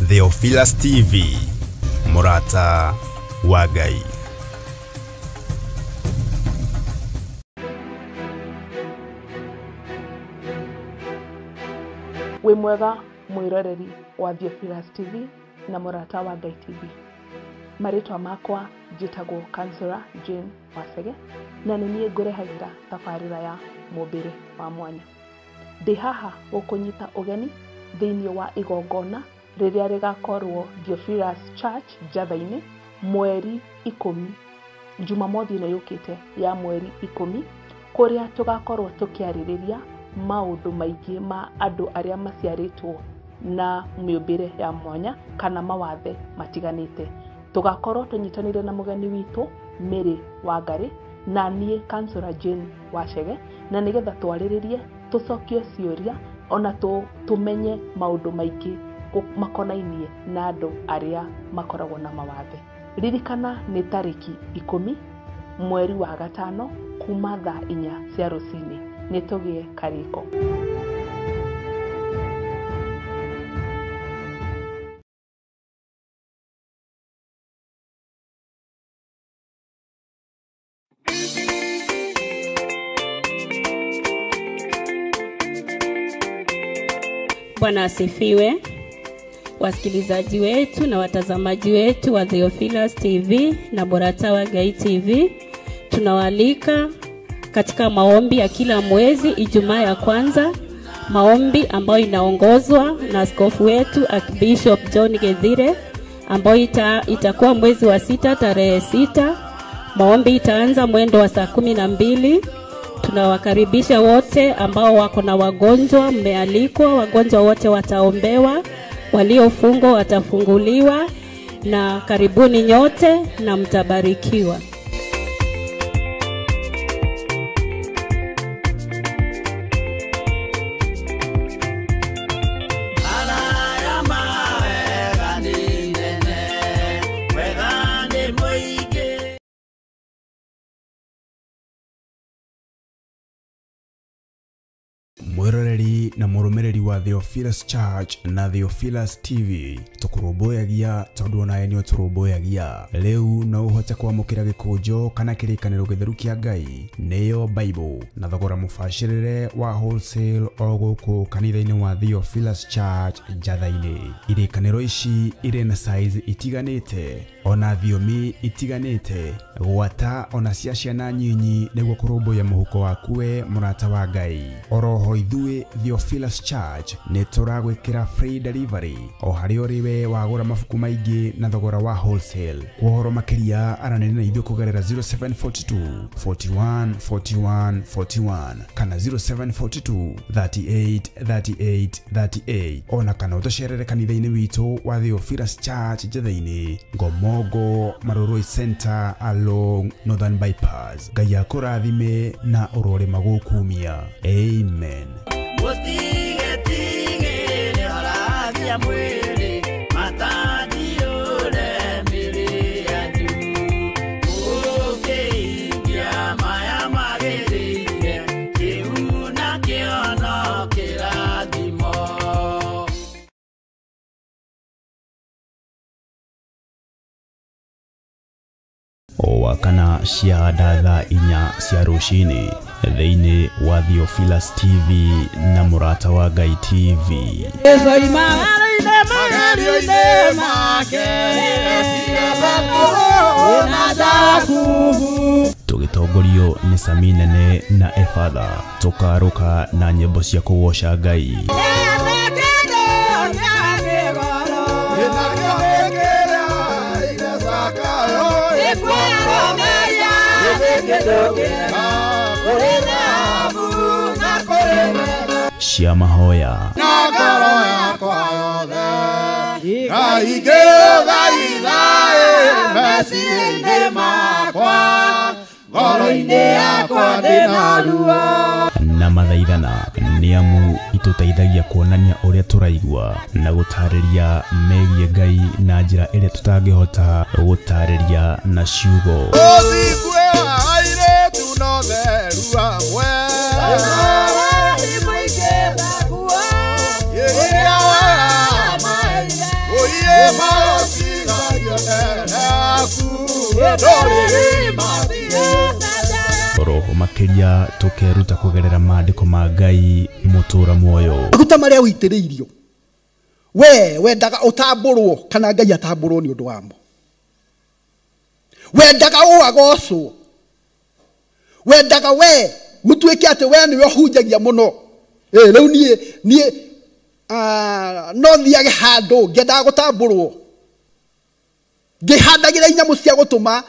Theophilus TV, Murata wa Ngai. We mwega mwiroreri wa Theophilus TV na Murata wa Ngai TV. Maritwa makwa njitagwo Councillor Jane Wasege na nĩ ngũrehagira tabarĩra ya mũmbĩre wa mwanya. Ndĩ haha gũkũnyita ũgeni thĩinĩ wa igongona rĩrĩa rĩgakorwo Theophilus Church Njatha-inĩ mweri 10 Jumamothi ĩno yũkĩte ya mweri 10 kũrĩa tũgakorwo tũkĩarĩrĩria maũndũ maingĩ ma andũ arĩa maciarĩtwo na mĩũmbĩre ya mwanya kana mawathe matiganĩte. Tugakorwo tunyitanire na mugeni witũ Mary Wangari na niĩ Councillor Jane Wachege na nigetha twarĩrĩrie tucokio ciũria ona tumenye maũndũ maingĩ makonainie na andũ arĩa makoragwo na mawathe. Ririkana nĩ tarĩki 10 mweri wa gatano kuma thaa 4 cia rũcinĩ. Nĩtũgĩe karĩko. Bwana asifiwe. Wasikilizaji wetu na watazamaji wetu wa Theophilus TV na Murata wa Ngai TV, tunawaalika katika maombi ya kila mwezi Ijumaa ya kwanza, maombi ambayo inaongozwa na askofu wetu Archbishop John Gethire, ambayo itakuwa mwezi wa 6 tarehe 6. Maombi itaanza mwendo wa saa 12. Tunawakaribisha wote ambao wako na wagonjwa, mmealikwa. Wagonjwa wote wataombewa, waliofungwa watafunguliwa, na karibuni nyote na mtabarikiwa. Mwiroreri na mũrũmĩrĩri wa Theophilus Church na Theophilus TV, tũkũrũmbũyagia tondũ nawe nĩ ũtũrũmbũyagia. Rĩu no ũhote kwamũkĩra gĩkũnjo kana kĩrĩkanĩro gĩtheru kĩa Ngai, nĩyo Bible, na thogora mũbacĩrĩre wa wholesale o gũkũ kanitha-inĩ wa Theophilus Church Njatha-inĩ. Irĩkanĩro ici irĩ na size itiganĩte, ona thiomi itiganĩte, gwata ona cia ciana nyinyi nĩguo kũrũmbũya mũhuko waku we Murata wa Ngai. Oroho ithuĩ Theophilus Church nĩ tũragwĩkĩra free delivery o harĩ ũrĩwe wagũra mabuku maingĩ na thogora wa wholesale. Ũhoro makĩria aranĩria na ithuĩ kũgerera 0742 41 41 41 kana 0742 38 38 38, ona kana ũtũcerere kanitha-inĩ witũ wa Theophilus Church Njatha-inĩ, Ngomongo Maroroi Center along Northern Bypass. Ngai akũrathime na ũrore magũkumia. Amen. Wakana ciada thaa 4 cia rũcinĩ thĩinĩ wa Theophilus TV na Murata wa Ngai TV. Tũgĩtongorio nĩ Sami Nene na Efatha, tũkarũka na nyĩmbo cia kũgoca Ngai. Cia mahoya na ngoro yakwa yothe meciria-inĩ makwa, ngoro-inĩ yakwa ndĩna ruo, na mathaithana nĩ amu itũteithagia kuonania ũrĩa tũraigua na gũtarĩria megiĩ Ngai na njĩra ĩrĩa tũtangĩhota gũtarĩria na ciugo. roho makiria tukeruta kugerera maandiko ma Ngai mutura muoyo maguta maria uitiriirio wendaga utamburwo kana Ngai atamburwo ni undu wamo wendaga uagocwo wendaga gutuike ati niwe hunjagia muno riu nie no thiage handu ngendaga gutamburwo ngihandagira inyamu cia gutuma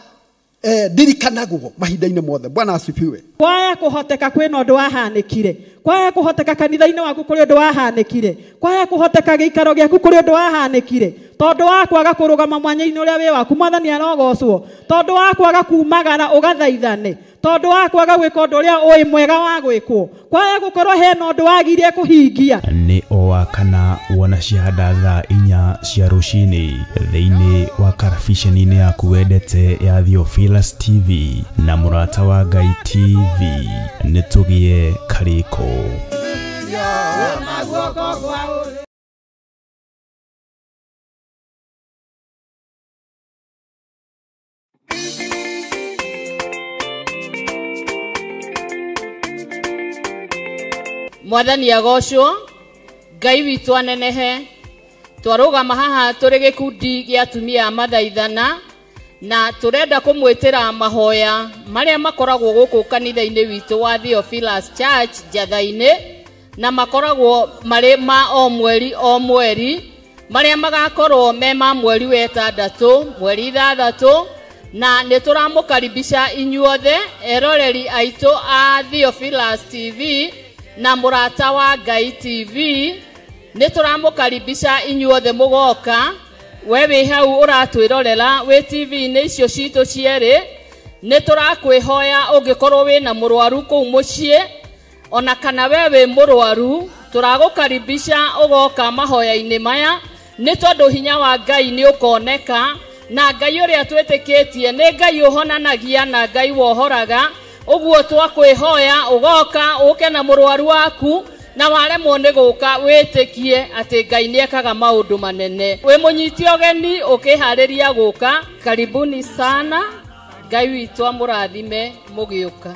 ndirikanagwo mahinda-inĩ mothe. Bwana asifiwe. Kwaya kuhoteka kwina undu wahanikire, kwaya kuhoteka kanitha-inĩ waku kuri undu wahanikire, kwaya kuhoteka giikaro giaku kuri undu wahanikire, tondu wa kwaga kurugama mwanya-inĩ uria wi waku mwathani arogocwo, tondu wa kwaga kumagara ugathaithane, tondu wa kwaga gwika undu uria ui mwega wa gwikwo, kwaya gukorwo hena undu wagirie kuhingia. Ni owa kana wona ciahanda thaa 4 cia rucini thiini wa karabiceni-inĩ yaku wendete ya Theophilus TV na Murata wa Ngai TV. Nitugie kariko. Mwathani agocwo, Ngai witu anenehe. Twarugama haha turi gikundi gia atumia mathaithana na turenda kumwitira mahoya maria makoragwo guku kanitha-ini witu wa Theophilus Church Jathaini na makoragwo mari ma o mweri maria magakorwo me ma mweri wa 6 mweri 6 na nituramukaribisha inyuothe eroreri aitu a Theophilus TV na Murata wa Ngai TV. Nituramukaribisha inyuothe mugoka we wi hau uratwirorera we TV-ini icio citu cieri. Niturakwihoya ungikorwo wina murwaru kuu mucii ona kana we wi murwaru turagukaribisha ugoka mahoya-ini maya ni tondu hinya wa Ngai ni ukoneka na Ngai uria twitikitie ni Ngai uhonanagia na Ngai wohoraga. Uguo twakwihoya ugoka uke na murwaru waku na waremwo ni guka witikie ati Ngai ni ekaga maundu manene. We munyiti ogeni ukihariria guka, karibuni sana. Ngai witu amurathime mugiuka.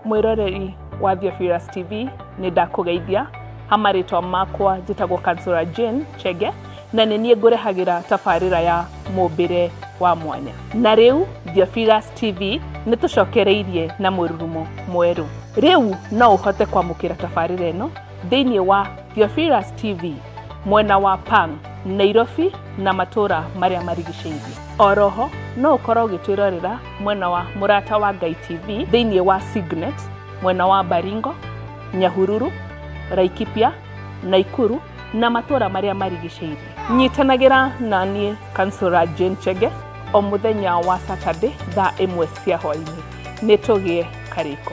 Mwiroreri wa Theophilus TV ni ndakugeithia hamaritwa makwa njitagwo Kansura Jane Chege na nie ngurehagira tafarira ya mumbire wa mwanya. Na riu Theophilus TV ni tucokereirie na mururumo mweru. Riu no uhote kwamukira tafarira eno thiini wa Theophilus TV mwena wa Pang, Nairobi na matura maria marigiceirie. Oroho no ukorwo ugitwirorera mwena wa Murata wa Ngai TV thiini wa Signet mwena wa Baringo, Nyahururu, Laikipia, Naikuru na matura maria marigiceirie. Nyitanagira na nie Kansura Jane Chege o muthenya wa Saturday thaa 1 cia hwaini. Nitugie kariko.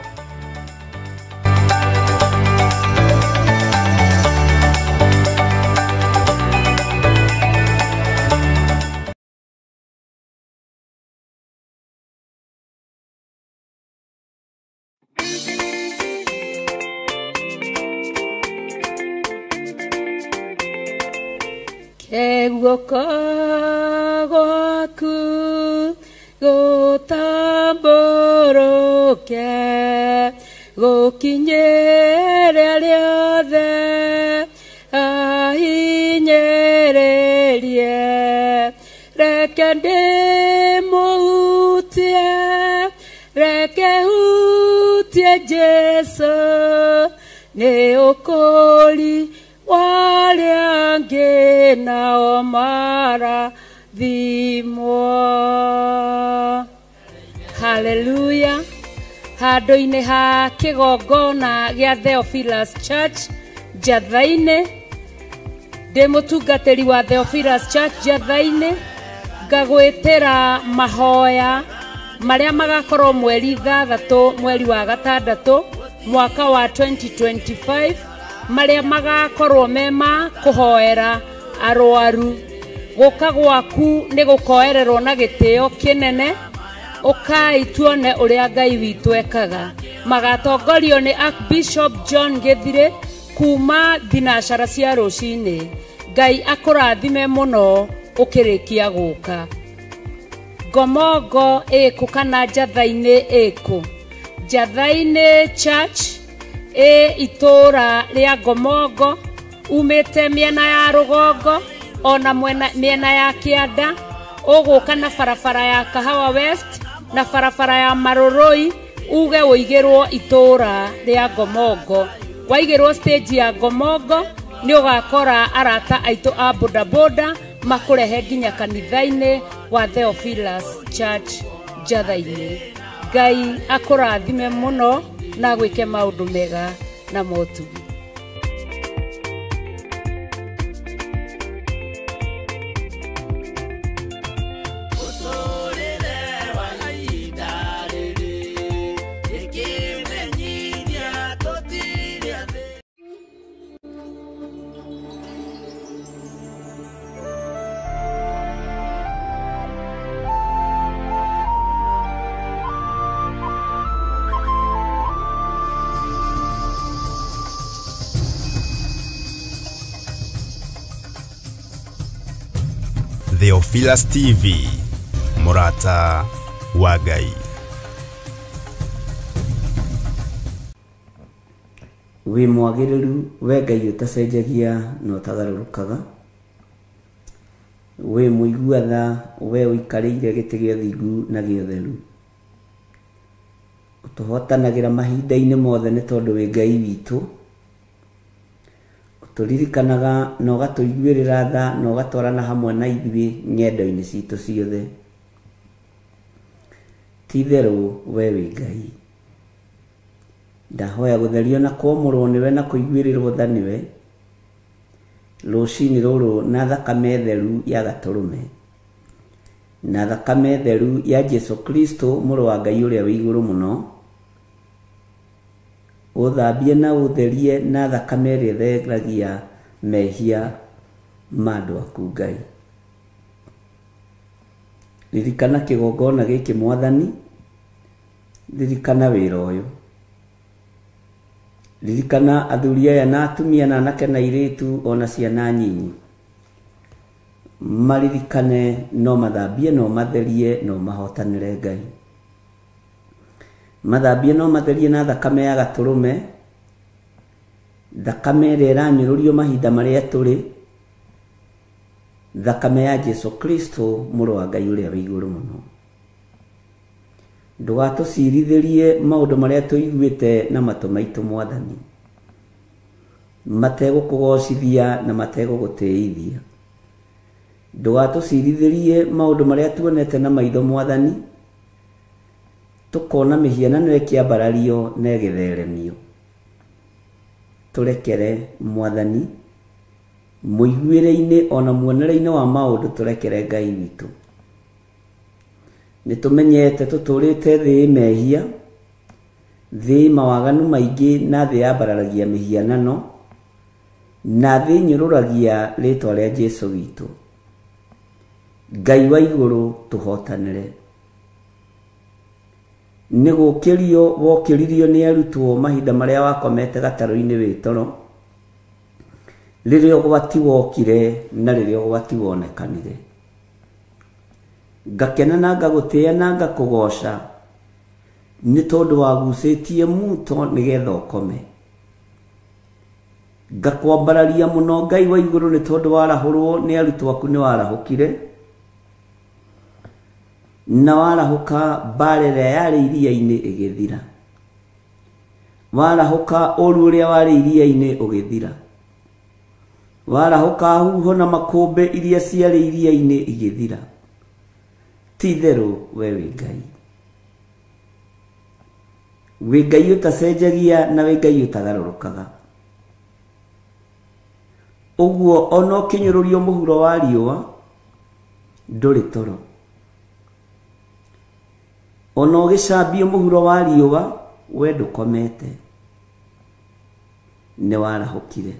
Guoko gwaku gutambũrũke gũkinyĩra rĩothe ahinyĩrĩrie reke ndĩmũhutie reke hutie Jesũ nĩ ũkũri waria ngina omara thimo. Hallelujah. Handu-ini ha kigongona gia Theophilus Church Jathaini ndi mutungatiri wa Theophilus Church Jathaini ngagwitira mahoya maria magakorwo mweri 3 mweri wa gatandatũ mwaka wa 2025 maria magakorwo mema kuhoera arwaru. Guka gwaku ni gukoererwo na gitio kinene, ukai tuone uria Ngai witu ekaga. Magatongorio ni Archbishop John Githire kuma thinacara cia rucini. Ngai akurathime muno ukirikia guka. Ngomongo eku kana Njathaini eku. Njathaini Church itura ria Ngomongo umite miena ya rugongo ona miena ya Kianda, uguka na barabara ya Kahawa West na barabara ya Maroroi, uge uigirwo itura ria Ngomongo. Waigirwo stage ya Ngomongo ni ugakora arata aitu a bodaboda makurehe nginya kanithaini wa Theophilus Church Njathaini. Ngai akurathime muno na gwike maundu mega na motugi. Theophilus TV, Murata wa Ngai. We mwagiriru we Ngai utacenjagia no tagarurukaga. We muiguatha we uikarĩire gĩtĩ gĩa thingu na gĩotheru. Utuhotanagira mahinda-inĩ mothe nĩ tondũ we Ngai witũ. Turirikanaga na ũgatũiguĩrĩra tha na ũgatwarana hamwe na ithuĩ ng'endo-inĩ citũ ciothe. Ti-itherũ we wĩ Ngai. Ndahoya gũtherio na kuomorwo nĩwe na kũiguĩrĩrwo tha nĩwe rũcinĩ rũrũ na thakame theru ya Gatũrũme na thakame theru ya Jesu Kristo mũrũ wa Ngai ũrĩa wĩ igũrũ mũno. Uthambie na utherie na thakame ĩrĩa ĩtheragia mehia ma andũ aku Ngai. Ririkana kĩgongona gĩkĩ Mwathani, ririkana wĩra ũyũ. Ririkana athuri aya na atumia na anake na airĩtu ona ciana nyinyi. Maririkane no mathambie no matherie no mahotanĩre Ngai. Mathambie no matherie na thakame ya Gatũrũme, thakame ĩrĩa ĩranyũrũrio mahinda marĩa tũrĩ, thakame ya Jesu Kristo mũrũ wa Ngai ũrĩa wĩ igũrũ mũno. Ndũgatũcirithĩrie maũndũ marĩa tũiguĩte na matũ maitũ Mwathani, mategũkũgocithia na mategũgũtĩithia. Ndũgatũcirithĩrie maũndũ marĩa tuonete na maitho Mwathani, tukona mihianano ĩkĩambarario na ĩgĩtheremio. Tũrekere Mwathani, mũiguĩre-inĩ ona muonere-inĩ wa maũndũ tũrekere Ngai witũ. Nĩtũmenyete tũtũrĩte thĩ mehia, thĩ mawaganu maingĩ na thĩ yambararagia mihianano, na thĩ nyũrũragia rĩtwa rĩa Jesu witũ. Ngai wa igũrũ tũhotanĩre. Nĩgũkĩrio wokĩririo nĩ arutwo mahinda marĩa wakomete gatarũ-inĩ wĩ toro, rĩrĩa ũgwati wokire na rĩrĩa ũgwati wonekanire. Ngakena na ngagũtĩĩa na ngakũgoca nĩ tondũ wagucĩtie muto nĩgetha ũkome. Ngakwambararia mũno Ngai wa igũrũ nĩ tondũ warahũrwo nĩ arutwo aku nĩ warahũkire, na warahũka mbara ĩrĩa yarĩ iria-inĩ ĩgĩthira. Warahũka ũru ũrĩa warĩ iria-inĩ ũgĩthira. Warahũka huho na makũmbĩ iria ciarĩ iria-inĩ igĩthira. Ti-itherũ we wĩ Ngai. Wĩ Ngai ũtacenjagia na wĩ Ngai ũtagarũrũkaga. Ũguo ona ũkĩnyũrũrio mũhuro wa riũa ndũrĩ toro. ona ũgĩcambia mũhuro wa riũa we ndũkomete, nĩ warahũkire.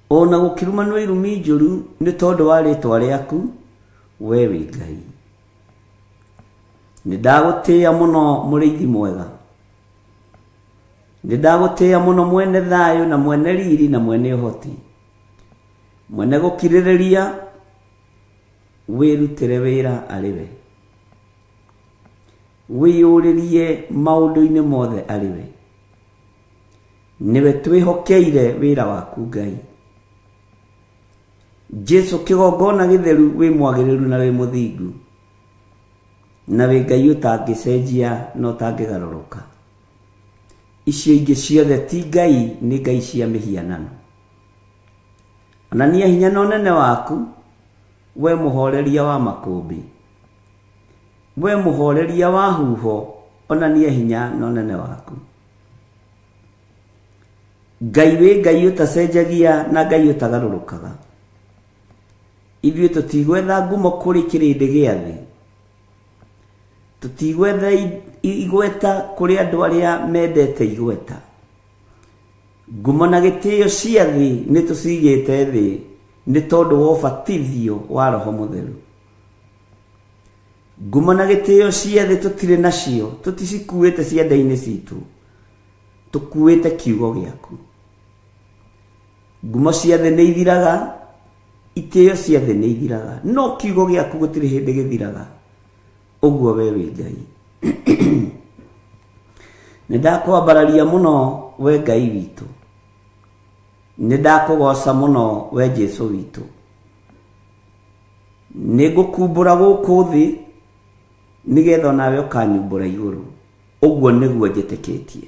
Ona gũkĩrumanwo irumi njũru nĩ tondũ wa rĩĩtwa rĩaku, we wĩ Ngai. Nĩ ndagũtĩĩa mũno mũrĩithi mwega, nĩ ndagũtĩĩa mũno mwene thayũ na mwene riri na mwene ũhoti, mwene gũkirĩrĩria, wĩrutĩre wĩra arĩ we, wĩyũrĩrie maũndũ-inĩ mothe arĩ we. Nĩwe twĩhokeire wĩra waku Ngai. Jesu kĩgongona gĩtheru wĩ mwagĩrĩru na wĩ mũthingu, na wĩ Ngai ũtangĩcenjia na ũtangĩgarũrũka. Icio ingĩ ciothe ti Ngai, nĩ ngai cia mĩhianano. Onania hinya na ũnene waku, we mũhoreria wa makũmbĩ, we mũhoreria wa huho, onania hinya na ũnene waku. Ngai wĩ Ngai ũtacenjagia na Ngai ũtagarũrũkaga. Ithuĩ tũtigwetha ngumo kũrĩ kĩrĩndĩ gĩa thĩ, tũtigwetha igweta kũrĩ andũ arĩa mendete igweta. Ngumo na gĩtĩo cia thĩ nĩ tũcigĩte thĩ nĩ tondũ wa ũbatithio wa Roho Mũtheru. Ngumo na gĩtĩo cia thĩ tũtirĩ nacio, tũticikuĩte ciande-inĩ citũ, tũkuĩte kiugo gĩaku. Ngumo cia thĩ nĩ ithiraga, itĩo cia thĩ nĩ ithiraga, no kiugo gĩaku gũtirĩ hĩndĩ gĩthiraga. Ũguo we wĩ Ngai. Nĩ ndakwambararia mũno we Ngai witũ, nĩ ndakũgoca mũno we Jesu witũ. Nĩ ngũkumbũra gũkũ thĩ nĩgetha nawe ũkanyumbũra igũrũ. Ũguo nĩguo njĩtĩkĩtie.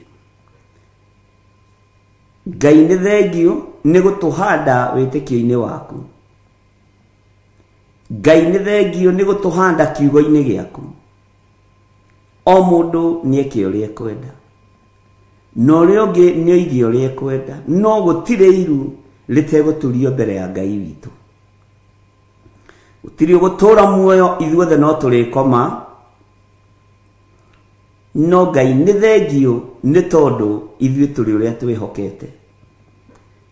Ngai nĩ thengio nĩ gũtũhanda wĩtĩkio-inĩ waku. Ngai nĩ thengio nĩ gũtũhanda kiugo-inĩ gĩaku. O mũndũ nĩ eke ũrĩa ekwenda, na ũrĩa ũngĩ nĩ oige ũrĩa ekwenda, no gũtirĩ iru rĩtegũturio mbere ya Ngai witũ. Gũtirĩ ũgũtũũra muoyo, ithuothe no tũrĩkoma. No Ngai nĩ thengio nĩ tondũ ithuĩ tũrĩ ũrĩa twĩhokete,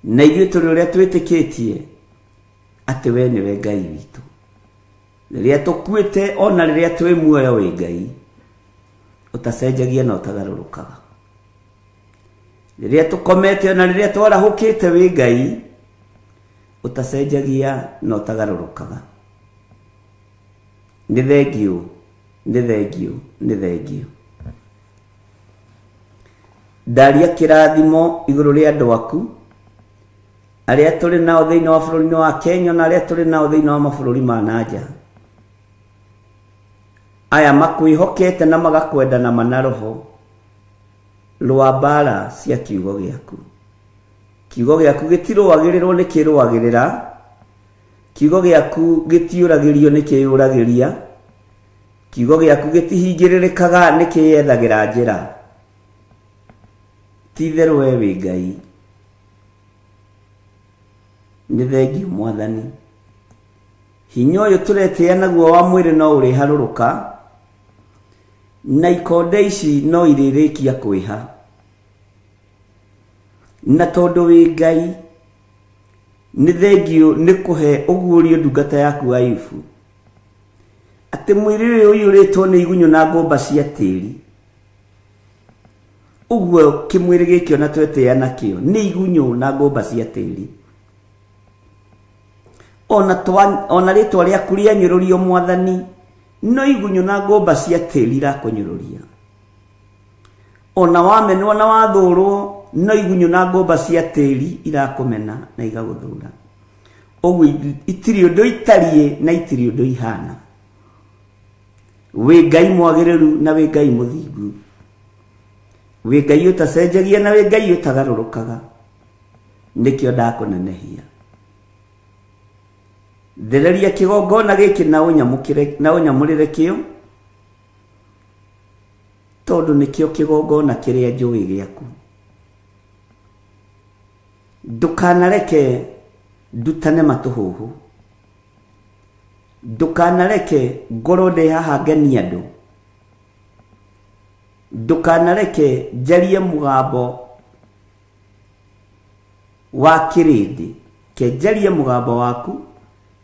na ithuĩ tũrĩ ũrĩa twĩtĩkĩtie atĩ we nĩwe Ngai witũ. Rĩrĩa tũkuĩte ona rĩrĩa twĩ muoyo wĩ Ngai, ũtacenjagia na ũtagarũrũkaga. Rĩrĩa tũkomete ona rĩrĩa twarahũkĩte wĩ Ngai, ũtacenjagia na ũtagarũrũkaga. Nĩ thengio, nĩ thengio, nĩ thengio. Ndaria kĩrathimo igũrũ rĩa andũ aku arĩa tũrĩ nao thĩinĩ wa bũrũri wa Kenya na arĩa tũrĩ nao thĩinĩ wa mabũrũri ma nanja. Aya makwĩhokete na magakwenda na mana roho rwa mbara cia kiugo gĩaku. Kiugo gĩaku gĩtirũagĩrĩrwo nĩ kĩrũagĩrĩra, kiugo gĩaku gĩtiũragĩrio nĩ kĩyũragĩria, kiugo gĩaku gĩtihingĩrĩrĩkaga nĩ kĩyethagĩra njĩra. Ti-itherũ we wĩ Ngai. Nĩ thengio Mwathani. Hinya ũyũ tũretĩĩa naguo wa mwĩrĩ no ũrĩharũrũka, na ikonde ici no irĩrĩkia kwĩha. Na tondũ wĩ Ngai, nĩ thengio nĩ kũhe ũguũrio ndungata yaku Ayubu atĩ mwĩrĩ ũyũ ũiyũrĩtwo nĩ igunyũ na ngũmba cia tĩĩri. Ũguo kĩmwĩrĩ gĩkĩ ona twetĩĩa nakĩo nĩ igunyũ na ngũmba cia tĩĩri. Ona rĩtwa rĩaku rĩanyũrũrio Mwathani, no igunyũ na ngũmba cia tĩĩri irakũnyũrũria. Ona wamenwo na wathũũrwo, no igunyũ na ngũmba cia tĩĩri irakũmena na igagũthũũra. Ũguo itirĩ ũndũ itariĩ na itirĩ ũndũ ihana. Wĩ Ngai mwagĩrĩru na wĩ Ngai mũthingu. Wĩ Ngai ũtacenjagia na wĩ Ngai ũtagarũrũkaga. Nĩkĩo ndakũnenehia. Thereria kĩgongona gĩkĩ na ũnyamũrĩre kĩo, tondũ nĩkĩo kĩgongona kĩrĩa njũĩ gĩaku. Ndũkanareke ndutane matũhũhũ. ndukanareke ngoro ndi haha ngenia andu, ndukanareke njarie mugambo wa kirindi, ke njarie mugambo waku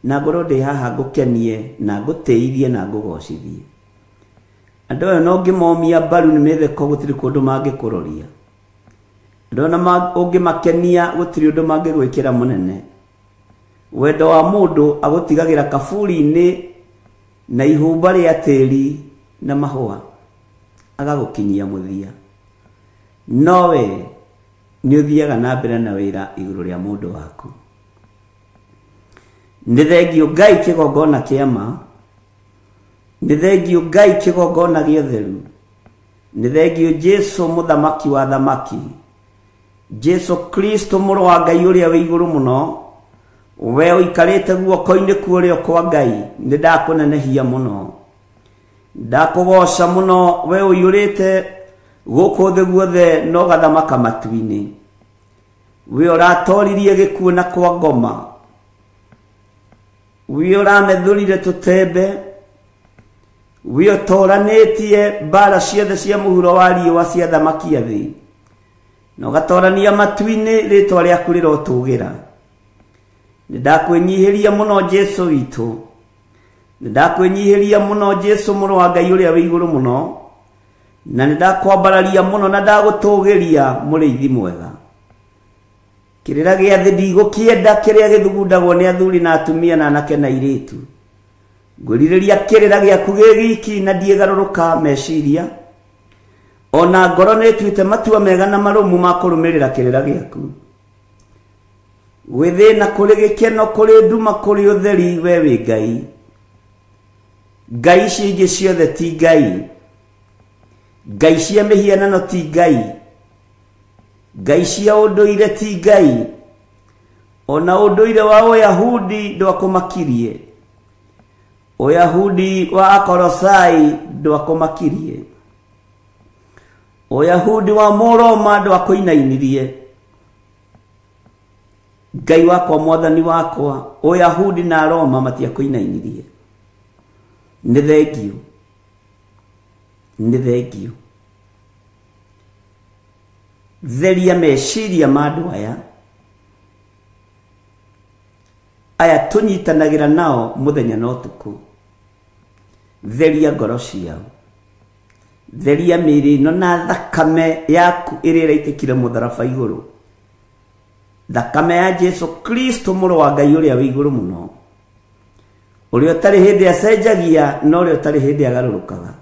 na ngoro ndi haha ngukenie na nguteithie na ngugocithie. Andu ayo no ngimomia mbaru ni metheko gutiri kundu mangikuroria, ndona ungimakenia gutiri undu mangigwikira munene. Wendo wa mundu agutigagira kaburi-ini na ihumba ria tiri na mahua agagukinyia muthia, nowe ni uthiaga na mbere na wira iguru ria mundu waku. Ni thengio Ngai kigongona kiama, ni thengio Ngai kigongona giotheru, ni thengio Jesu muthamaki wa thamaki, Jesu Kristo muru wa Ngai uria wi iguru muno, we uikarite guoko-ini kurio kwa Ngai. Ni ndakunenehia muno, ndakugoca muno, we uyurite guku thi guothe no gathamaka matu-ini, we uratoririe gikuo na kwa ngoma, we uramethurire tutembe, we utoranitie mbara ciothe cia muhuro wa riũa cia thamaki a thi, na ugatorania matu-ini ritwa riaku rirotugira. Ndakwenyihiria muno Jesu witu, ndakwenyihiria muno Jesu muru wa Ngai uria wi iguru muno, na ndakwambararia muno na ndagutugiria muriithi mwega. Kirira gia thi ndigukienda kiria githugundagwo ni athuri na atumia na anake na iritu. Nguririria kirira giaku gigiki na ndiegaruruka meciria, ona ngoro nituite matua mega na marumu ma kurumirira kirira giaku. Withina kuri gikeno kuri nduma kuri utheri we wi Ngai. Ngai ciingi ciothe ti Ngai, Ngai cia mihianano ti Ngai, Ngai cia unduire ti Ngai, ona unduire wa Uyahudi ndwakumakirie, Uyahudi wa Akolosai ndwakumakirie, Uyahudi wa Muroma ndwakuinainirie. Ngai wakwa mwathani wakwa, Uyahudi na Roma matiakuinainirie. Ni thengio, ni thengio. Theria meciria ma andu aya tunyitanagira nao muthenya na utuku. Theria ngoro ciao, theria mĩĩrĩ ĩno na thakame yaku ĩrĩa ĩraitikire mũtharaba igũrũ, thakame ya Jesu Kristo mũrũ wa Ngai ũrĩa wĩ igũrũ mũno, ũrĩa ũtarĩ hĩndĩ acenjagia na ũrĩa ũtarĩ hĩndĩ agarũrũkaga,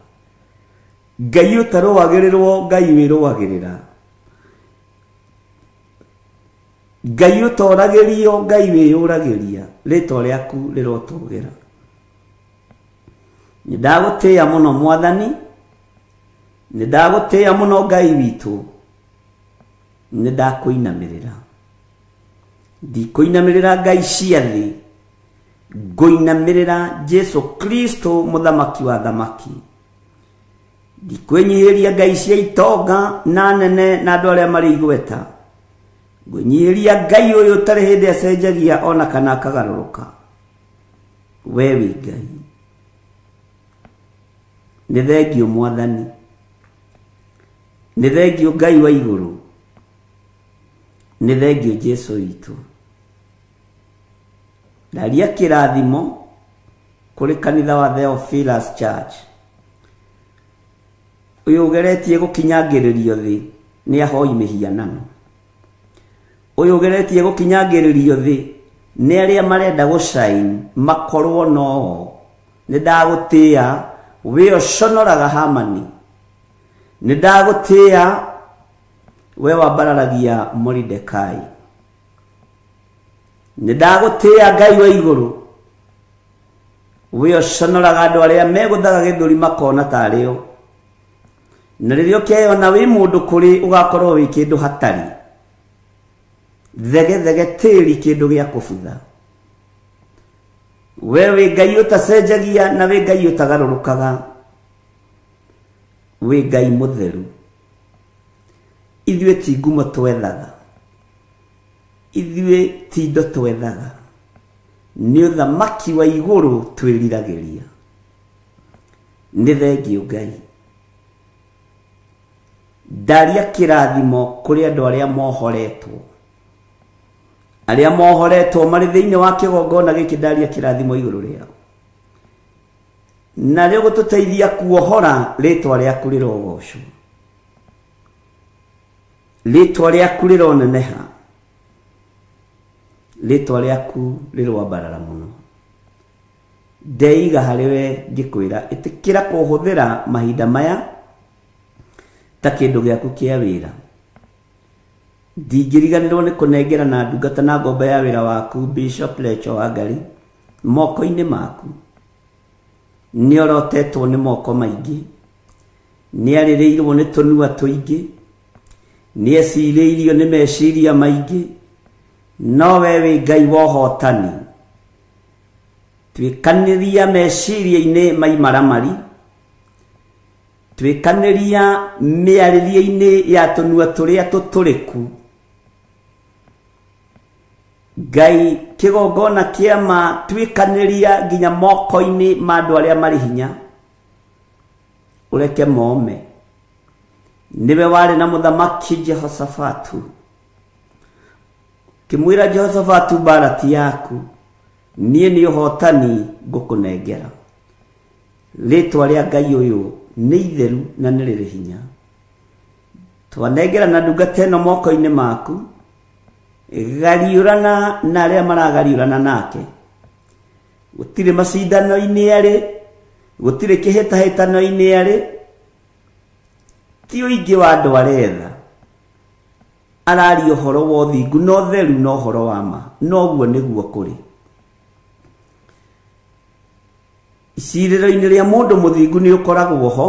Ngai ũtarũagĩrĩrwo, Ngai wĩrũagĩrĩra, Ngai ũtoragĩrio, Ngai wĩyũragĩria, rĩtwa rĩaku rĩrotũgĩra. Nĩndagũtĩĩa mũno Mwathani, nĩndagũtĩĩa mũno Ngai witũ, nĩndakũinamĩrĩra. Ndikũinamĩrĩra ngai cia thĩ, ngũinamĩrĩra Jesu Kristo mũthamaki wa thamaki. Ndikwĩnyihĩria ngai cia itonga na nene na andũ arĩa marĩ igweta, ngũnyihĩria Ngai ũyũ ũtarĩ hĩndĩ acenjagia ona kana akagarũrũka. We wĩ Ngai. Nĩ thengio Mwathani, nĩ thengio Ngai wa igũrũ, nĩ thengio Jesu witũ. Ndaria kĩrathimo kũrĩ kanitha wa Theophilus Church, ũyũ ũgeretie gũkinyangĩrĩrio thĩ nĩ ahoi mĩhianano, ũyũ ũgeretie gũkinyangĩrĩrio thĩ nĩ arĩa marenda gũcaini makorwo no. Nĩndagũtĩĩa we ũconoraga Hamani, nĩndagũtĩĩa we wambararagia Moridekai, nĩndagũtĩĩa Ngai wa igũrũ we ũconoraga andũ arĩa megũthaga gĩthũri makona tarĩo, na rĩrĩa ũkeyona wĩ mũndũ kũrĩ ũgakorwo wĩ kĩndũ hatarĩ, thege tĩri kĩndũ gĩa kũbutha. We wĩ Ngai ũtacenjagia na wĩ Ngai ũtagarũrũkaga, wĩ Ngai mũtheru. Ithuĩ ti ngumo twethaga, ithuĩ ti indo twethaga, nĩ ũthamaki wa igũrũ twĩriragĩria. Nĩ thengio Ngai. Ndaria kĩrathimo kũrĩ andũ arĩa mohoretwo. Arĩa mohoretwo marĩ thĩinĩ wa kĩgongona gĩkĩ, ndaria kĩrathimo igũrũ rĩao. Na rĩo gũtũteithia kuohora, rĩtwa rĩaku rĩrogocwo. Rĩtwa rĩaku rĩroneneha. Rĩtwa rĩaku rĩrwambarara mũno. Ndeiga harĩ we ngĩkwĩra, ĩtĩkĩra kũhũthĩra mahinda maya ta kĩndũ gĩaku kĩa wĩra. Ndingĩriganĩrwo nĩ kũnengerana ndungata na ngombo ya wĩra waku Bishop Lecho Wangari moko-inĩ maku. Nĩorotetwo nĩ moko maingĩ, nĩarĩrĩirwo nĩ tũnua tũingĩ, nĩecirĩirio nĩ meciria maingĩ, no we wĩ Ngai wa ũhotani. Twĩkanĩria meciria-inĩ maimaramari, twĩkanĩria mĩarĩrie-inĩ ya tũnua tũrĩa tũtũrĩku. Ngai kĩgongona kĩama, twĩkanĩria nginya moko-inĩ ma andũ arĩa marĩ hinya, ũreke mome. Nĩwe warĩ na mũthamaki Jehoshafatu, kĩmwĩra Jehoshafatu, mbarati yaku niĩ nĩ ũhotani ngũkũnengera. Rĩtwa rĩa Ngai ũyũ nĩ itheru na nĩ rĩrĩ hinya. Twanengera na ndungata ĩno moko-inĩ maku, gariũrana na arĩa maragariũrana nake. Gũtirĩ macindano-inĩ arĩ, gũtirĩ kĩhĩtahĩtano-inĩ arĩ. Ti ũingĩ wa andũ aretha, araria ũhoro wa ũthingu na ũtheru na ũhoro wa ma, noguo nĩguo kũrĩ. Icirĩro-inĩ rĩa mũndũ mũthingu nĩ ũkoragwo ho.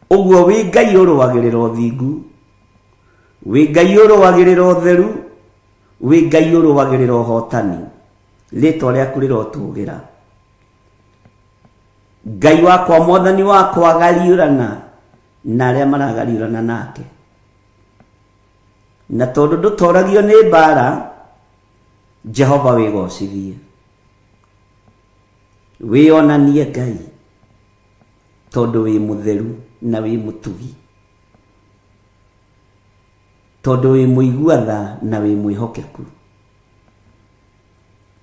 Ũguo wĩ Ngai ũrũagĩrĩra ũthingu, wĩ Ngai ũrũagĩrĩra ũtheru, wĩ Ngai ũrũagĩrĩra ũhotani. Rĩtwa rĩaku rĩrotũgĩra. Ngai wakwa, mwathani wakwa, gariũrana na arĩa maragariũrana nake. Na tondũ ndũtoragio nĩ mbara, Jehova wĩgocithie. Wĩonanie Ngai, tondũ wĩ mũtheru na wĩ mũtugi, tondũ wĩ mũigua-tha na wĩ mwĩhokeku.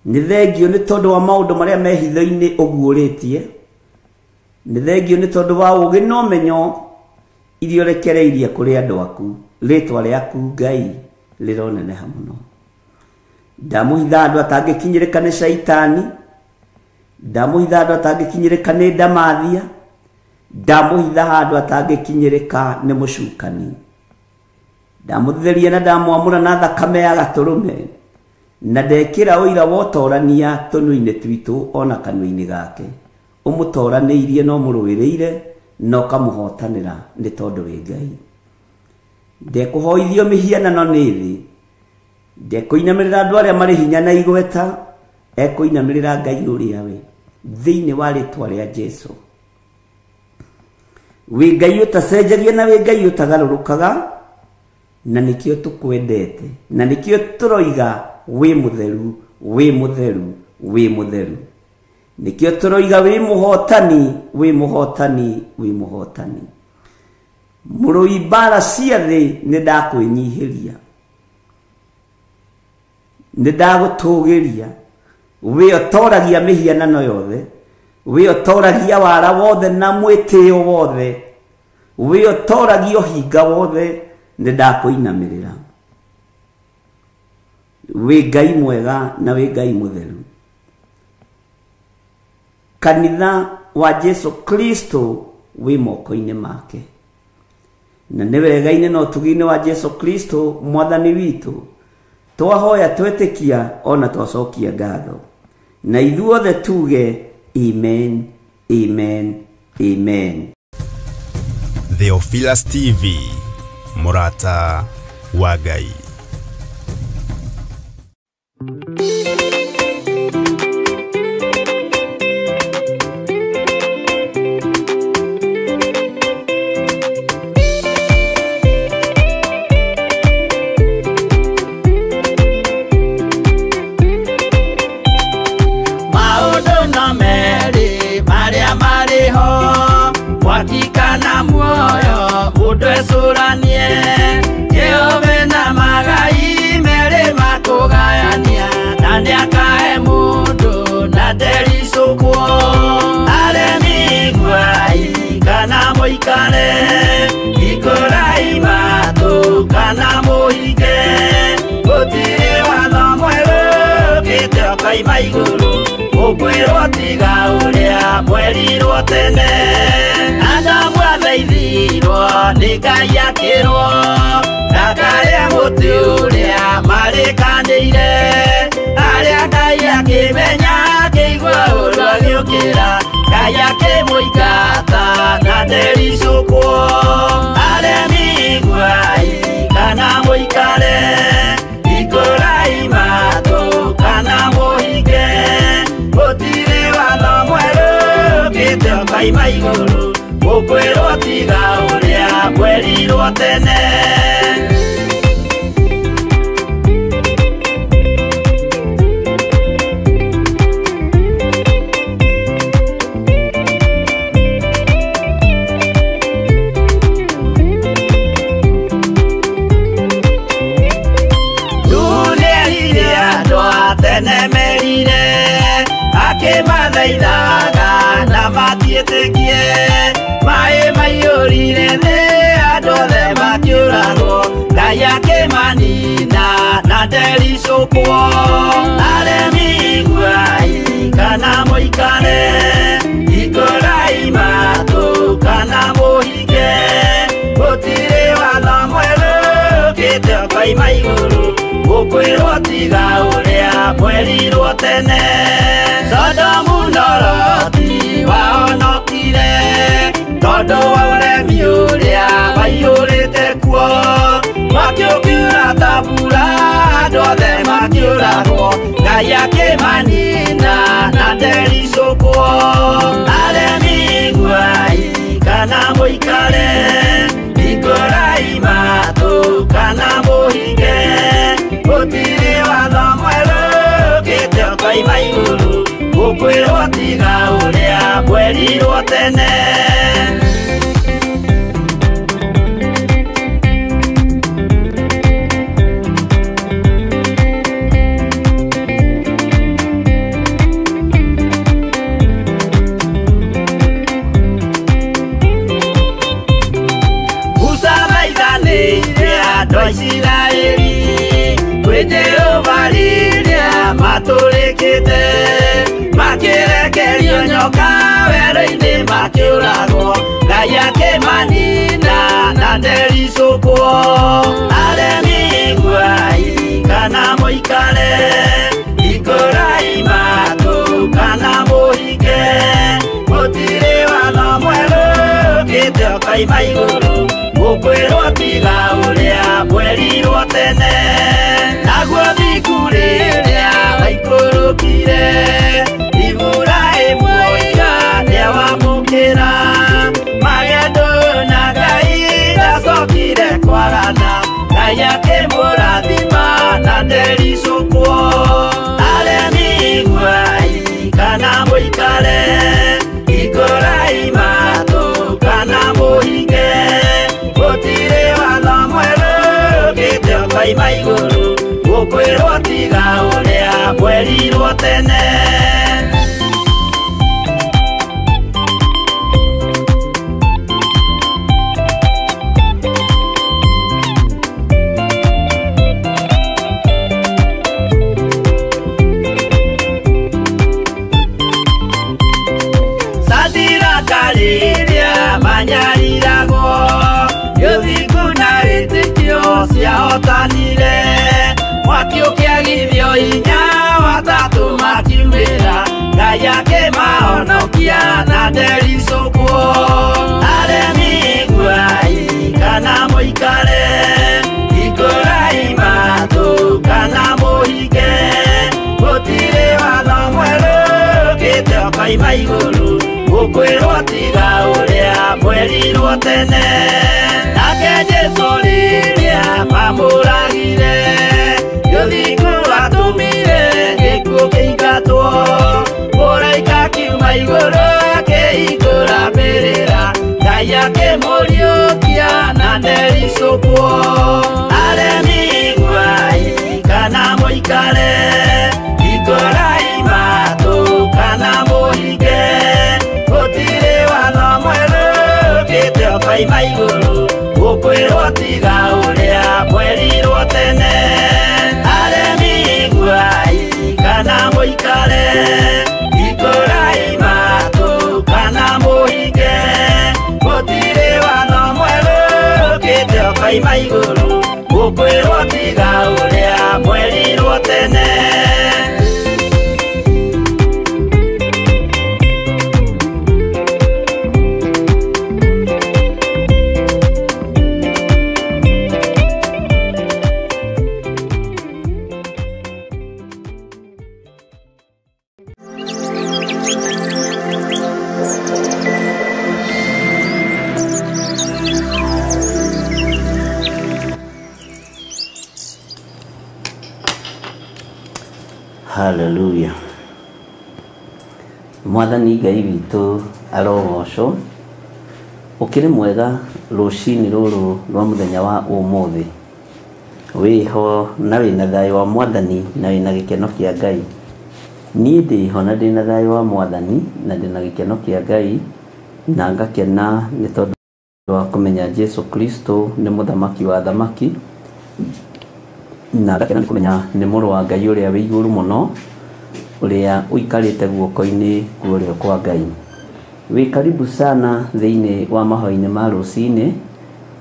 Nĩ thengio nĩ tondũ wa maũndũ marĩa me hitho-inĩ ũguũrĩtie. Nĩ thengio nĩ tondũ wa ũũgĩ na ũmenyo iria ũrekereirie kũrĩ andũ aku. Rĩtwa rĩaku Ngai rĩroneneha mũno. Ndamũhitha andũ atangĩkinyĩrĩka nĩ Shaitani, ndamũhitha andũ atangĩkinyĩrĩka nĩ ndamathia, ndamũhitha andũ atangĩkinyĩrĩka nĩ mũcukani. Ndamũtheria na ndamwamũra na thakame ya gatũrũme, na ndekĩra ũira wa ũtorania tũnua-inĩ twitũ ona kanua-inĩ gake. Ũmũtoranĩirie na ũmũrũĩrĩire na ũkamũhotanĩra nĩ tondũ wĩ Ngai. Ndekũhoithio mĩhianano nĩ thĩ, ndekũinamĩrĩra andũ arĩa marĩ hinya na igweta, ekũinamĩrĩra Ngai ũrĩa we, thĩinĩ wa rĩtwa rĩa Jesũ. Wĩ Ngai ũtacenjagia na wĩ Ngai ũtagarũrũkaga, na nĩkĩo tũkwendete, na nĩkĩo tũroiga wĩ mũtheru, wĩ mũtheru, wĩ mũtheru. Nĩkĩo tũroiga wĩ mũhotani, wĩ mũhotani, wĩ mũhotani. Mũrũi mbara cia thĩ nĩ ndakwĩnyihĩria, nĩ ndagũtũgĩria. Wĩ ũtoragia mĩhianano yothe, wĩ ũtoragia wara wothe na mwĩtĩo wothe, wĩ ũtoragia ũhinga wothe, nĩ ndakwĩinamĩrĩra. Wĩ Ngai mwega na wĩ Ngai mũtheru. Kanitha wa Jesu Kristo wĩ moko-inĩ make, na nĩ wega-inĩ na ũtugi-inĩ wa Jesu Kristo mwathani witũ. Twahoya twetĩkia ona twacokia ngatho, na ithuothe tuge amen, amen, amen. Theophilus TV, mũrata wa Ngai. mũikare ikũrai matũ kana mũhinge gũtirĩ watho mwerũ ũkĩte ũkaima igũrũ ũkwĩrwo tiga ũrĩa mwerirwo tene Adamu athaithirwo nĩ Ngai akĩrwo ndakarĩe mũtĩ ũrĩa marĩkanĩire arĩa Ngai akĩmenya akĩigua ũndũ agĩũkĩra Ngai akĩmũingata na ndericũkwo aremi iguai kana mũikare ikũrai matũ kana mũhinge gũtirĩ watho mwerũ ũkĩte ũkaima igũrũ ũkwĩrwo tiga ũrĩa mwerirwo tene Nemerire akĩmathaithaga na matiĩtĩkie maĩ maiyũrire thĩ andũ othe makĩũragwo Ngai akĩmanina na ndericũkwo aremi iguai kana mũikare ikũrai matũ kana mũhinge gũtirĩ watho mwerũ ũkĩte ũkaima igũrũ ũkwĩrwo tiga ũrĩa mwerirwo tene Sodomu na Loti wahonokire tondũ wa ũremi ũrĩa waiyũrĩte kuo mwaki ũkiura ta mbura andũ othe makĩũragwo Ngai akĩmanina na ndericũkwo aremi iguai kana mũikare ikũrai matũ kana mũhinge gũtirĩ watho mwerũ ũkĩte ũkaima igũrũ ũkwĩrwo tiga ũrĩa mwerirwo tene Musa maithanĩire andũ a Isiraeli Jehova rĩrĩa matũrĩkĩte makĩrekerio nyoka werũ-inĩ makĩũragwo Ngai akĩmanina na ndericũkwo aremi iguai kana mũikare ikũrai matũ kana mũhinge gũtirĩ watho mwerũ ũkĩte ũkaima igũrũ ũkwĩrwo tiga ũrĩa mwerirwo tene naguo thingu rĩrĩa waikũrũkire Iburahĩmu nĩawamũkĩra magendo na Ngai ndacokire kwarana Ngai akĩmũrathima na ndericũkwo aremi iguai kana mũikare ikũrai matũ kana mũhinge gũtirĩ watho mwerũ ũkĩte ũkaima igũrũ ũkwĩrwo tiga ũrĩa mwerirwo tene Sadiraka rĩrĩa manyariragwo gĩthingu na wĩtĩkio ciahotanire mwaki ũkĩagithio hinya watatũ makiumĩra Ngai akĩmahonokia na ndericũkwo aremi iguai kana mũikare ikũrai matũ kana mũhinge gũtirĩ watho mwerũ ũkĩte ũkaima igũrũ ũkwĩrwo tiga ũrĩa mwerirwo tene nake Jesũ rĩrĩa mamũragire gĩthingu atũmire gĩkuũ kĩingatwo mũraika kiuma igũrũ akĩhingũra mbĩrĩra Ngai akĩmũriũkia na ndericũkwo aremi iguai kana mũikare ikũrai matũ kana mũhinge gũtirĩ watho mwerũ ũkĩte ũkaima Hallelujah. Mwathani Ngai witũ arogocwo. Ukiri mwega rucini ruru rwa muthenya wa umuthi. Wiho na wina thayo wa Mwathani na wina gikeno kia Ngai. Ni ndiho na ndina thayo wa Mwathani na ndina gikeno kia Ngai, na ngakena ni tondu wa kumenya Jesu Kristo ni muthamaki wa thamaki, na ngakena ni kumenya ni muru wa Ngai uria wi iguru muno, uria uikarite guoko-ini kuria kwa Ngai. We karibu sana thiini wa mahoini ma rucini,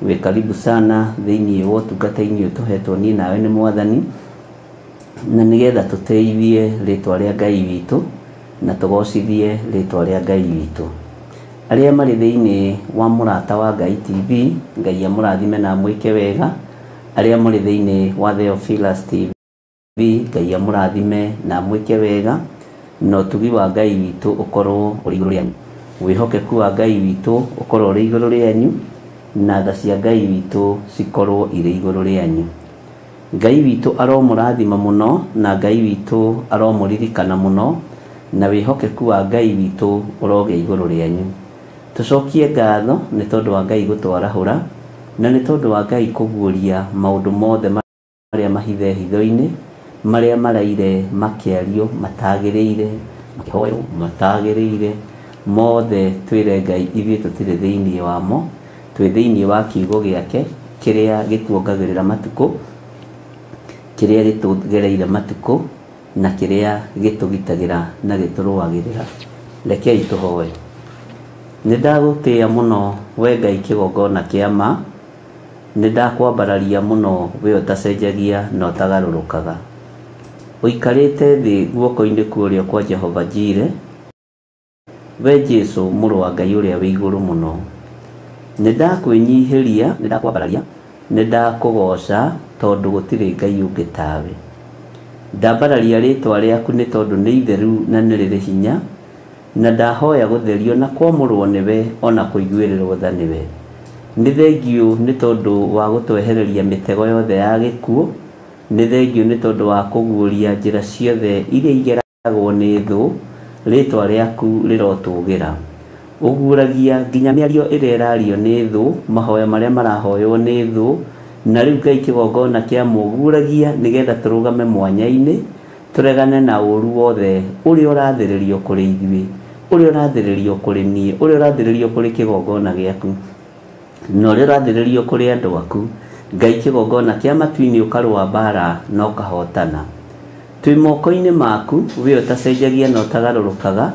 we karibu sana thiini wa utungata-ini utuhetwo ni nawe ni Mwathani, na nigetha tuteithie ritwa ria Ngai witu na tugocithie ritwa ria Ngai witu. Aria mari thiini wa murata wa Ngai TV, Ngai amurathime na mwike wega. Aria mari thiini wa Theophilus TV, Ngai amurathime na mwike wega, na utugi wa Ngai witu ukorwo uri iguru rianyu. Wihokeku wa Ngai witu ukorwo uri iguru rianyu, na tha cia Ngai witu cikorwo iri iguru rianyu. Ngai witu aromurathima muno, na Ngai witu aromuririkana muno, na wihokeku wa Ngai witu uroge iguru rianyu. Tucokie ngatho ni tondu wa Ngai gutwarahura, na ni tondu wa Ngai kuguuria maundu mothe maria mahithe hitho-ini, maria maraire makiario matagiriire, makihoyo matagiriire, mothe twire Ngai ithuĩ tutire thiini wamo, twi thiini wa kiugo giake kiria gituongagirira matuko, kiria gitugereire matuko, na kiria gitugitagira na gituruagirira. Rekei tuhoe. Nidagutia muno we Ngai kigongona kia ma, nidakwambararia muno we utacenjagia na utagarurukaga. Uikarite thi guoko-ini kuria kwa Jehova Jire, we Jesu muru wa Ngai uria wi iguru muno. Nidakwinyihiria, nidakwambararia, nidakugoca tondu gutire Ngai ungi tawe. Ndambararia ritwa riaku ni tondu ni itheru na ni riri hinya, na ndahoya gutherio na kwamurwo niwe ona kuiguirirwo tha niwe. Ni thengiu ni tondu wa gutwehereria mitego yothe ya gikuo, ni thengiu ni tondu wa kuguuria njira ciothe iria igeragwo ni thu, ritwa riaku rirotugira. Uguragia nginya miario iria irario ni thu, mahoya maria marahoywo ni thu, na riu Ngai kigongona kia muguragia nigetha turugame mwanya-ini, turegane na uru wothe uria urathiririo kuri ithuĩ, uria urathiririo kuri nie, uria urathiririo kuri kigongona giaku, na uria urathiririo kuri andu aku. Ngai kigongona kia matu-ini ukarua mbara na ukahotana. Twi moko-ini maku we utacenjagia na utagarurukaga,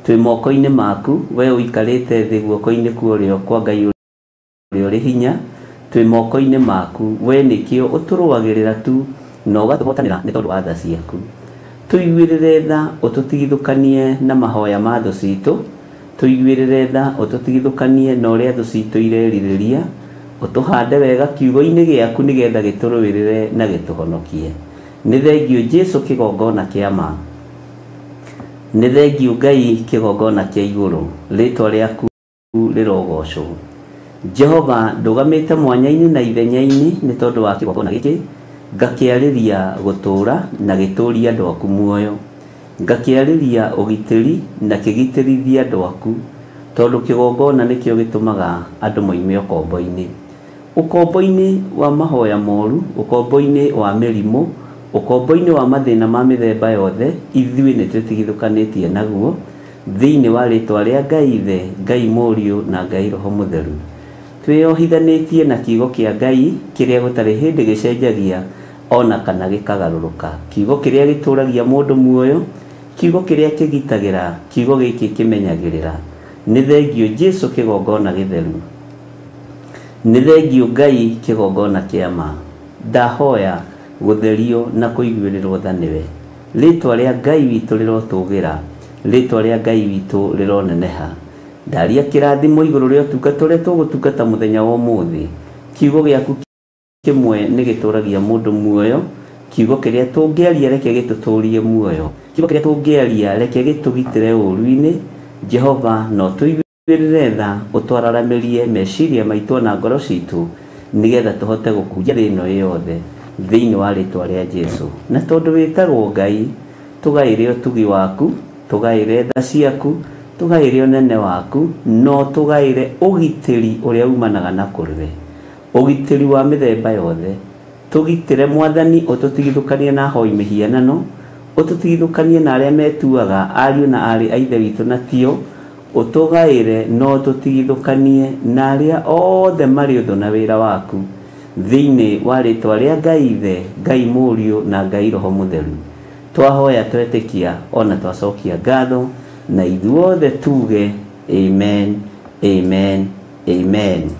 twi moko-ini maku we uikarite thi guoko-ini kuria kwa Ngai uria uri hinya, twi moko-ini maku we nikio uturuagirira tu na ugatuhotanira ni tondu wa tha ciaku. Tuiguirire tha ututigithukanie na mahoya ma thu citu, tuiguirire tha ututigithukanie na uria thu citu ireririria, utuhande wega kiugo-ini giaku nigetha gituruirire na gituhonokie. Ni thengiu Jesu kigongona kia ma, ni thengiu Ngai kigongona kia iguru, ritwa riaku rirogocwo. Jehova ndugamite mwanya-ini na ithenya-ini ni tondu wa kigongona giki, ngakiariria gutura na gituria andu aku muoyo, ngakiariria ugitiri na kigitirithia andu aku, tondu kigongona nikio gitumaga andu moime ukombo-ini, ukombo-ini wa mahoya moru, ukombo-ini wa mirimu, ukombo-ini wa mathina ma mithemba yothe. Ithuĩ nĩ twĩtigithũkanĩtie naguo thĩinĩ wa rĩtwa rĩa Ngai Ithe, Ngai Mũriũ na Ngai Roho Mũtheru. Twĩyohithanĩtie na kiugo kĩa Ngai kĩrĩa gũtarĩ hĩndĩ gĩcenjagia ona kana gĩkagarũrũka, kiugo kĩrĩa gĩtũragia mũndũ muoyo, kiugo kĩrĩa kĩgitagĩra, kiugo gĩkĩ kĩmenyagĩrĩra. Nĩ thengiũ Jesu kĩgongona gĩtheru, nĩ thengiũ Ngai kĩgongona kĩa ma. Ndahoya gutherio na kuiguĩrĩrwo tha nĩwe, rĩtwa rĩa Ngai witũ rĩrotũgĩra, rĩtwa rĩa Ngai witũ rĩroneneha. Ndaria kĩrathimo igũrũ rĩa ũtungata ũrĩa tũgũtungata mũthenya wa ũmũthĩ. Kiugo gĩaku kĩmwe nĩ gĩtũragia mũndũ muoyo, kiugo kĩrĩa tũngĩaria reke gĩtũtũrie muoyo, kiugo kĩrĩa tũngĩaria reke gĩtũgitĩre ũru-inĩ. Jehova no tũiguĩrĩre tha, ũtwararamĩrie meciria maitũ na ngoro citũ, nigetha tũhote gũkũnja thĩ ĩno yothe thĩinĩ wa rĩtwa rĩa Jesu. Na tondũ wĩtagwo Ngai, tugaire utugi waku, tugaire tha ciaku, tugaire unene waku, no tugaire ugitiri uria umanaga na kurwe, ugitiri wa mithemba yothe. Tugitire Mwathani, ututigithukanie na hoi mihianano, ututigithukanie na aria metuaga ariu na ari a ithe witu na tio, utugaire no tutigithukanie na aria othe mari uthu na wira waku thiini wa ritwa ria Ngai Ithe, Ngai Muriu na Ngai Roho Mutheru. Twahoya twetikia ona twacokia ngatho, na ithuothe tuge amen, amen, amen.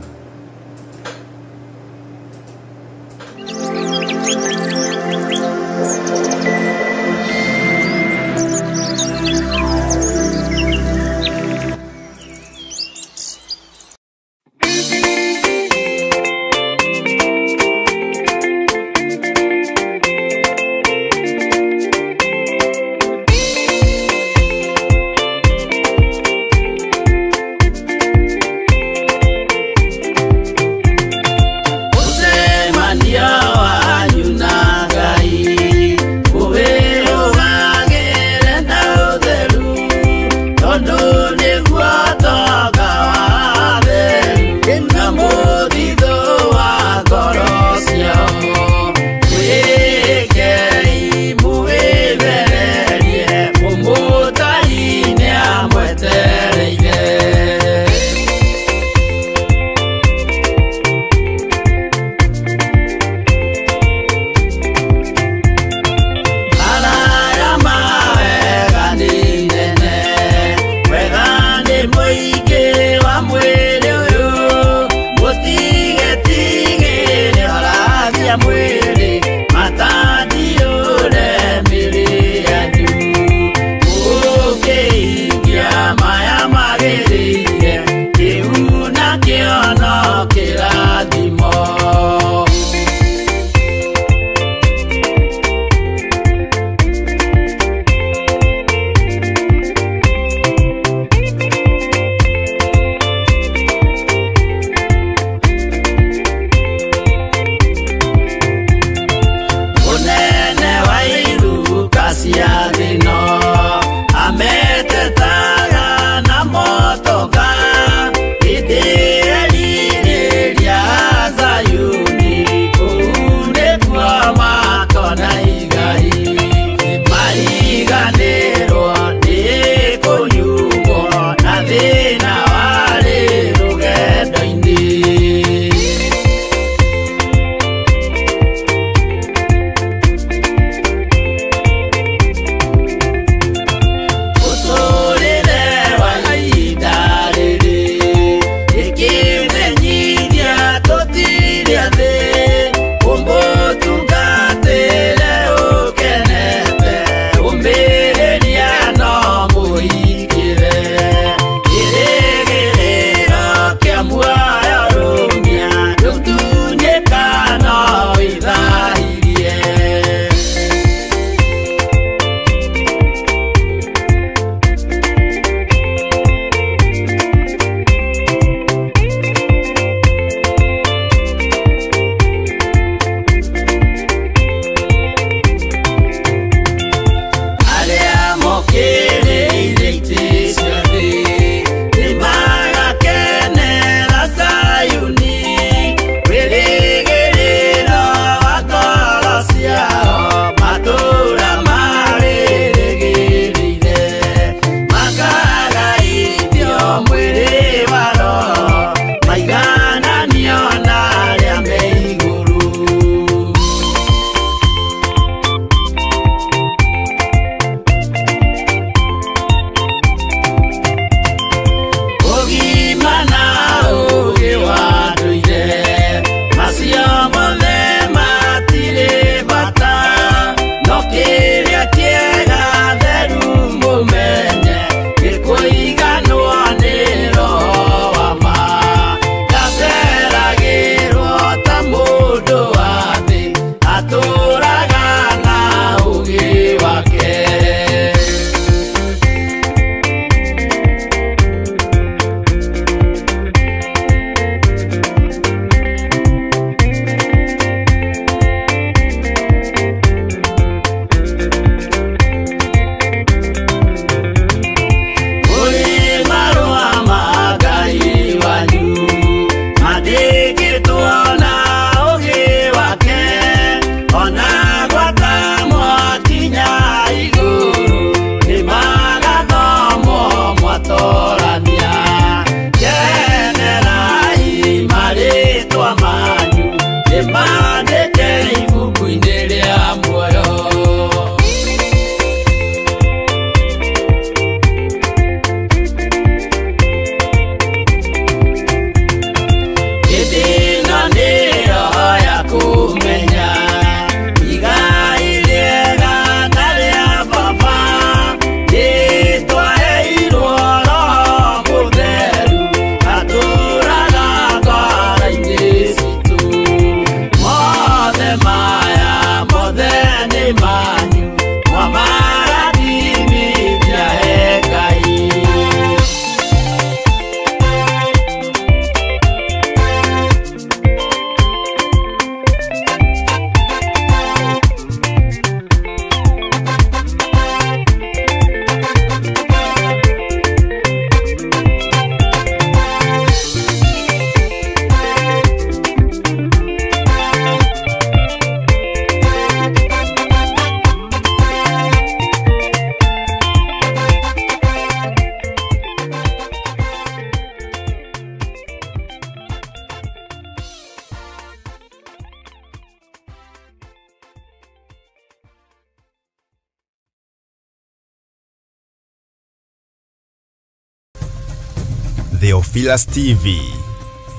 Theophilus TV,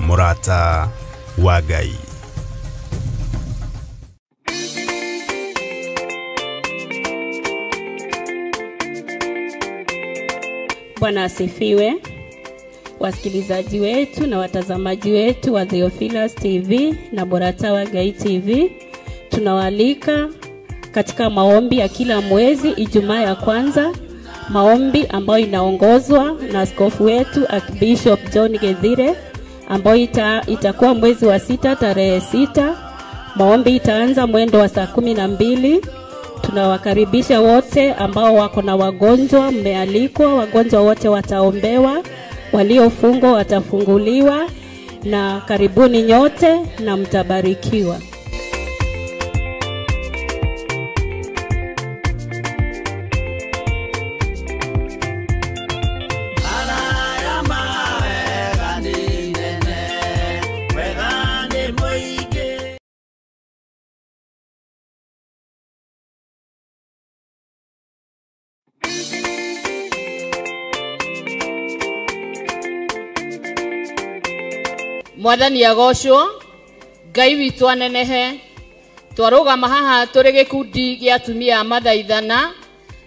Murata wa Ngai. Bwana asifiwe. Wasikilizaji wetu na watazamaji wetu wa Theophilus TV na Murata wa Ngai TV, tunawaalika katika maombi ya kila mwezi Ijumaa ya kwanza, maombi ambayo inaongozwa na askofu wetu Archbishop John Githire, ambayo itakuwa mwezi wa 6 tarehe 6. Maombi itaanza mwendo wa saa 12. Tunawakaribisha wote ambao wako na wagonjwa, mmealikwa. Wagonjwa wote wataombewa, waliofungwa watafunguliwa, na karibuni nyote na mtabarikiwa. Mwathani agocwo, Ngai witũ anenehe. Twarũgama haha tũrĩ gĩkundi gĩa atumia a mathaithana,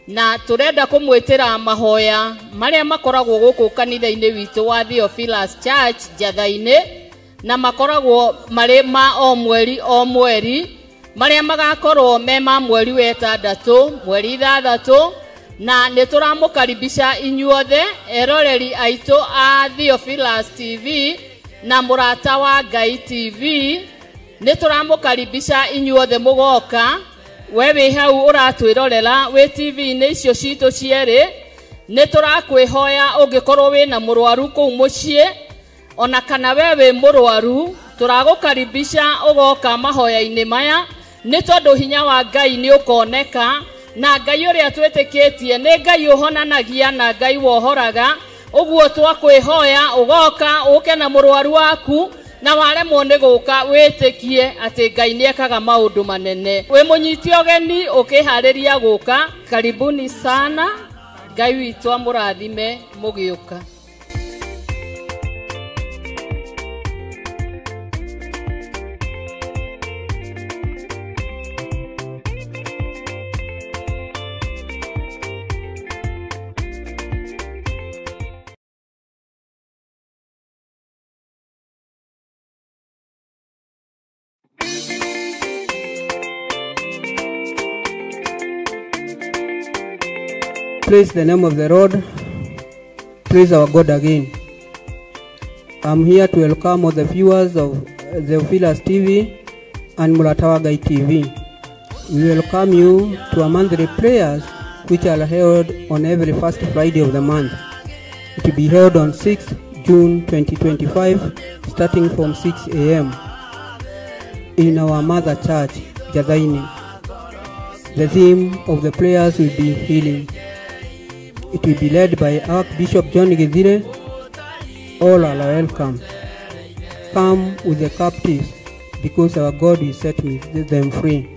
na tũrenda kũmwĩtĩra mahoya marĩa makoragwo gũkũ kanitha-inĩ witũ wa Theophilus Church Njatha-inĩ, na makoragwo marĩ ma o mweri, marĩa magakorwo me ma mweri wa 6, mweri 6, na nĩtũramũkaribisha inyuothe eroreri aitũ a Theophilus TV na Murata wa Ngai TV. Nĩtũramũkaribisha inyuothe mũgoka. We wĩ hau ũratwĩrorera wĩ TV-inĩ icio citũ cierĩ, nĩtũrakwĩhoya ũngĩkorwo wĩna mũrwaru kũu mũciĩ, ona kana we wĩ mũrwaru, tũragũkaribisha ũgoka mahoya-inĩ maya, nĩ tondũ hinya wa Ngai nĩ ũkoneka, na Ngai ũrĩa twĩtĩkĩtie nĩ Ngai ũhonanagia na Ngai wohoraga. Ũguo twakwĩhoya ũgoka ũke na mũrwaru waku, na waremwo nĩ gũka wĩtĩkie atĩ Ngai nĩekaga maũndũ manene. Wĩ mũnyiti ũgeni ũkĩharĩria gũka, karibuni sana. Ngai witũ amũrathime mũgĩũka. Praise the name of the Lord. Praise our God again. I'm here to welcome all the viewers of Theophilus TV and Murata wa Ngai TV. We welcome you to a monthly prayers which are held on every first Friday of the month. It will be held on 6th June 2025, starting from 6 a.m. in our mother church, Njatha-inĩ. The theme of the prayers will be healing. It will be led by Archbishop John Githire. All are welcome. Come with the captives, because our God will set them free.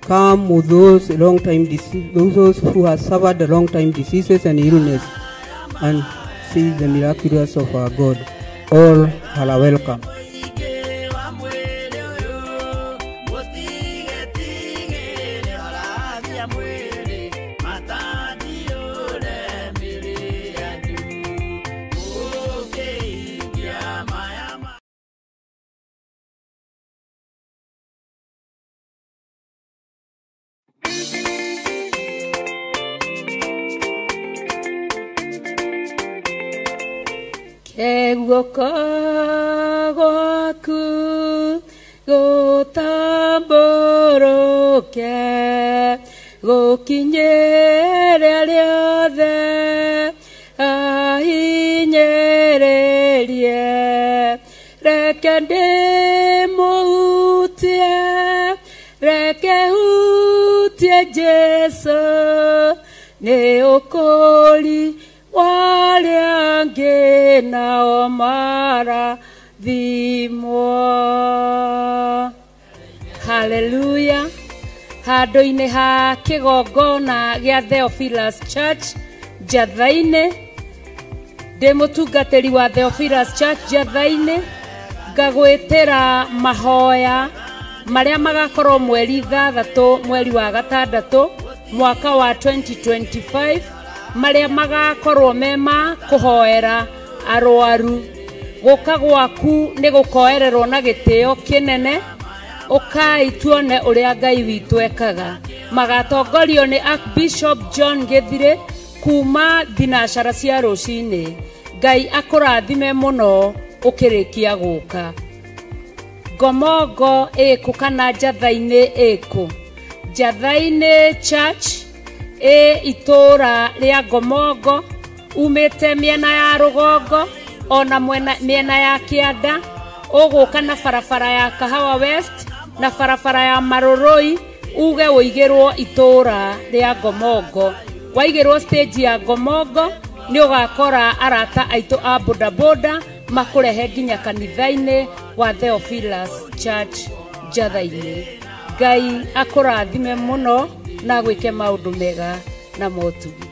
Come with those those who have suffered long-time diseases and illness, and see the miraculous of our God. All are welcome. Guoko gwaku gũtambũrũke gũkinyĩra rĩothe ahinyĩrĩrie, reke ndĩmũhutie, reke hutie Jesũ, nĩ ũkũri warĩa angĩ nao marathimwo. Hallelujah. Handũ-inĩ ha kĩgongona gĩa Theophilus Church Njatha-inĩ, Ndĩ mũtungatĩri wa Theophilus Church Jathainĩ, ngagwĩtĩra mahoya marĩa magakorwo mweri 3 mweri wa gatandatũ mwaka wa 2025, marĩa magakorwo mema kũhoera arwaru. Gũka gwaku nĩ gũkoererwo na gĩtĩo kĩnene, ũkai tuone ũrĩa Ngai witũ ekaga. Magatongorio nĩ Archbishop John Gĩthirĩ kuma thinacara cia rũcinĩ. Ngai akũrathime mũno ũkĩrĩkia gũka. Ngomongo ĩkũ kana Jathainĩ ĩkũ? Jathainĩ Church itũra rĩa Ngomongo, umĩte mĩena ya rũgongo ona mĩena ya kĩanda, ũgũka na barabara ya Kahawa West na barabara ya Marũrũi, uge ũigĩrwo itũra rĩa Ngomongo. Waigĩrwo stage ya Ngomongo nĩ ũgakora arata aitũ a bodaboda makũrehe nginya kanitha-inĩ wa Theophilus Church Jathainĩ. Ngai akũrathime mũno na gwĩke maũndũ mega na motugi.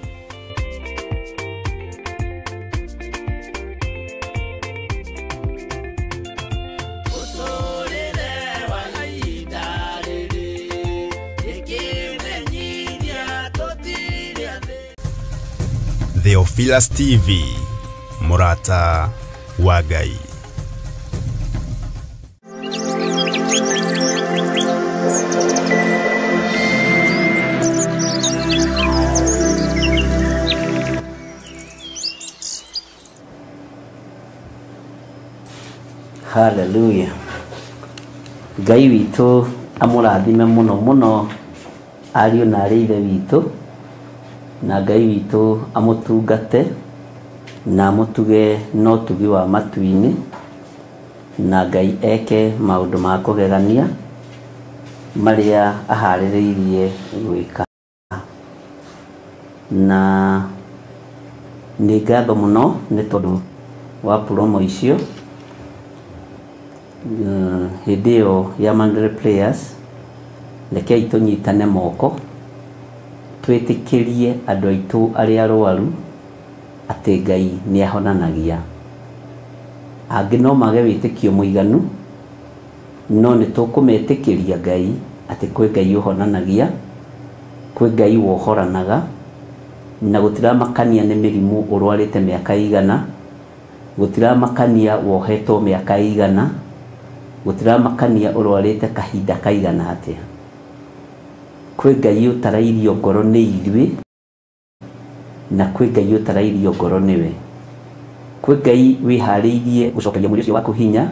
Theophilus TV, Murata wa Ngai. Hallelujah. Ngai witũ amũrathime mũno mũno ariũ na arĩ ithe witũ, na Ngai witũ amũtungate na amũtuge no tugi wa matu-inĩ, na Ngai eke maũndũ ma kũgegania marĩa aharĩrĩirie gwĩka. Na nĩ ngatho mũno nĩ tondũ wa promo icio. Hĩndĩ ĩyo ya Mandela Prayers, rekei tũnyitane moko twĩtĩkĩrie andũ aitũ arĩa arwaru atĩ Ngai nĩ ahonanagia. Angĩ no mage wĩtĩkio mũiganu, no nĩ tũkũmetĩkĩria Ngai atĩ kwĩ Ngai ũhonanagia, kwĩ Ngai wohoranaga, na gũtiramakania nĩ mĩrimũ ũrwarĩte mĩaka igana, gũtiramakania wohetwo mĩaka igana, gũtiramakania ũrwarĩte kahinda kaigana atĩa. Kwĩ Ngai ũtarairio ngoro nĩ ithuĩ, na kwĩ Ngai ũtarairio ngoro nĩwe. Kwĩ Ngai wĩharĩirie gũcokeria mwĩrĩ ũcio waku hinya,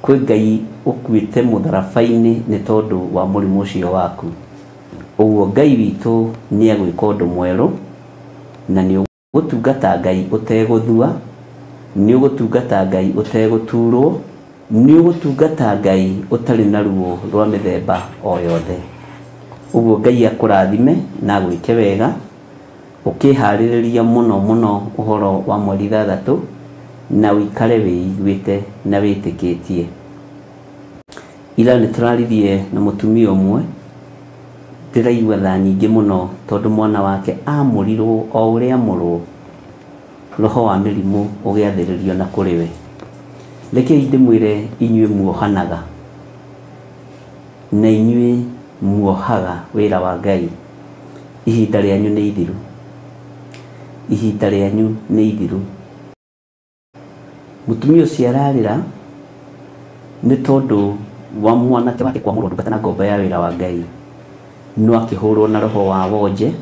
kwĩ Ngai ũkuĩte mũtharaba-inĩ nĩ tondũ wa mũrimũ ũcio waku. Ũguo Ngai witũ nĩ egwĩka ũndũ mwerũ, na nĩ ũgũtungata Ngai ũtegũthua, nĩ ũgũtungata Ngai ũtegũturwo, nĩ ũgũtungata Ngai ũtarĩ na ruo rwa mĩthemba o yothe. Ũguo Ngai akũrathime na gwĩke wega, ũkĩharĩrĩria mũno mũno ũhoro wa mweri 3 na ũikare wĩiguĩte na wĩtĩkĩtie. Ira nĩ tũraririe na mũtumia ũmwe, ndĩraigua tha nyingĩ mũno tondũ mwana wake amũrirwo o ũrĩa mũrũ, roho wa mĩrimũ ũgĩathĩrĩrio na kũrĩ we. Rekei ndĩmwĩre inyuĩ muohanaga na inyuĩ muohaga wĩra wa Ngai, ihinda rĩanyu nĩ ithiru, ihinda rĩanyu nĩ ithiru. Mũtumia ũcio ararĩra nĩ tondũ wa mwanake wake kwa mũndũ ndungata na ngombo ya wĩra wa Ngai, no akĩhũrwo na roho wa wonje,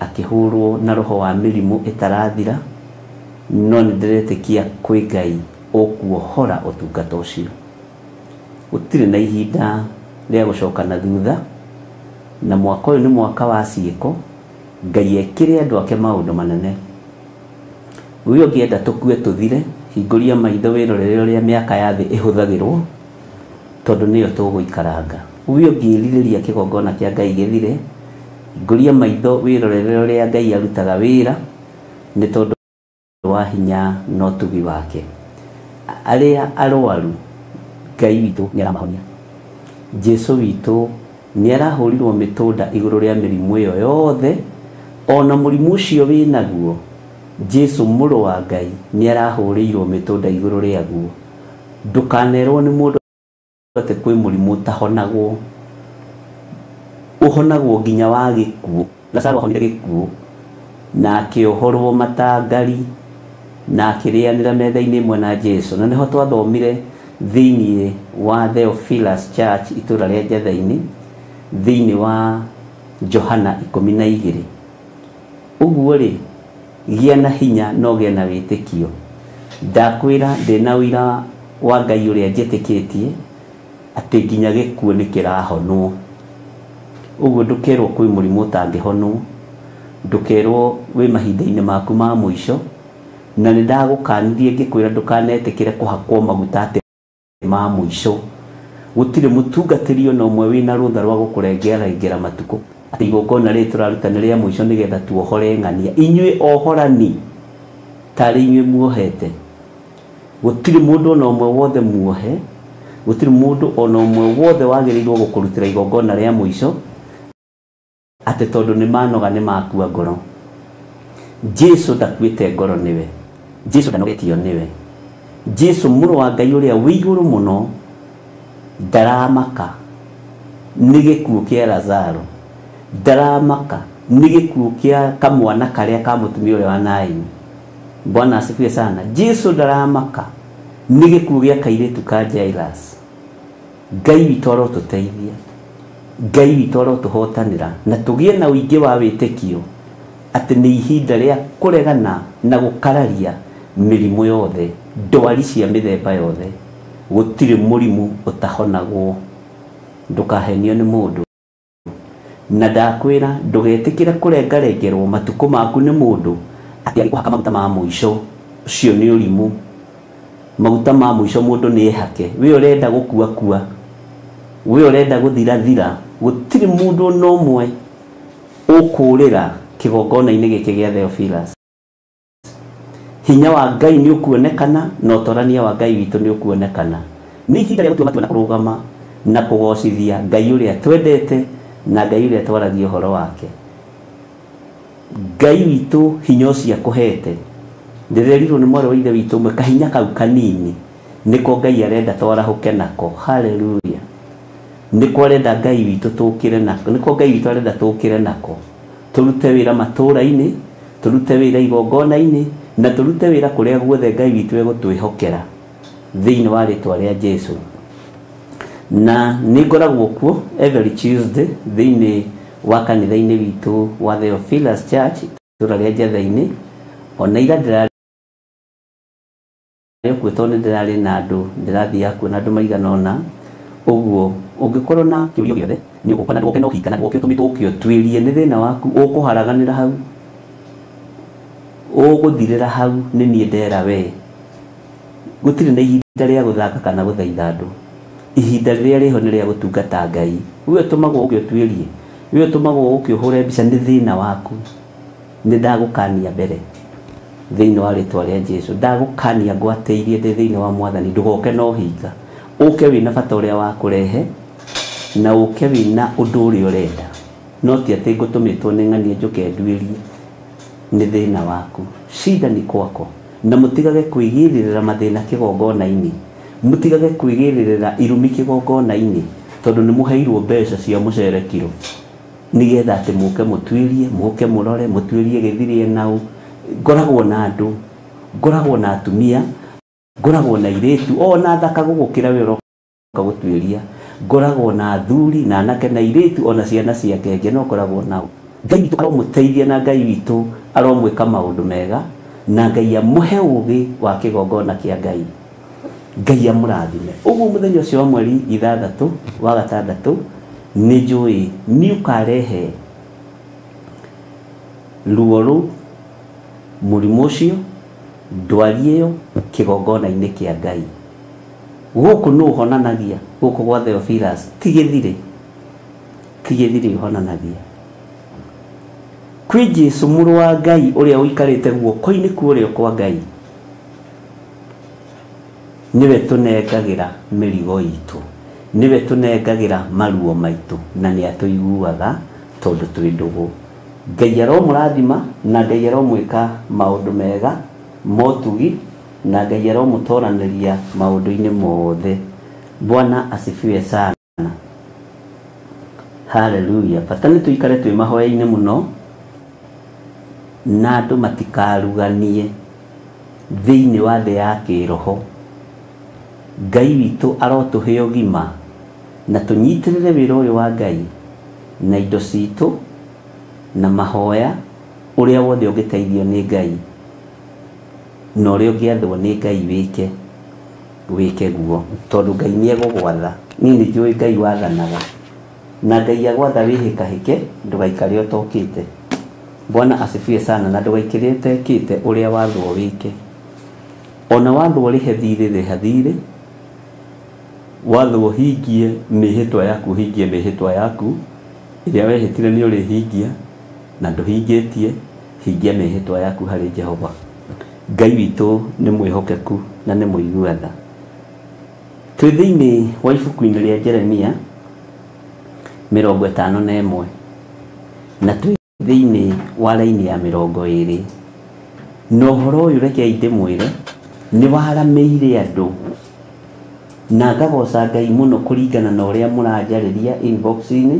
akĩhũrwo na roho wa mĩrimũ ĩtarathira, no nĩ ndĩretĩkia kwĩ Ngai ũkuohora ũtungata ũcio. Gũtirĩ na ihinda rĩa gũcoka na thutha, na mwaka ũyũ nĩ mwaka wa ciĩko. Ngai ekĩre andũ ake maũndũ manene. Ũyũ ũngĩenda tũkue tũthire, hingũria maitho wĩrorere ũrĩa mĩaka ya thĩ ĩhũthagĩrwo, tondũ nĩyo tũgũikaranga. Ũyũ ũngĩrirĩria kĩgongona kĩa Ngai gĩthire, hingũria maitho wĩrorere ũrĩa Ngai arutaga wĩra, nĩ tondũ wa hinya no tugi wake. Arĩa arwaru Ngai witũ nĩ aramahonia. Jesu witũ nĩ arahũrirwo mĩtũnda igũrũ rĩa mĩrimũ ĩyo yothe, ona mũrimũ ũcio wĩnaguo Jesu mũrũ wa Ngai nĩ arahũrĩirwo mĩtũnda igũrũ rĩaguo. Ndũkanerwo nĩ mũndũ atĩ kwĩ mũrimũ ũtahonagwo. Ũhonagwo nginya wa gĩkuũ. Lazaro ahonire gĩkuũ na akĩohorwo matangari na akĩrĩanĩra metha-inĩ ĩmwe na Jesu. Na nĩho twathomire thĩinĩ wa Theophilus Church itũra rĩa Njathainĩ thĩinĩ wa Johana 12. Ũguo rĩ, gĩa na hinya no gĩa na wĩtĩkio. Ndakwĩra ndĩna ũira wa Ngai ũrĩa njĩtĩkĩtie atĩ nginya gĩkuũ nĩ kĩrahonwo. Ũguo ndũkerwo kwĩ mũrimũ ũtangĩhonwo, ndũkerwo wĩ mahinda-inĩ maku ma mũico. Na nĩ ndagũkanirie ngĩkwĩra ndũkanetĩkĩre kũhakwo maguta atĩ ma mũico. Gũtirĩ mũtungatĩri ona ũmwe wĩna rũtha rwa gũkũrengerengera matukũ atĩ igongona rĩrĩ tũraruta nĩ rĩa mũico nĩgetha tuohore ng'ania. Inyuĩ ohorani tarĩ inyuĩ muohete. Gũtirĩ mũndũ ona ũmwe wothe muohe, gũtirĩ mũndũ ona ũmwe wothe wagĩrĩirwo gũkũrutĩra igongona rĩa mũico atĩ tondũ nĩ manoga nĩ makua ngoro. Jesu ndakuĩte ngoro nĩwe. Jesu ndanogetio nĩwe. Jesu mũrũ wa Ngai ũrĩa wĩ igũrũ mũno ndaramaka nĩ gĩkuũ kĩa Lazaro. Ndaramaka nĩ gĩkuũ kĩa kamwana karĩa ka mũtumia ũrĩa wa Naini. Bwana asifiwe sana. Jesu ndaramaka nĩ gĩkuũ gĩa kairĩtu ka Jairus. Ngai witũ arotũteithia. Ngai witũ arotũhotanĩra na tũgĩe na ũingĩ wa wĩtĩkio atĩ nĩ ihinda rĩa kũregana na gũkararia mĩrimũ yothe, ndwari cia mĩthemba yothe. Gũtirĩ mũrimũ ũtahonagwo. Ndũkahenio nĩ mũndũ. Na ndakwĩra ndũgetĩkĩre kũrengarengerwo matukũ maku nĩ mũndũ atĩ arĩ kũhaka maguta ma mũico. Ũcio nĩ ũrimũ. Maguta ma mũico mũndũ nĩ ehake. We ũrenda gũkua, we ũrenda gũthira. Gũtirĩ mũndũ ona ũmwe ũkũrĩra kĩgongona-inĩ gĩkĩ gĩa Theophilus. Hinya wa Ngai nĩ ũkuonekana na ũtorania wa Ngai witũ nĩ ũkuonekana. Nĩ ihinda rĩa gũtua matua na kũrũgama na kũgocithia Ngai ũrĩa twendete na Ngai ũrĩa twaragia ũhoro wake. Ngai witũ hinya ũcio akũhete. Ndĩrerirwo nĩ mwarĩ wa ithe witũ ũmwe kahinya kau kanini nĩko Ngai arenda twarahũke nako. Haleluya. Nĩko arenda Ngai witũ tũkĩre nako. Nĩko Ngai witũ arenda tũkĩre nako. Tũrute wĩra matũũra-inĩ, tũrute wĩra igongona-inĩ na tũrute wĩra kũrĩa guothe Ngai witũ egũtwĩhokera thĩinĩ wa rĩtwa rĩa Jesu. Na nĩ ngoragwo kuo every Tuesday thĩinĩ wa kanitha-inĩ witũ wa Theophilus Church itũra rĩa Njathainĩ. Ona ira ndĩrarĩ kuo tondũ ndĩrarĩ na andũ, ndĩrathiaga kuona andũ maigana ũna. Ũguo ũngĩkorwo na kĩũria gĩothe nĩ ũgũka na ndũgoke na ũhinga na ndũgoke ũtũmĩtwo ũkĩo twĩrie nĩ thĩna waku ũkũharaganĩra hau, ũgũthirĩra hau nĩ niĩ ndera we. Gũtirĩ na ihinda rĩa gũthaka kana gũthaitha andũ. Ihinda rĩrĩa rĩho nĩ rĩa gũtungata Ngai. We ũtũmagwo ũkĩo twĩrie, we ũtũmagwo ũkĩo hũre mbica nĩ thĩna waku. Nĩ ndagũkania mbere thĩinĩ wa rĩtwa rĩa Jesu. Ndagũkania ngwatĩirie ndĩ thĩinĩ wa Mwathani ndũgoke na ũhinga. Ũke wĩna bata ũrĩa wa kũrehe na ũke wĩna ũndũ ũrĩa ũrenda. No ti atĩ ngũtũmĩtwo nĩ ng'ania njũke nduĩrie. Nĩ thĩna waku. Shida ni kwako. Na mũtigage kwĩgĩrĩrĩra mathĩna kĩgongona-inĩ. Mũtigage kwĩgĩrĩrĩra irumi kĩgongona-inĩ tondũ nĩ mũheirwo mbeca cia mũcere kiro. Nĩgetha atĩ mũke mũtuĩrie, mũke mũrore, mũtuĩrie gĩthirie nau. Ngoragwo na andũ, ngoragwo na atumia, ngoragwo na airĩtu ona thaka gũgũkĩra we ũroka gũtuĩria. Ngoragwo na athuri na anake na airĩtu ona ciana cia kenge no ngoragwo nao. Ngai witũ aromũteithia na Ngai witũ aromwĩka maũndũ mega na Ngai amũhe ũũgĩ wa kĩgongona kĩa Ngai. Ngai amũrathime. Ũguo mũthenya ũcio wa mweri 6 wa gatandatũ nĩ njũĩ nĩ ũkarehe ruo rũu, mũrimũ ũcio, ndwari ĩyo kĩgongona-inĩ kĩa Ngai. Gũkũ nĩ ũhonanagia, gũkũ gwa Theophilus ti gĩthiri ũhonanagia. Kwĩ Jesu mũrũ wa Ngai ũrĩa ũikarĩte guoko-inĩ kwa ũrĩo kwa Ngai. Niwe tũnengagĩra mĩrigo itũ, niwe tũnengagĩra maruo maitũ na nĩ atũiguaga tondũ twĩ ndũgũ. Ngai aromũrathima na Ngai aromwĩka maũndũ mega motugi na Ngai aromũtoranĩria maũndũ-inĩ mothe. Bwana asifiwe sana. Hallelujah. Bata nĩ tuikare twĩ mahoya-inĩ mũno na andũ matikaruganie thĩinĩ wa thĩ ya kĩroho. Ngai witũ arotũhe ũgima na tũnyitĩrĩre wĩra ũyũ wa Ngai na indo citũ na mahoya ũrĩa wothe ũngĩteithio nĩ Ngai na ũrĩa ũngĩathwo nĩ Ngai wĩke guo, tondũ Ngai nĩ egũgwatha. Niĩ nĩ njũĩ Ngai wathanaga na Ngai agwatha wĩhĩkahĩke, ndũgaikare ũtokĩte. Bwana asifiwe sana. Na ndũgaikare ũtekĩte ũrĩa wathwo wĩke. Ona wathwo rĩhe thirĩ wathwo hingie mĩhĩtwa yaku, hingie mĩhĩtwa yaku ĩrĩa wehĩtire nĩ ũrĩhingia na ndũhingĩtie, hingia mĩhĩtwa yaku harĩ Jehova. Ngai witũ nĩ mwĩhokeku na nĩ mũigua tha. Twĩ thĩinĩ wa ibuku-inĩ rĩa Jeremia 51 na twĩ thĩinĩ wa raini ya 20. Na ũhoro ũyũ rekei ndĩmwĩre nĩ waramĩire andũ na ngagoca Ngai mũno kũringana na ũrĩa mũranjarĩria inbox-inĩ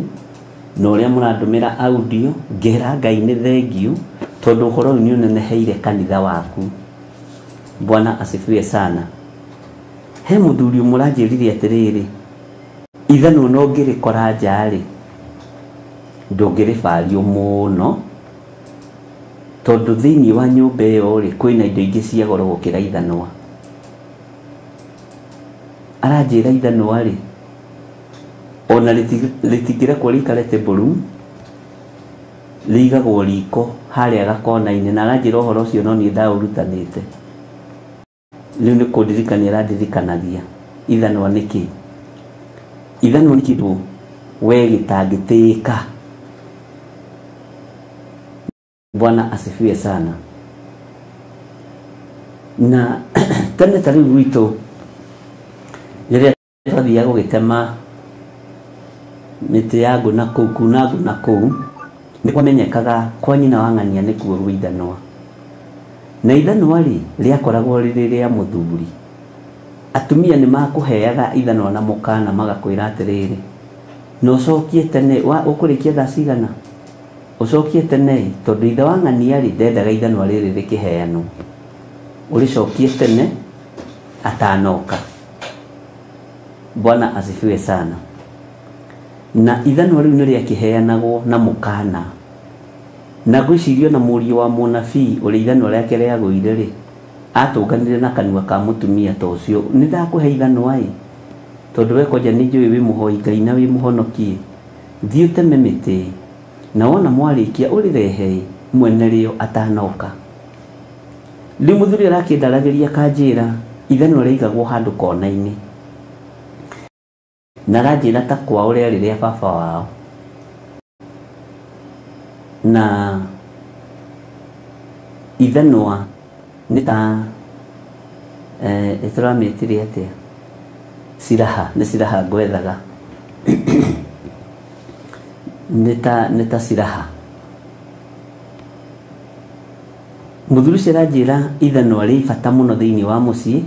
na ũrĩa mũrandũmĩra audio. Ngera Ngai nĩ thengiũ tondũ ũhoro ũyũ nĩ ũneneheire kanitha waku. Bwana asifiwe sana. He mũthuri mũranjĩrire atĩrĩrĩ, ithanwa no ngĩrĩkora nja-rĩ ndũngĩrĩbario mũno tondũ thĩinĩ wa nyũmba ĩyo-rĩ kwĩna indo ingĩ cia goro gũkĩra ithanwa. Aranjĩra ithanwa-rĩ ona rĩtingĩrekwo rĩikare table room, rĩigagwo riko harĩa gakona-inĩ. Na aranjĩra ũhoro ũcio no niĩ ndaũrutanĩte. Rĩu nĩ kũndirikania arandirikanagia ithanwa nĩkĩ. Ithanwa nĩ kĩndũ we gĩtangĩtĩka. Bwana asifiwe sana. Na tene ta rĩu gwitũ rĩrĩa twathiaga gũgĩtema mĩtĩ ya ngũ na kũu, kuna ngũ na kũu, nĩ kwamenyekaga kwa nyina wa ng'ania nĩ kuo ithanwa. Na ithanwa-rĩ rĩakoragwo rĩrĩ rĩa mũthuri. Atumia nĩ makũheaga ithanwa na mũkana magakwĩra atĩrĩrĩ, na ũcokie tene, ũkũrĩkia thaa cigana, ũcokie tene, tondũ ithe wa ng'ania-rĩ ndendaga ithanwa rĩrĩ rĩkĩheanwo, ũrĩcokie tene atanoka. Bwana asifiwe sana. Na ithanwa rĩu nĩ rĩakĩheanagwo na mũkana. Na gwĩcirio na mũriũ wa mũnabii ũrĩa ithanwa rĩake rĩagũire-rĩ atũnganire na kanua ka mũtumia ta ũcio, nĩ ndakũhe ithanwa-ĩ, tondũ we kwanja nĩ njũĩ wĩ mũhoi Ngai na wĩ mũhonokie. Thiĩ ũteme mĩtĩ na wona mwarĩkia ũrĩrehe mwene rĩo atanoka. Rĩu mũthuri arakĩndaragĩria kanjĩra ithanwa rĩaigagwo handũ kona-inĩ. Na aranjĩra ta kwao rĩarĩ rĩa baba wao. Na ithanwa nĩ ta tũramĩtire atĩa, ciraha, nĩ ciraha ngwethaga nĩ ta ciraha. Mũthuri ũcio aranjĩra ithanwa rĩ bata mũno thĩinĩ wa mũciĩ,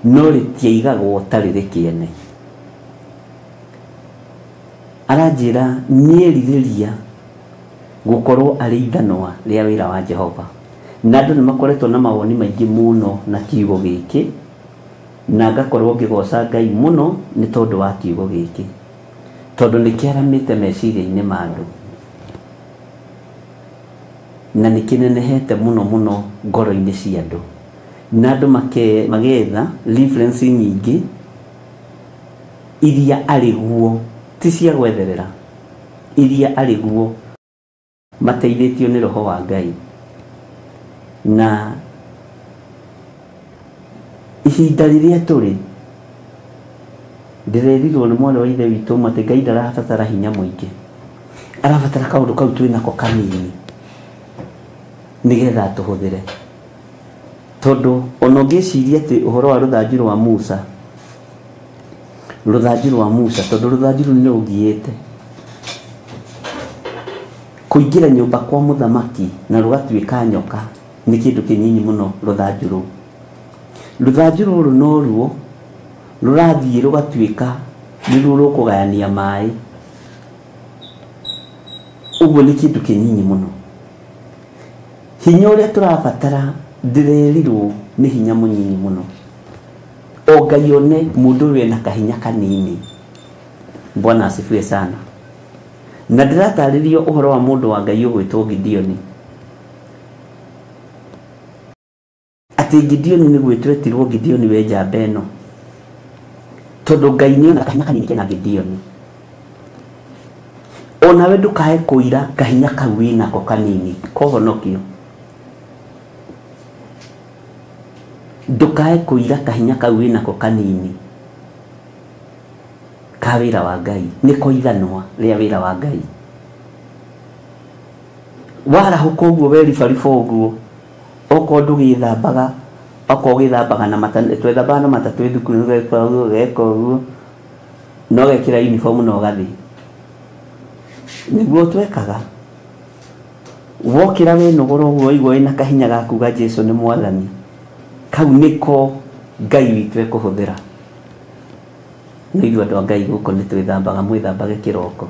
no rĩtiaigagwo ta rĩrĩ kĩene. Aranjĩra nĩerirĩria gũkorwo arĩ ithanwa rĩa wĩra wa Jehova. Na andũ nĩ makoretwo na mawoni maingĩ mũno na kiugo gĩkĩ, na ngakorwo ngĩgoca Ngai mũno nĩ tondũ wa kiugo gĩkĩ, tondũ nĩ kĩaramĩte meciria-inĩ ma andũ na nĩ kĩnenehete mũno mũno ngoro-inĩ cia andũ, na andũ magetha reference nyingĩ iria arĩ guo, ti cia gwetherera, iria arĩ guo mateithĩtio nĩ Roho wa Ngai. Na ihinda rĩrĩa tũrĩ ndĩrerirwo nĩ mwana wa ithe witũ atĩ Ngai ndarabatara hinya mũingĩ, arabatara kaũndũ kau twĩnako kanini nĩgetha tũhũthĩre. Tondũ ona ũngĩciria atĩ ũhoro wa rũthanju rwa Musa, tondũ rũthanju rũu nĩ rũgiĩte, kuingira nyumba kwa muthamaki na rugatuika nyoka ni kindu kinyinyi muno ruthanju ruru no ruo rurathie rugatuika niruo rukugayania mai uguo ni kindu kinyinyi muno hinya uria turabatara ndirerirwo ni hinya munyinyi muno o Ngai one mundu wena kahinya kanini. Bwana asifiwe sana. Na ndirataririo uhoro wa mundu wa Ngai ugwitwo Gideoni. Ati Gideoni ni gwitwetirwo Gideoni we njamba eno tondu Ngai ni ona kahinya kanini kena Gideoni. Ona we ndukae kuira kahinya kau winako kanini kohonokio. Ndukae kuira kahinya kau winako kanini ka wira wa Ngai niko ithanwa ria wira wa Ngai. Wara huko guo weri farifo guo oko ndugithambaga oko githambaga na mata twethambaga na mata twithukuru geko guo no gekira uniform no gathi niguo twekaga wokira we nogoro guo igwo ina kahinya gakuga Jesu ni mwathani kau niko Ngai witu ekuhuthira. Ni ithuĩ andũ a Ngai gũkũ nĩ twĩthambaga mwĩthambage kĩroko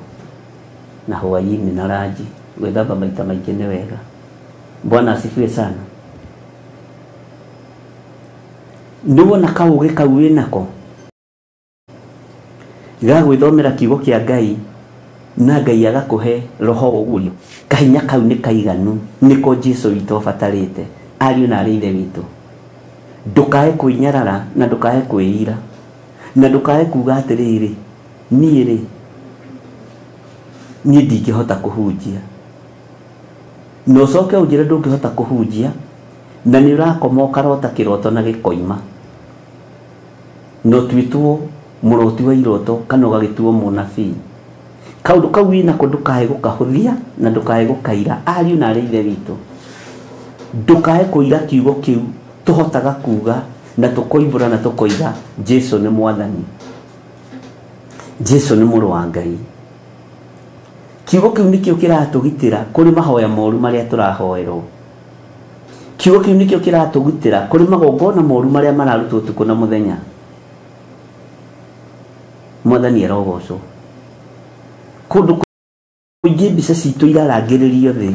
na hwaĩ-inĩ na ranji. Gwĩthamba maita maingĩ nĩ wega. Bwana asifiwe sana. Nĩwona kaũgĩ kau wĩnako gagwĩthomera kiugo kĩa Ngai na Ngai agakũhe roho ũgurio. Kahinya kau nĩ kaiganu nĩko Jesu witũ abatarĩte. Ariũ na arĩ ithe witũ, ndukae kwĩnyarara na ndukae kwĩira na ndukae kuga atiriri niĩ ndingĩhota kũhunjia. No coke ũnjĩre ndũngĩhota kũhunjia na nĩ ũrakoma ũkarota kĩroto na gĩkoima. No twĩtwo mũroti wa iroto kana ũgagĩtuo mũnabii. Kaũndũ kau wĩnako ndukae gũkahũthia na ndukae gũkaira. Ariũ na arĩ ithe witũ, ndukae kũira kiugo kĩu tuhotaga kuga na tukoimbura na tukoiga Jesu ni mwathani. Jesu ni mũrũ wa Ngai. Kiugo kĩu nĩkĩo kĩratũgitĩra kũrĩ mahoya moru marĩa tũrahoerwo. Kiugo kĩu nĩkĩo kĩratũgitĩra kũrĩ magongona moru marĩa mararutwo ũtukũ na mũthenya. Mwathani arogocwo. Kũndũ kũingĩ mbica citũ irarangĩrĩrio thĩ.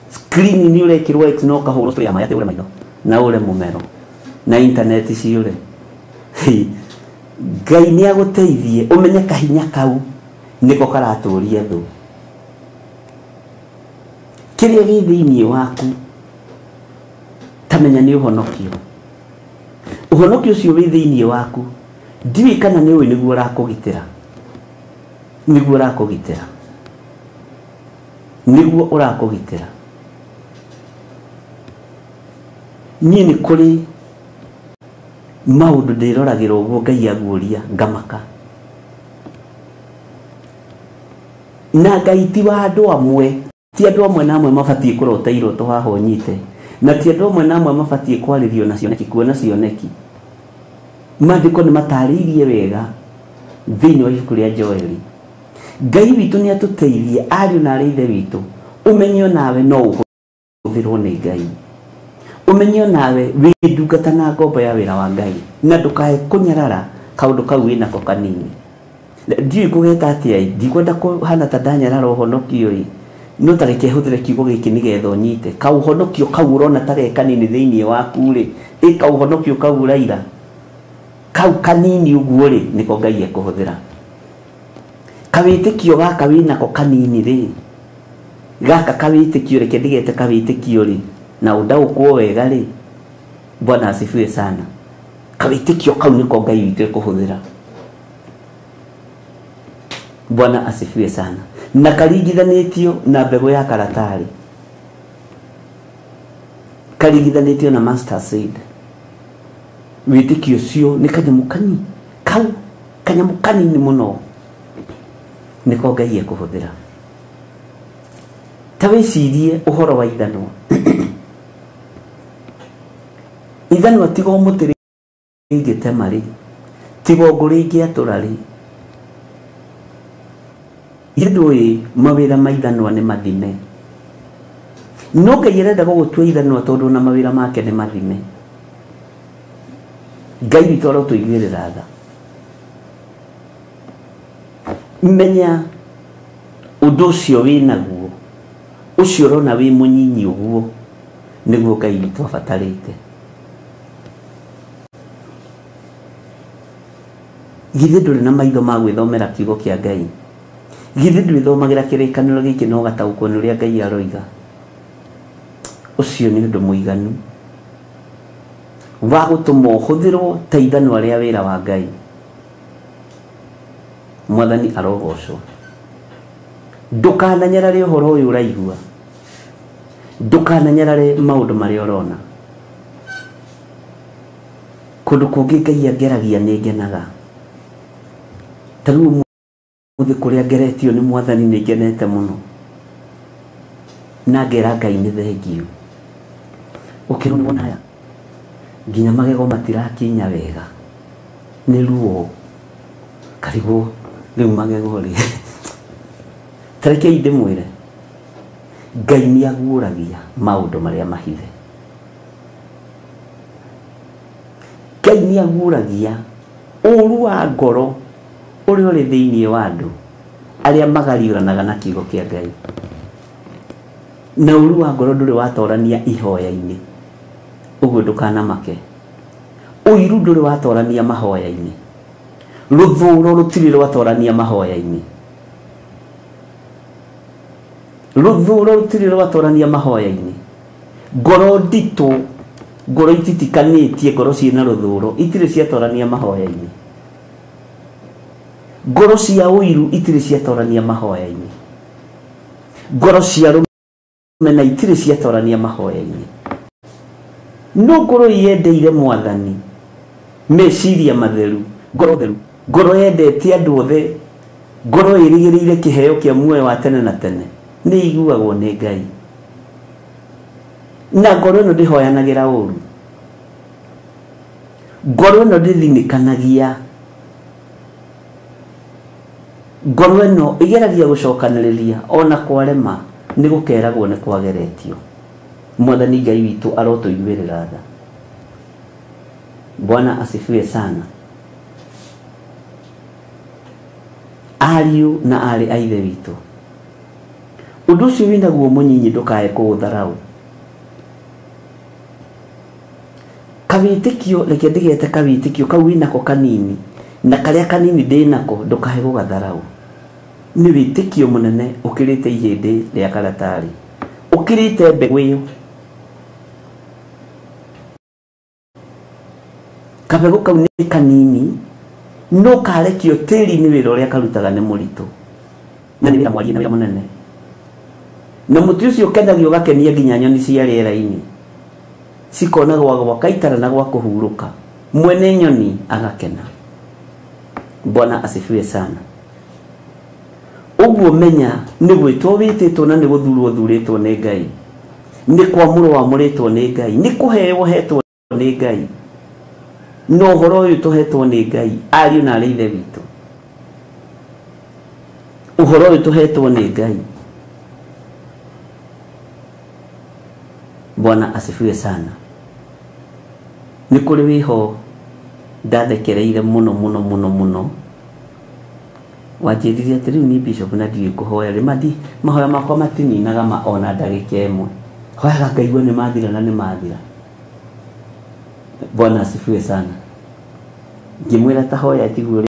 Screen ni ũrekĩrwo X no kahũrwo story ya maya ure maitho na ure mumero na internet ciure. Ngai nĩ agũteithie umenye kahinya kau niko karatũria thũ. Kĩrĩa gĩ thĩinĩ waku tamenya nĩ ũhonokio. Ũhonokio ũcio wĩ thĩinĩ waku ndiũĩ kana nĩ ũĩ nĩguo ũrakũgitĩra. Nĩguo ũrakũgitĩra. Nĩguo ũrakũgitĩra. Niĩ nĩ kũrĩ maũndũ ndĩroragĩra ũguo Ngai aguũria ngamaka. Na Ngai ti wa andũ amwe, ti andũ amwe na amwe mabatiĩ kũrota iroto haha ũnyite, na ti andũ amwe na amwe mabatiĩ kwarĩrio na cioneki, kuona cioneki. Maandĩko nĩ matarĩirie wega thĩinĩ wa ibuku rĩa Joeli. Ngai witũ nĩ atũteithie ariũ na arĩ ithe witũ umenyo nawe no ũhũthĩrwo nĩ Ngai. Umenyo nawe wĩ ndungata na ngombo ya wĩra wa Ngai na ndũkae kũnyarara kaũndũ kau wĩnako kanini. Ndiũĩ kũgeta atĩa, ndikwenda kũhana ta ndanyarara ũhonokio no ta reke hũthĩre kiugo gĩkĩ nĩgetha ũnyite kaũhonokio kau ũrona ta ge kanini thĩinĩ waku rĩ, kaũhonokio kau ũraira kau kanini ũguo rĩ nĩko Ngai ekũhũthĩra. Kawĩtĩkio gaka wĩnako kanini rĩ, gaka kawĩtĩkio reke ndigete kawĩtĩkio rĩ na ũndaũkwo wega rĩ. Bwana asifiwe sana. Kawĩtĩkio kau nĩko Ngai witũ ekũhũthĩra. Bwana asifiwe sana. Na karingithanĩtio na mbegũ ya karatarĩ, karingithanĩtio na mustard seed. Wĩtĩkio ũcio nĩ kanyamũ kanini, kau kanyamũ kanini mũno nĩko Ngai ekũhũthĩra. Ta wĩcirie ũhoro wa ithanwa. Ithanwa tigo mũtĩ rĩngĩtema rĩ, tigo ngũ rĩngĩatũra rĩ. Yedoi mawira maithanwa nĩ mathime. No Ngai arenda gũgũtua ithanwa tondũ na mawira make nĩ mathime. Ngai witũ arotũiguĩrĩra tha. Menya ũndũ ũcio wĩnaguo, ũcio ũrona wĩ mũnyinyi ũguo nĩguo Ngai witũ abatarĩte. Githĩ ndũrĩ na maitho ma gwĩthomera kiugo kĩa Ngai? Githĩ ndwĩthomagĩra kĩrĩkanĩro gĩkĩ no gataũkwo nĩ ũrĩa Ngai aroiga? Ũcio nĩ ũndũ mũiganu wa gũtũma ũhũthĩrwo ta ithanwa rĩa wĩra wa Ngai. Mwathani arogocwo. Ndũkananyarare ũhoro ũyũ ũraigua. Ndũkananyarare maũndũ marĩa ũrona. Kũndũ kũngĩ Ngai angeragia nĩ ngenaga. Tarĩu mũthĩ kũrĩa ngeretio nĩ Mwathani nĩ ngenete mũno. Na ngera Ngai nĩ thengiũ. Ũkĩrwo nĩ wona aya nginya magego matirakinya wega nĩ ruo karigwo rĩu magego rĩ. Tarekei ndĩmwĩre Ngai nĩ aguũragia maũndũ marĩa mahithe. Ngai nĩ aguũragia ũũru wa ngoro ũrĩa ũrĩ thĩinĩ wa andũ arĩa magariũranaga na kiugo kĩa Ngai. Na ũũru wa ngoro ndũrĩ watorania ihoya-inĩ, ũguo ndũkanamake. Ũiru ndũrĩ watorania mahoya-inĩ, rũthũũro rũtirĩ rwatorania mahoya-inĩ. Rũthũũro rũtirĩ rwatorania mahoya-inĩ. Ngoro nditũ, ngoro ititikanĩtie, ngoro ciĩna rũthũũro itirĩ ciatorania mahoya-inĩ. Ngoro cia ũiru itirĩ ciatorania mahoya-inĩ. Ngoro cia rũmena itirĩ ciatorania mahoya-inĩ. No ngoro yendeire Mwathani, meciria matheru, ngoro theru, ngoro yendete andũ othe, ngoro ĩrĩgĩrĩire kĩheo kĩa muoyo wa tene na tene nĩ iguagwo nĩ Ngai. Na ngoro ĩno ndĩhoyanagĩra ũũru. Ngoro ĩno ndĩthinĩkanagia. Ngoro ĩno ĩgeragia gũcokanĩrĩria ona kwarema nĩ gũkeragwo nĩ kwageretio. Mwathani Ngai witũ arotũiguĩrĩra tha. Bwana asifiwe sana. Ariũ na arĩ a ithe witũ, ũndũ ũcio wĩnaguo mũnyinyi ndũkae kũũtharaũ. Kawĩtĩkio, reke ndĩgete kawĩtĩkio kau wĩnako kanini na karĩa kanini ndĩnako ndũkae gũgatharaũ. Nĩ wĩtĩkio mũnene ũkĩrĩte ihĩndĩ rĩa karatarĩ, ũkĩrĩte mbegũ ĩyo. Kabegũ kau nĩ kanini no karekio tĩri-inĩ wĩra ũrĩa karutaga nĩ mũritũ na nĩ wĩra mwariĩ na wĩra mũnene. Na mũtĩ ũcio ũkenagio ũgakenia nginya nyoni cia rĩera-inĩ, cikona gwa gwaka itara na gwa kũhurũka, mwene nyoni agakena. Bwana asifiwe sana. Ũguo menya nĩ gwĩtwo wĩtĩtwo na nĩ gũthurwo thurĩtwo nĩ Ngai, nĩ kwamũrwo wamũrĩtwo nĩ Ngai, nĩ kũheo hetwo nĩ Ngai. No ũhoro ũyũ tũhetwo nĩ Ngai, ariũ na arĩ ithe witũ. Ũhoro ũyũ tũhetwo nĩ Ngai. Bwana asifiwe sana. Nĩ kũrĩ wĩho ndathekereire mũno mũno mũno mũno. Wanjĩrire atĩ rĩu nĩ bishop na ndiũĩ kũhoya rĩ, mahoya makwa matininaga ona ndagĩka ĩmwe. Hoyaga ngaigua nĩ mathira na nĩ mathira. Bwana asifiwe sana. Ngĩmwĩra ta hoya tiguo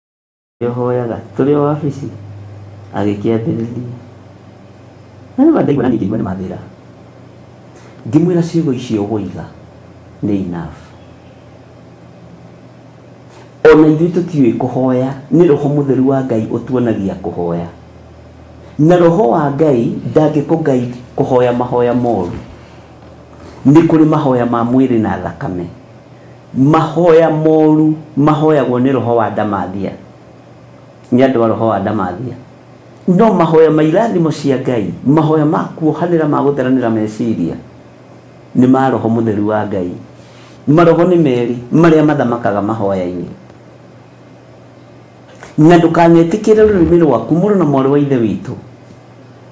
rĩo hoyaga tũrĩ o wabici, agĩkĩambĩrĩria. Na nĩ ndaigua na ningĩ nĩ mathira. Ngĩmwĩra ciugo icio ũgũiga nĩ enough. Ona ithuĩ tũtiũĩ kũhoya, nĩ Roho Mũtheru wa Ngai ũtuonagia kũhoya. Na Roho wa Ngai ndangĩkũngai kũhoya mahoya moru. Nĩ kũrĩ mahoya ma mwĩrĩ na thakame. Mahoya moru mahoyagwo nĩ roho wa ndamathia, nĩ andũ a roho wa ndamathia. No mahoya ma irathimo cia Ngai, mahoya ma kuohanĩra ma gũtheranĩra meciria nĩ ma Roho Mũtheru wa Ngai. Maroho nĩ merĩ marĩa mathamakaga mahoya-inĩ. na ndukanetikire rurimi rwaku mũrũ na mwarĩ wa ithe witũ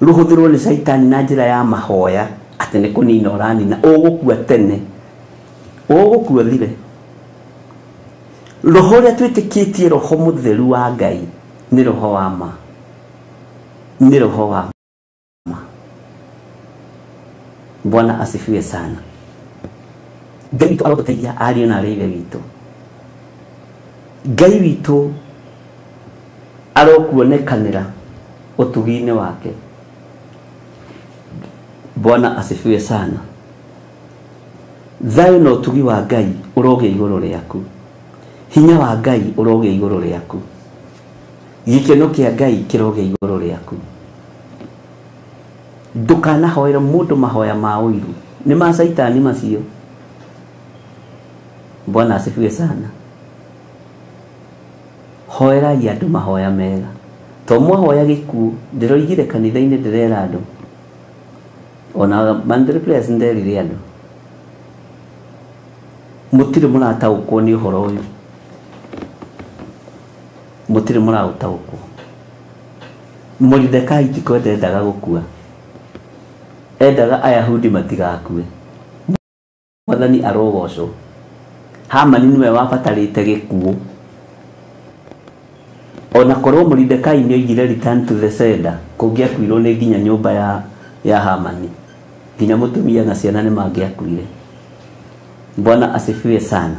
ruhuthirwo nĩ Saitani na njĩra ya mahoya atĩ nĩ kũnina ũranina ũgũkua tene ũgũkua thire. Roho ũrĩa twĩtĩkĩtie roho mũtheru wa Ngai nĩ roho wa ma, nĩ roho wa ma. Bwana asifiwe sana. Ngai witũ arotũteithia ariũ na arĩ ithe witũ. Ngai witũ arokuonekanĩra ũtugi-inĩ wake. Bwana asifiwe sana. Thayũ na ũtugi wa Ngai ũrogĩa igũrũ rĩaku. Hinya wa Ngai ũrogĩa igũrũ rĩaku. Gĩkeno kĩa Ngai kĩrogĩa igũrũ rĩaku. Ndũkanahoere mũndũ mahoya ma ũiru, nĩ ma Saitani macio. Bwana asifiwe sana. Hoerai andũ mahoya mega. To mwahoya gĩkuũ, ndĩroigire kanitha-inĩ ndĩrera andũ. Ona Mandri Place nderire andũ. Mũtirĩ mũrataũkwo nĩ ũhoro ũyũ. Mũtirĩ mũrataũkwo. Mordecai tiko ndendaga gũkua. Endaga Ayahudi matigakue. Mwathani arogocwo. Hamani niwe wabatarĩte gĩkuũ. Ona korwo Mordecai nĩ oigire return to the sender, kũngĩakuirwo nĩ nginya nyũmba ya Hamani. Nginya mũtumia na ciana nĩ mangĩakuire. Bwana asifiwe sana.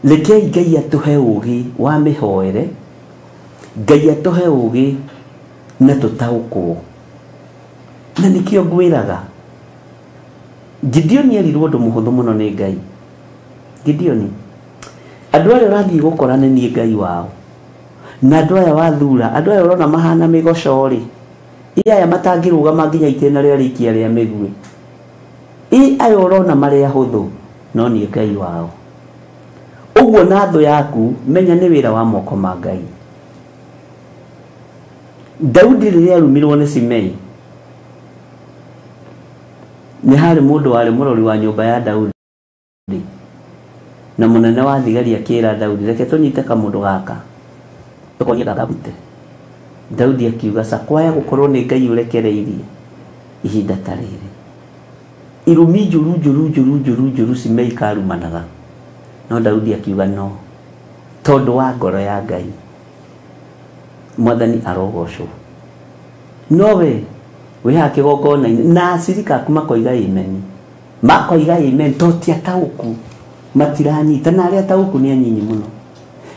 Rekei Ngai atũhe ũũgĩ wa mĩhoere, Ngai atũhe ũũgĩ na tũtaũkwo. Na nĩkĩo ngwĩraga Gideoni erirwo ũndũ mũhũthũ mũno nĩ Ngai. Gideoni, andũ arĩa ũrathiĩ gũkora nĩ niĩ Ngai wao, na andũ aya wathura, andũ aya ũrona mahana mĩgoco-rĩ, aya matangĩrũgama nginya itĩna rĩa rĩikia rĩa mĩguĩ, aya ũrona marĩa hũthũ, no niĩ Ngai wao. Ũguo na thũ yaku menya nĩ wĩra wa moko ma Ngai. Daudi rĩrĩa arumirwo nĩ Simei, nĩ harĩ mũndũ warĩ mũrori wa nyũmba ya Daudi, na mũnene wa thigari akĩra Daudi, reke tũnyite kamũndũ gaka tũkonie gakabute. Daudi akiuga sakwaya gũkorwo nĩ Ngai ũrekereirie ihinda ta rĩrĩ. Irumi njuru Simei karumanaga, no Daudi akiuga no, tondũ wa ngoro ya Ngai. Mwathani arogocwo. Nowe wĩha kĩgongona-inĩ na acirika aku makoiga amen. Makoiga amen, to ti ataũku matiranyita, na arĩa ataũku nĩ anyinyi mũno,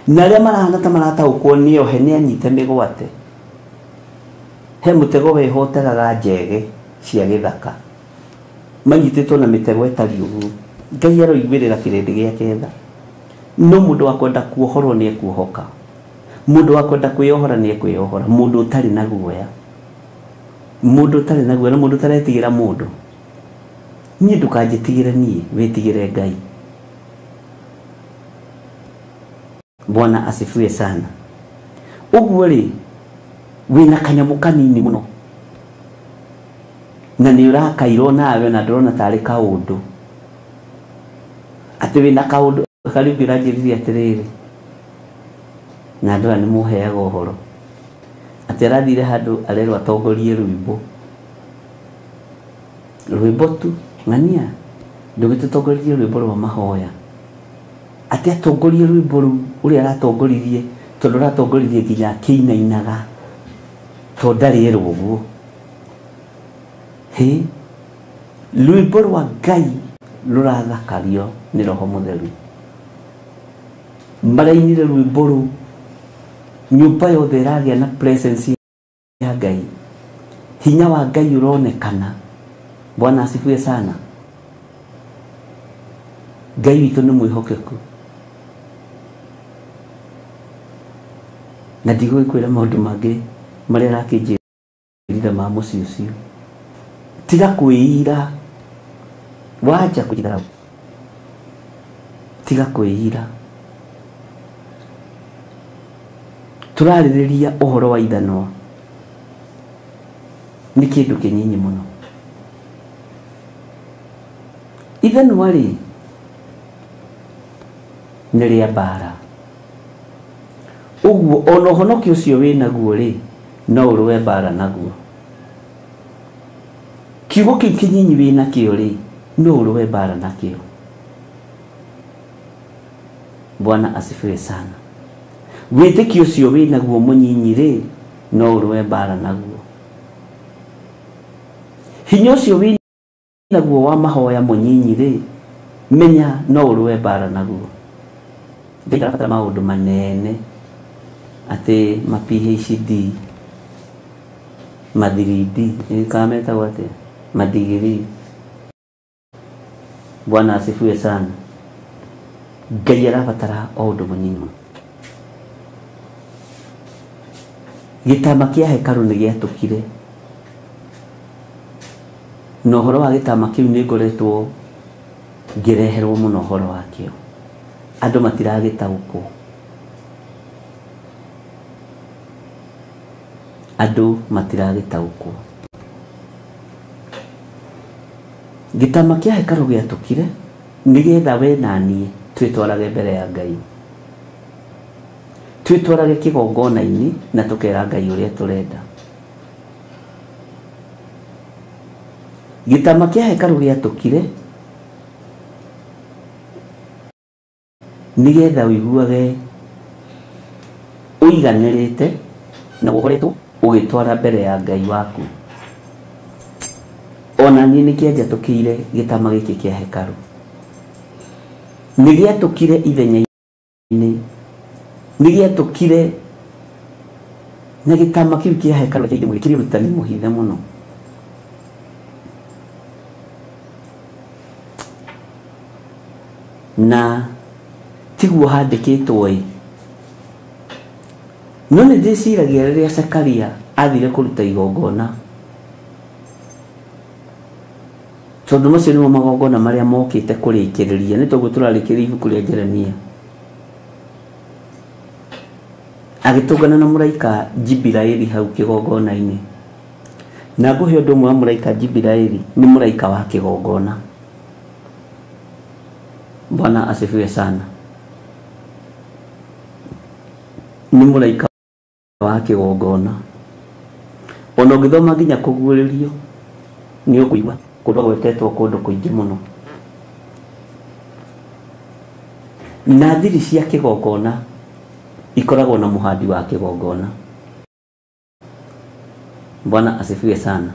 na arĩa marahana ta marataũkwo nĩohe nĩ anyite mĩgwate. He mũtego wehotegaga njege cia gĩthaka, manyitĩtwo na mĩtego ĩtari ũguo. Ngai aroigwĩrĩra kĩrĩndĩ gĩake tha. No mũndũ wa kwenda kuohorwo nĩ ekuohoka, mũndũ wa kwenda kwĩyohora nĩ ekwĩyohora, mũndũ ũtarĩ na guoya, mũndũ ũtarĩ na guoya, na mũndũ ũtaretigĩra mũndũ. Niĩ ndũkanjĩtigĩre niĩ, wĩtigĩre Ngai. Bwana asifiwe sana. Ũguo-rĩ, wĩna kanyamũ kanini mũno, na nĩ ũrakairwo nawe, na ndĩrona tarĩ kaũndũ, atĩ wĩna kaũndũ kariũ ũranjĩrĩria atĩrĩrĩ, na andũ aya nĩ mũheaga ũhoro atĩ arathire handũ arerwo atongorie rwĩmbo tu. Ng'ania ndũgĩtũtongoririe rwĩmbo rwa mahoya, atĩ atongorie rwĩmbo rũu ũrĩa aratongoririe, tondũ aratongoririe nginya akĩinainaga, tondũ ndarĩ erwo ũguo. Rwĩmbo rwa Ngai rũrathakario nĩ Roho Mũtheru. Marainire rwĩmbo rũu, nyũmba yothe ĩragĩa na presence ya Ngai, hinya wa Ngai ũronekana. Bwana asifiwe sana. Ngai witũ nĩ mwĩhokeku, na ndigũgĩkwĩra maũndũ mangĩ marĩa arakĩnjĩrire ma mũciĩ ũcio. Tiga kwĩira, wanja kũjithara, tiga kwĩira. Turarĩrĩria ũhoro wa ithanwa, nĩ kĩndũ kĩnyinyi mũno. Ithanwa-rĩ, nĩ rĩa mbara. Ũguo ona ũhonokio ũcio wĩnaguo rĩ, no ũrũe mbara naguo. Kiugo kĩu kĩnyinyi wĩnakĩo rĩ, no ũrũe mbara nakĩo. Bwana asifiwe sana. Wĩtĩkio ũcio wĩnaguo mũnyinyi rĩ, no ũrũe mbara naguo. Hinya ũcio wĩnaguo wa mahoya mũnyinyi rĩ, menya no ũrũe mbara naguo. Ndĩrabatara maũndũ manene atĩ ma PhD, ma 3D, nĩkametagwo atĩa, ma degree. Bwana asifiwe sana. Ngai arabatara o ũndũ mũnyinyi. Gĩtama kĩa hekaru nĩ gĩatũkire. Na ũhoro wa gĩtama kĩu nĩ ngoretwo ngĩreherwo mũno ũhoro wakĩo. Andũ matiragĩtaũkwo. Andũ matiragĩtaũkwo. Gĩtama kĩa hekaru gĩatũkire nĩgetha we na niĩ twĩtwarage mbere ya Ngai. Twĩtwarage kĩgongona-inĩ na tũkera Ngai ũrĩa tũrenda. Gĩtama kĩa hekaru gĩatũkire nĩgetha ũiguage ũiganĩrĩte na ũkoretwo ũgĩtwara mbere ya Ngai waku. Ona niĩ nĩkĩanjatũkĩire gĩtama gĩkĩ kĩa hekaru. Nĩgĩatũkire ithenya-inĩ, nĩgĩatũkire na gĩtama kĩu kĩa hekaru kĩrĩ ũrutani mũhithe mũno. Na tiguo handĩkĩtwo ĩ. No nĩ ndĩciragia rĩrĩa Zekaria athire kũruta igongona, tondũ macio nĩmo magongona marĩa mokĩte kũrĩkĩrĩria. Nĩ toguo tũrarĩkĩrĩria ibuku rĩa Jeremia. Agĩtũngana na mũraika Jibiraeli hau kĩgongona-inĩ. Na ngũhe ũndũ ũmwe wa mũraika Jibiraeli, nĩ mũraika wa kĩgongona. Bwana asifiwe sana. Nĩ mũraika wa kĩgongona. Ona ũngĩthoma nginya kũguũrĩrio nĩ ũkũigua kũndũ gwetetwo kũndũ kũingĩ mũno. Na thiri cia kĩgongona ikoragwo na mũhandi wa kĩgongona. Bwana asifiwe sana.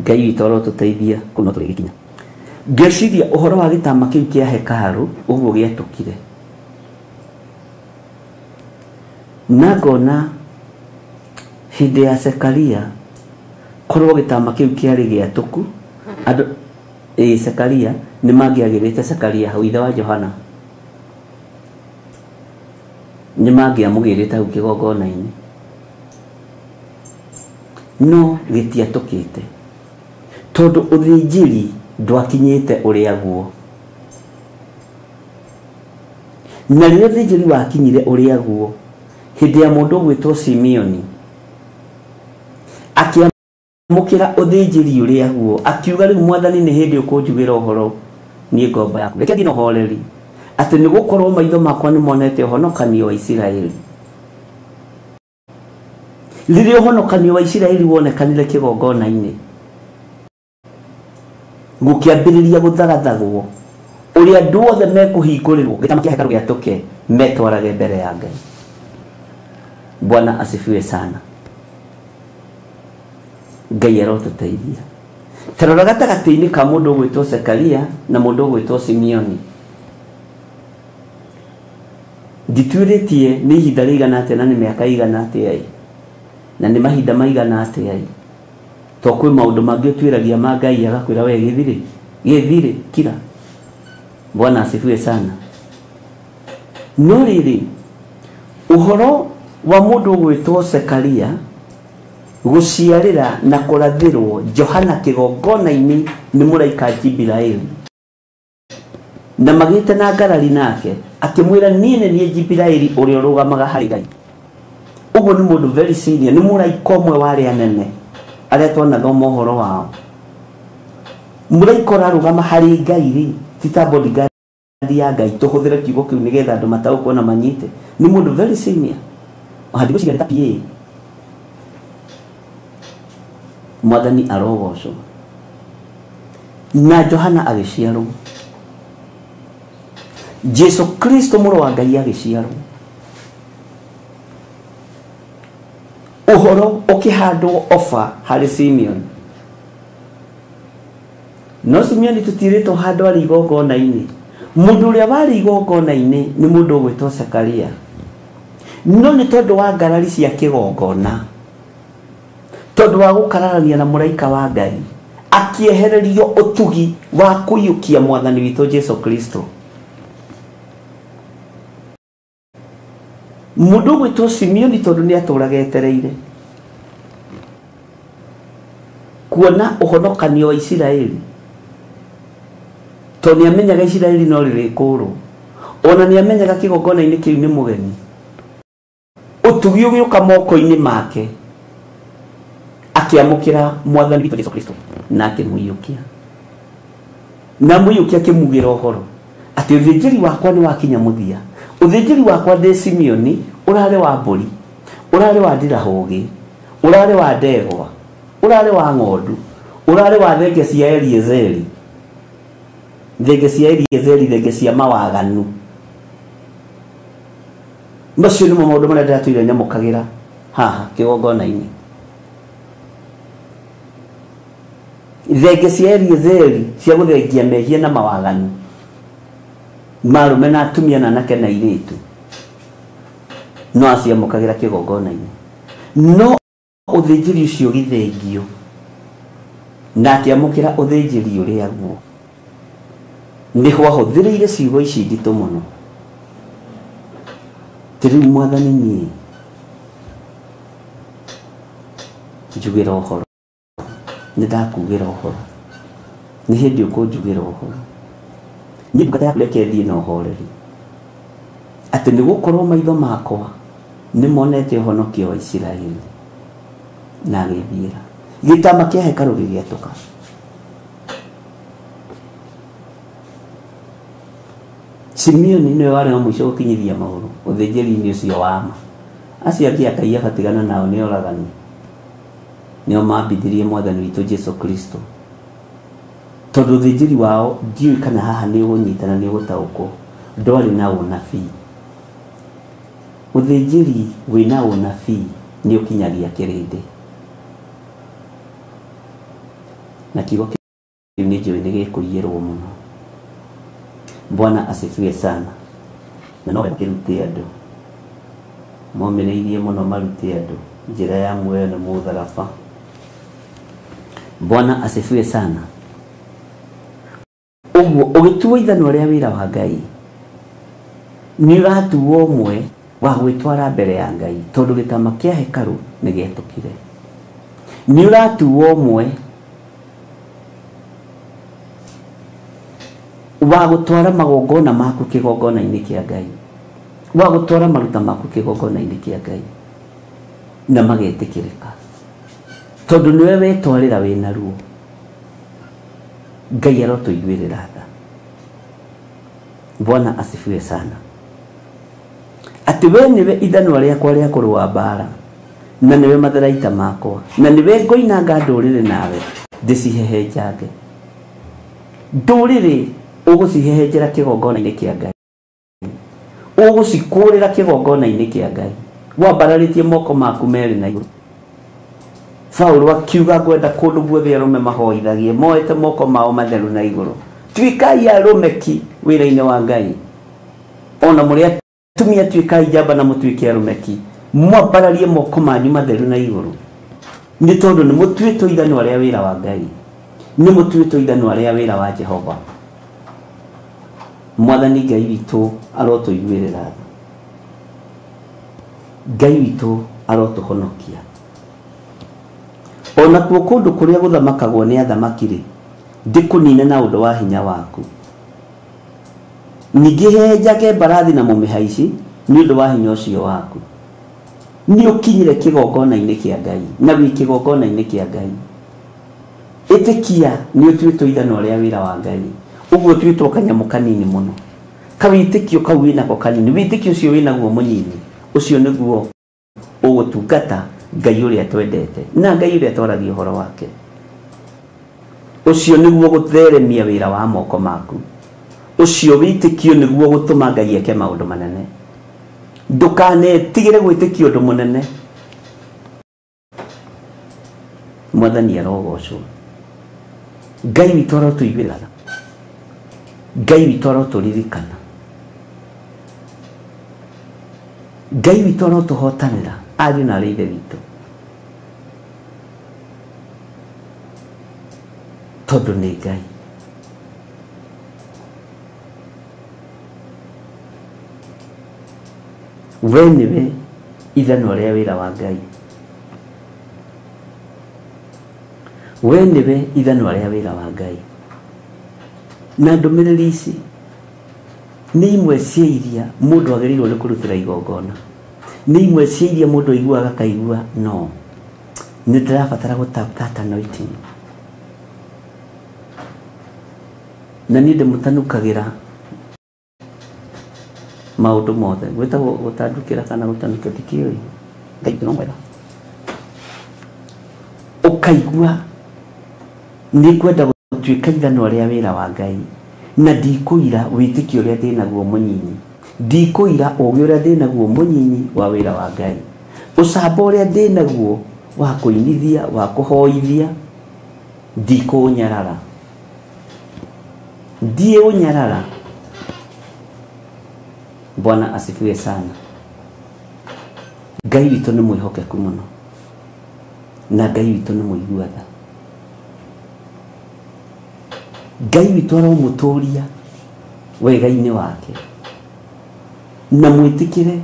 Ngai witũ arotũteithia kũno tũrĩgĩkinya. Ngeciria ũhoro wa gĩtama kĩu kĩa hekaru ũguo gĩatũkire. Na ngona hĩndĩ ya Zekaria korwo gĩtama kĩu kĩarĩ gĩatũku, andũ Zekaria nĩ mangĩagĩrĩte Zekaria hau, ithe wa Johana, nĩ mangĩamũgĩrĩte hau kĩgongona-inĩ. No gĩtiatũkĩte tondũ ũthĩnjĩri ndwakinyĩte ũrĩa guo. Na rĩrĩa ũthĩnjĩri wakinyire ũrĩa guo, hĩndĩ ya mũndũ ũgwĩtwo Simeoni akĩamũkĩra ũthĩnjĩri ũrĩa guo, akiuga rĩu Mwathani nĩ hĩndĩ ũkũnjugĩra ũhoro niĩ ngombo yaku. Reke nginya ũhoreri atĩ nĩ gũkorwo maitho makwa nĩ monete ũhonokanio wa Isiraeli. Rĩrĩa ũhonokanio wa Isiraeli wonekanire kĩgongona-inĩ, gũkĩambĩrĩria gũthagathagwo ũrĩa andũ othe mekũhingũrĩrwo gĩtama kĩa hekaru gĩatũke metwarage mbere ya Ngai. Bwana asifiwe sana. Ngai arotũteithia. Tarora gatagatĩ-inĩ ka mũndũ ũgwĩtwo Zekaria na mũndũ ũgwĩtwo Simeoni, ndituĩrĩtie nĩ ihinda rĩigana atĩa na nĩ mĩaka ĩigana atĩa na nĩ mahinda maigana atĩa. To kwĩ maũndũ mangĩ ũtuĩragia ma Ngai agakwĩra we gĩthire kira. Bwana asifiwe sana. No rĩrĩ ũhoro wa mũndũ ũgwĩtwo Zekaria gũciarĩra na kũrathĩrwo Johana kĩgongona-inĩ nĩ mũraika Jibiraeli, na magĩte na ngarari nake akĩmwĩra niĩ nĩ niĩ Jibiraeli ũrĩa ũrũgamaga harĩ Ngai. Ũguo nĩ mũndũ very senior, nĩ mũraika ũmwe wa arĩa anene arĩa twanathoma ũhoro wao. Mũraika ũrarũgama harĩ Ngai ti ta bodyguard ya Ngai tuhuthire kiugo kiu nigetha andu mataũkwo na manyite ni mundu very senior hadi guciga ta PA Mwathani arogocwo na Johana agiciarwo Jesu Kristo mũrũ wa Ngai agiciarwo uhoro ukihandwo ofa harĩ Simeon no Simeon tutiritwo handũ arĩ igongona-inĩ mundu uria wari igongona-inĩ ni mundu gwitwo Zakaria no ni tondu wa ngarari cia kigongona tondu wa gukararania na muraika wa Ngai akiehererio utugi wa kuyukia Mwathani witũ Jesu Kristo mundu gwitwo Simeon tondu ni atũraga etereire kuona uhonokanio wa Isiraeli to ni amenyaga Isiraeli no rĩrĩkũrwo ona ni amenyaga kigongona-inĩ kĩu nĩ mũgeni utugi ũgĩũka moko-inĩ make akiamũkĩra Mwathani witũ Jesu Kristo na akĩmũiyũkia na mũiyũkia akĩmugĩra ũhoro atĩ ũthĩnjĩri wakwa nĩ wakinya mũthia ũthĩnjĩri wakwa ndĩ Simeon ũrarĩ wa mbũri ũrarĩ wa ndirahũgĩ ũrarĩ wa ndegwa ũrarĩ wa ng'ondu ũrarĩ wa thenge cia Eliezeri thenge cia mawaganu macio nĩmo maũndũ marĩa ndĩratũire nyamũkagĩra haha kĩgongona-inĩ thenge cia Eliezeri cia gũthengia mehia na mawaganu marume na atumia na anake na airĩtu no aciamũkagĩra kĩgongona-inĩ no ũthĩnjĩri ũcio gĩthengio na akĩamũkĩra ũthĩnjĩri ũrĩa guo nĩho ahũthĩrĩire ciugo ici nditũ mũno tĩrĩu Mwathani niĩ njugĩra ũhoro nĩ ndakugĩra ũhoro nĩ hĩndĩ ũkũnjugĩra ũhoro nĩ ndungata yaku reke thiĩ na ũhoreri atĩ nĩ gũkorwo maitho makwa nĩ monete ũhonokio wa Isiraeli na agĩthiĩra gĩtama kĩa hekarũ gĩgĩatũka Simeon nĩwe warĩ wa mũico gũkinyithia maũndũ ũthĩnjĩri-inĩ ũcio wa ma acio angĩ akaia batigana nao nĩ oragani nĩo mambithirie Mwathani witũ Jesu Kristo tondu ũthĩnjĩri wao ndiũĩ kana haha nĩ ũgũnyitana nĩ ũgũtaũkwo ndwarĩ na ũnabii ũthĩnjĩri wĩna ũnabii nĩ ũkinyagia kĩrĩndĩ na kiugo kĩu nĩ njũĩ nĩ gĩkũiyĩrwo mũno Bwana asifiwe sana na no akĩrute andũ momĩrĩirie mũno marute andũ njĩra ya muoyo na mũtharaba Bwana asifiwe sana ũguo ũgĩtuo ithanwa rĩa wĩra wa Ngai nĩ ũratuo ũmwe wa gwĩtwara mbere ya Ngai tondũ gĩtama kĩa hekarũ nĩ gĩatũkire nĩ ũratuo ũmwe wa gũtwara magongona maku kĩgongona-inĩ kĩa Ngai wa gũtwara maruta maku kĩgongona-inĩ kĩa Ngai na magetĩkĩrĩka tondũ nĩwe wetwarĩra wĩna ruo Ngai arotũiguĩrĩra tha Bwana asifiwe sana atĩ we nĩwe ithanwa rĩakwa rĩa kũrũa mbara na nĩwe matharaita makwa na nĩwe ngoinanga ndũrĩrĩ nawe ndĩcihehenjange ndũrĩrĩ ũgũcihehenjera kĩgongona-inĩ kĩa Ngai ũgũcikũrĩra kĩgongona-inĩ kĩa Ngai wambararĩtie moko maku merĩ na igũrũ Paulo akiuga ngwenda kũndũ guothe arũme mahoithagie moete moko mao matheru na igũrũ tuĩkai arũmeki wĩra-inĩ wa Ngai ona mũrĩ atumia tuĩkai njamba na mũtuĩke arũmeki mwambararie moko manyu matheru na igũrũ nĩ tondũ nĩ mũtuĩtwo ithanwa rĩa wĩra wa Ngai nĩ mũtuĩtwo ithanwa rĩa wĩra wa Jehova Mwathani Ngai witũ arotũiguĩrĩra tha Ngai witũ arotũhonokia ona kuo kũndũ kũrĩa gũthamakagwo nĩ athamaki-rĩ ndĩkũnine na ũndũ wa hinya waku ningĩ hehenjage mbarathi na mũmĩhaici nĩ ũndũ wa hinya ũcio waku nĩ ũkinyire kĩgongona-inĩ kĩa Ngai na wĩ kĩgongona-inĩ kĩa Ngai ĩtĩkia nĩ ũtuĩtwo ithanwa rĩa wĩra wa Ngai ũguo tuĩtwo kanyamũ kanini mũno kawitikio kau winako kanini witikio ucio winaguo munyini ucio niguo ugutungata Ngai uria twendete na Ngai uria twaragia uhoro wake ucio niguo gutheremia wira wa moko maku ucio witikio niguo gutuma Ngai eke maundu manene ndukane tigire gwitikio undu munene mwathani arogocwo Ngai witũ arotuiguĩra Ngai witũ aroturirikana Ngai witũ arotuhotanĩra ariũ na ithe witũ tondũ nĩ Ngai we nĩwe ithano rĩa wĩra wa Ngai we nĩwe ithano rĩa wĩra wa Ngai na ndũmĩrĩri ici nĩ imwe cia iria mũndũ agĩrĩirwo nĩ kũrutĩra igongona nĩ imwe cia iria mũndũ aiguaga akaigua no nĩ ndĩrabatara gũtapata anointing na niĩ ndĩmũtanukagĩra maũndũ mothe gwĩtagwo gũtandũkĩra kana gũtanũka ndikĩũĩ Ngai no mwega ũkaigua nĩ kwenda gũtuĩka ithano rĩa wĩra wa Ngai na ndikũira wĩtĩkio ũrĩa ndĩnaguo mũnyinyi ndikũira ũũgĩ ũrĩa ndĩnaguo mũnyinyi wa wĩra wa Ngai ũcamba ũrĩa ndĩnaguo wa kũinithia wa kũhoithia ndikũnyarara ndiye unyarara Bwana asifiwe sana Ngai witũ nĩ mwĩhokeku mũno na Ngai witũ nĩ mũiguatha Ngai witũ aromũtũria wega-inĩ wake na mwĩtĩkĩre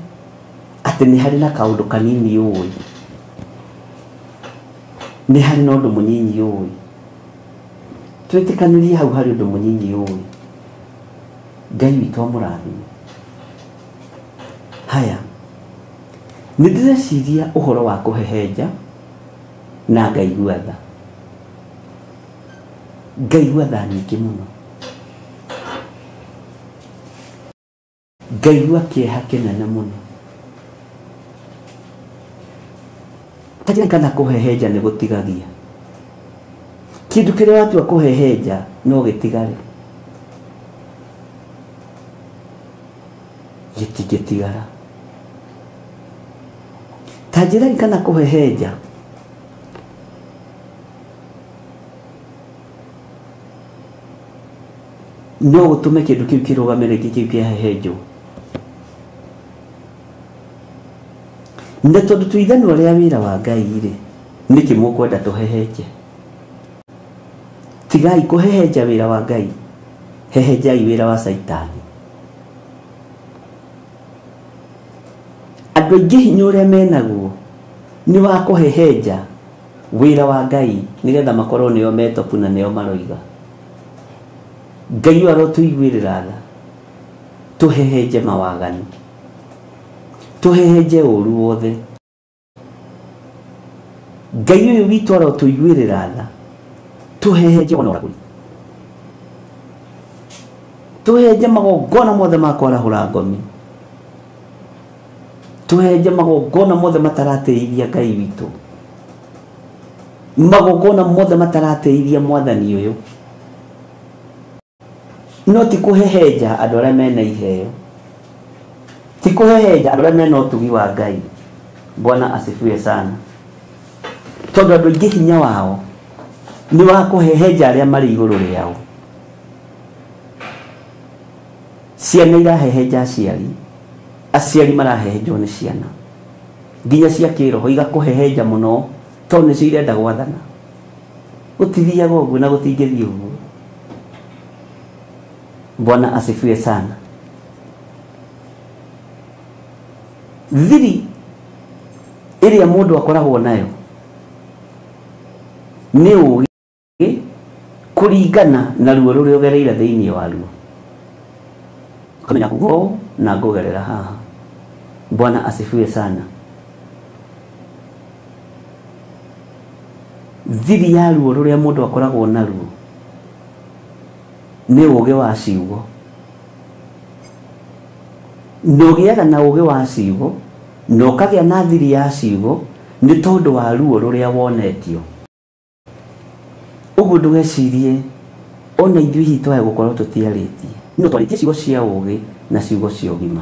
atĩ nĩ harĩ na kaũndũ kanini ũĩ nĩ harĩ na ũndũ mũnyinyi ũĩ twĩtĩkanĩrie hau harĩ ũndũ mũnyinyi ũĩ Ngai witũ amũrathime haya nĩ ndĩreciria ũhoro wa kũhehenja na ngaigua tha nyingĩ mũno ngaigua kĩeha kĩnene mũno kana kũhehenja nĩ gũtigagia kĩndũ kĩrĩa watua kũhehenja no gĩtigare gĩtigĩtigara ta njĩra kana kũhehenja no gũtũme kĩndũ kĩu kĩrũgamĩre kĩu kĩahehenjwo na tondũ tuithanwo rĩa wĩra wa Ngai rĩ nĩkĩ mũkwenda tũhehenje tigai kũhehenja wĩra wa Ngai hehenjai wĩra wa Saitani andũ aingĩ hinya ũrĩa menaguo nĩ wa kũhehenja wĩra wa Ngai nĩgetha makorwo nĩo metopu na nĩo maroiga Ngai arotũiguĩrĩra tha tũhehenje mawaganu tũhehenje ũru wothe Ngai ũyũ witũ arotũiguĩrĩra tha tũhehenje ũnoragũri tũhehenje magongona mothe ma kwarahũra ngomi tũhehenje magongona mothe mataratĩithia Ngai witũ magongona mothe mataratĩithia mwathani ũyũ no ti kũhehenja andũ arĩa mena iheo ti kũhehenja andũ arĩa mena ũtugi wa Ngai Bwana asifiwe sana tondũ andũ aingĩ hinya wao nĩ wa kũhehenja arĩa marĩ igũrũ rĩao ciana irahehenja aciari marahehenjwo nĩ ciana nginya cia kĩroho igakũhehenja mũno tondũ nĩcio irenda gwathana gũtithiaga ũguo na gũtingĩthiĩ ũguo Bwana asifiwe sana thiri ĩrĩa mũndũ akoragwo nayo nĩ ũgĩ kũringana na ruo rũrĩa ũgereire thĩinĩ waruo kamenya kugo na ngũgerera haha Bwana asifiwe sana thiri ya ruo rũrĩa mũndũ akoragwo naruo nĩ ũgĩ wa ciugo no giaga na uge wa ciugo no kagĩa na thiri ya ciugo nĩ tondũ wa ruo rũrĩa wonetio. Ũguo ndũgecirie ona ithuĩ hitu ya gũkorwo tũtiarĩtie no twarĩtie ciugo cia ũgĩ na ciugo cia ũgima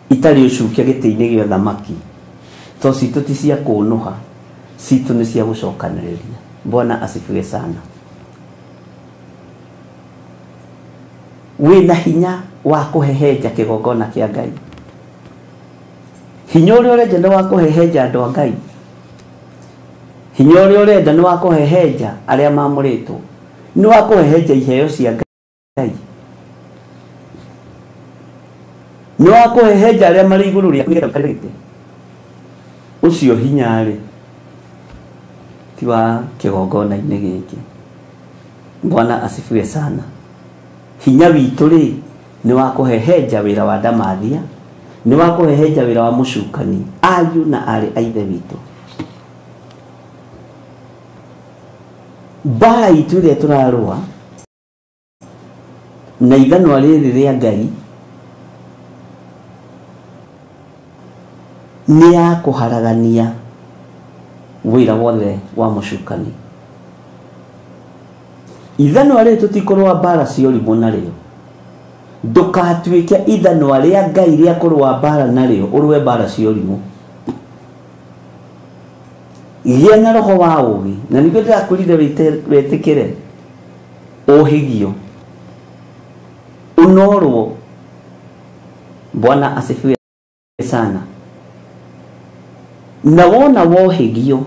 itarĩ ũcukia gĩtĩ-inĩ gĩa thamaki to citũ ti cia kũnũha, citũ nĩ cia gũcokanĩrĩria. Bwana asifiwe sana. Wĩna hinya wa kũhehenja kĩgongona kĩa Ngai. Hinya ũrĩa ũrenda nĩ wa kũhehenja andũ a Ngai. Hinya ũrĩa ũrenda nĩ wa kũhehenja arĩa maamũrĩtwo, nĩ wa kũhehenja iheo cia Ngai, nĩ wa kũhehenja arĩa marĩ igũrũ rĩa gĩtĩ. Ũcio hinya rĩ ti wa kĩgongona-inĩ gĩkĩ. Bwana asifiwe sana. Hinya witũ rĩ nĩ wa kũhehenja wĩra wa ndamathia, nĩ wa kũhehenja wĩra wa mũcukani, ariũ na arĩ a ithe witũ. Mbara itũ ĩrĩa tũrarũa na ithanwa rĩrĩ rĩa Ngai nĩ ya kũharagania wĩra wothe wa mũcukani. Ithanwa rĩrĩ tũtikũrũa mbara cia ũrimũ narĩo. Ndũkatuĩke ithanwa rĩa Ngai rĩa kũrũa mbara narĩo ũrũe mbara cia ũrimũ. Gĩa na roho wa ũgĩ, na nĩguo ndĩrakwĩrire wĩtĩkĩre ũhĩgio ũnorwo. Bwana asifiwe sana. Na wona wohĩgio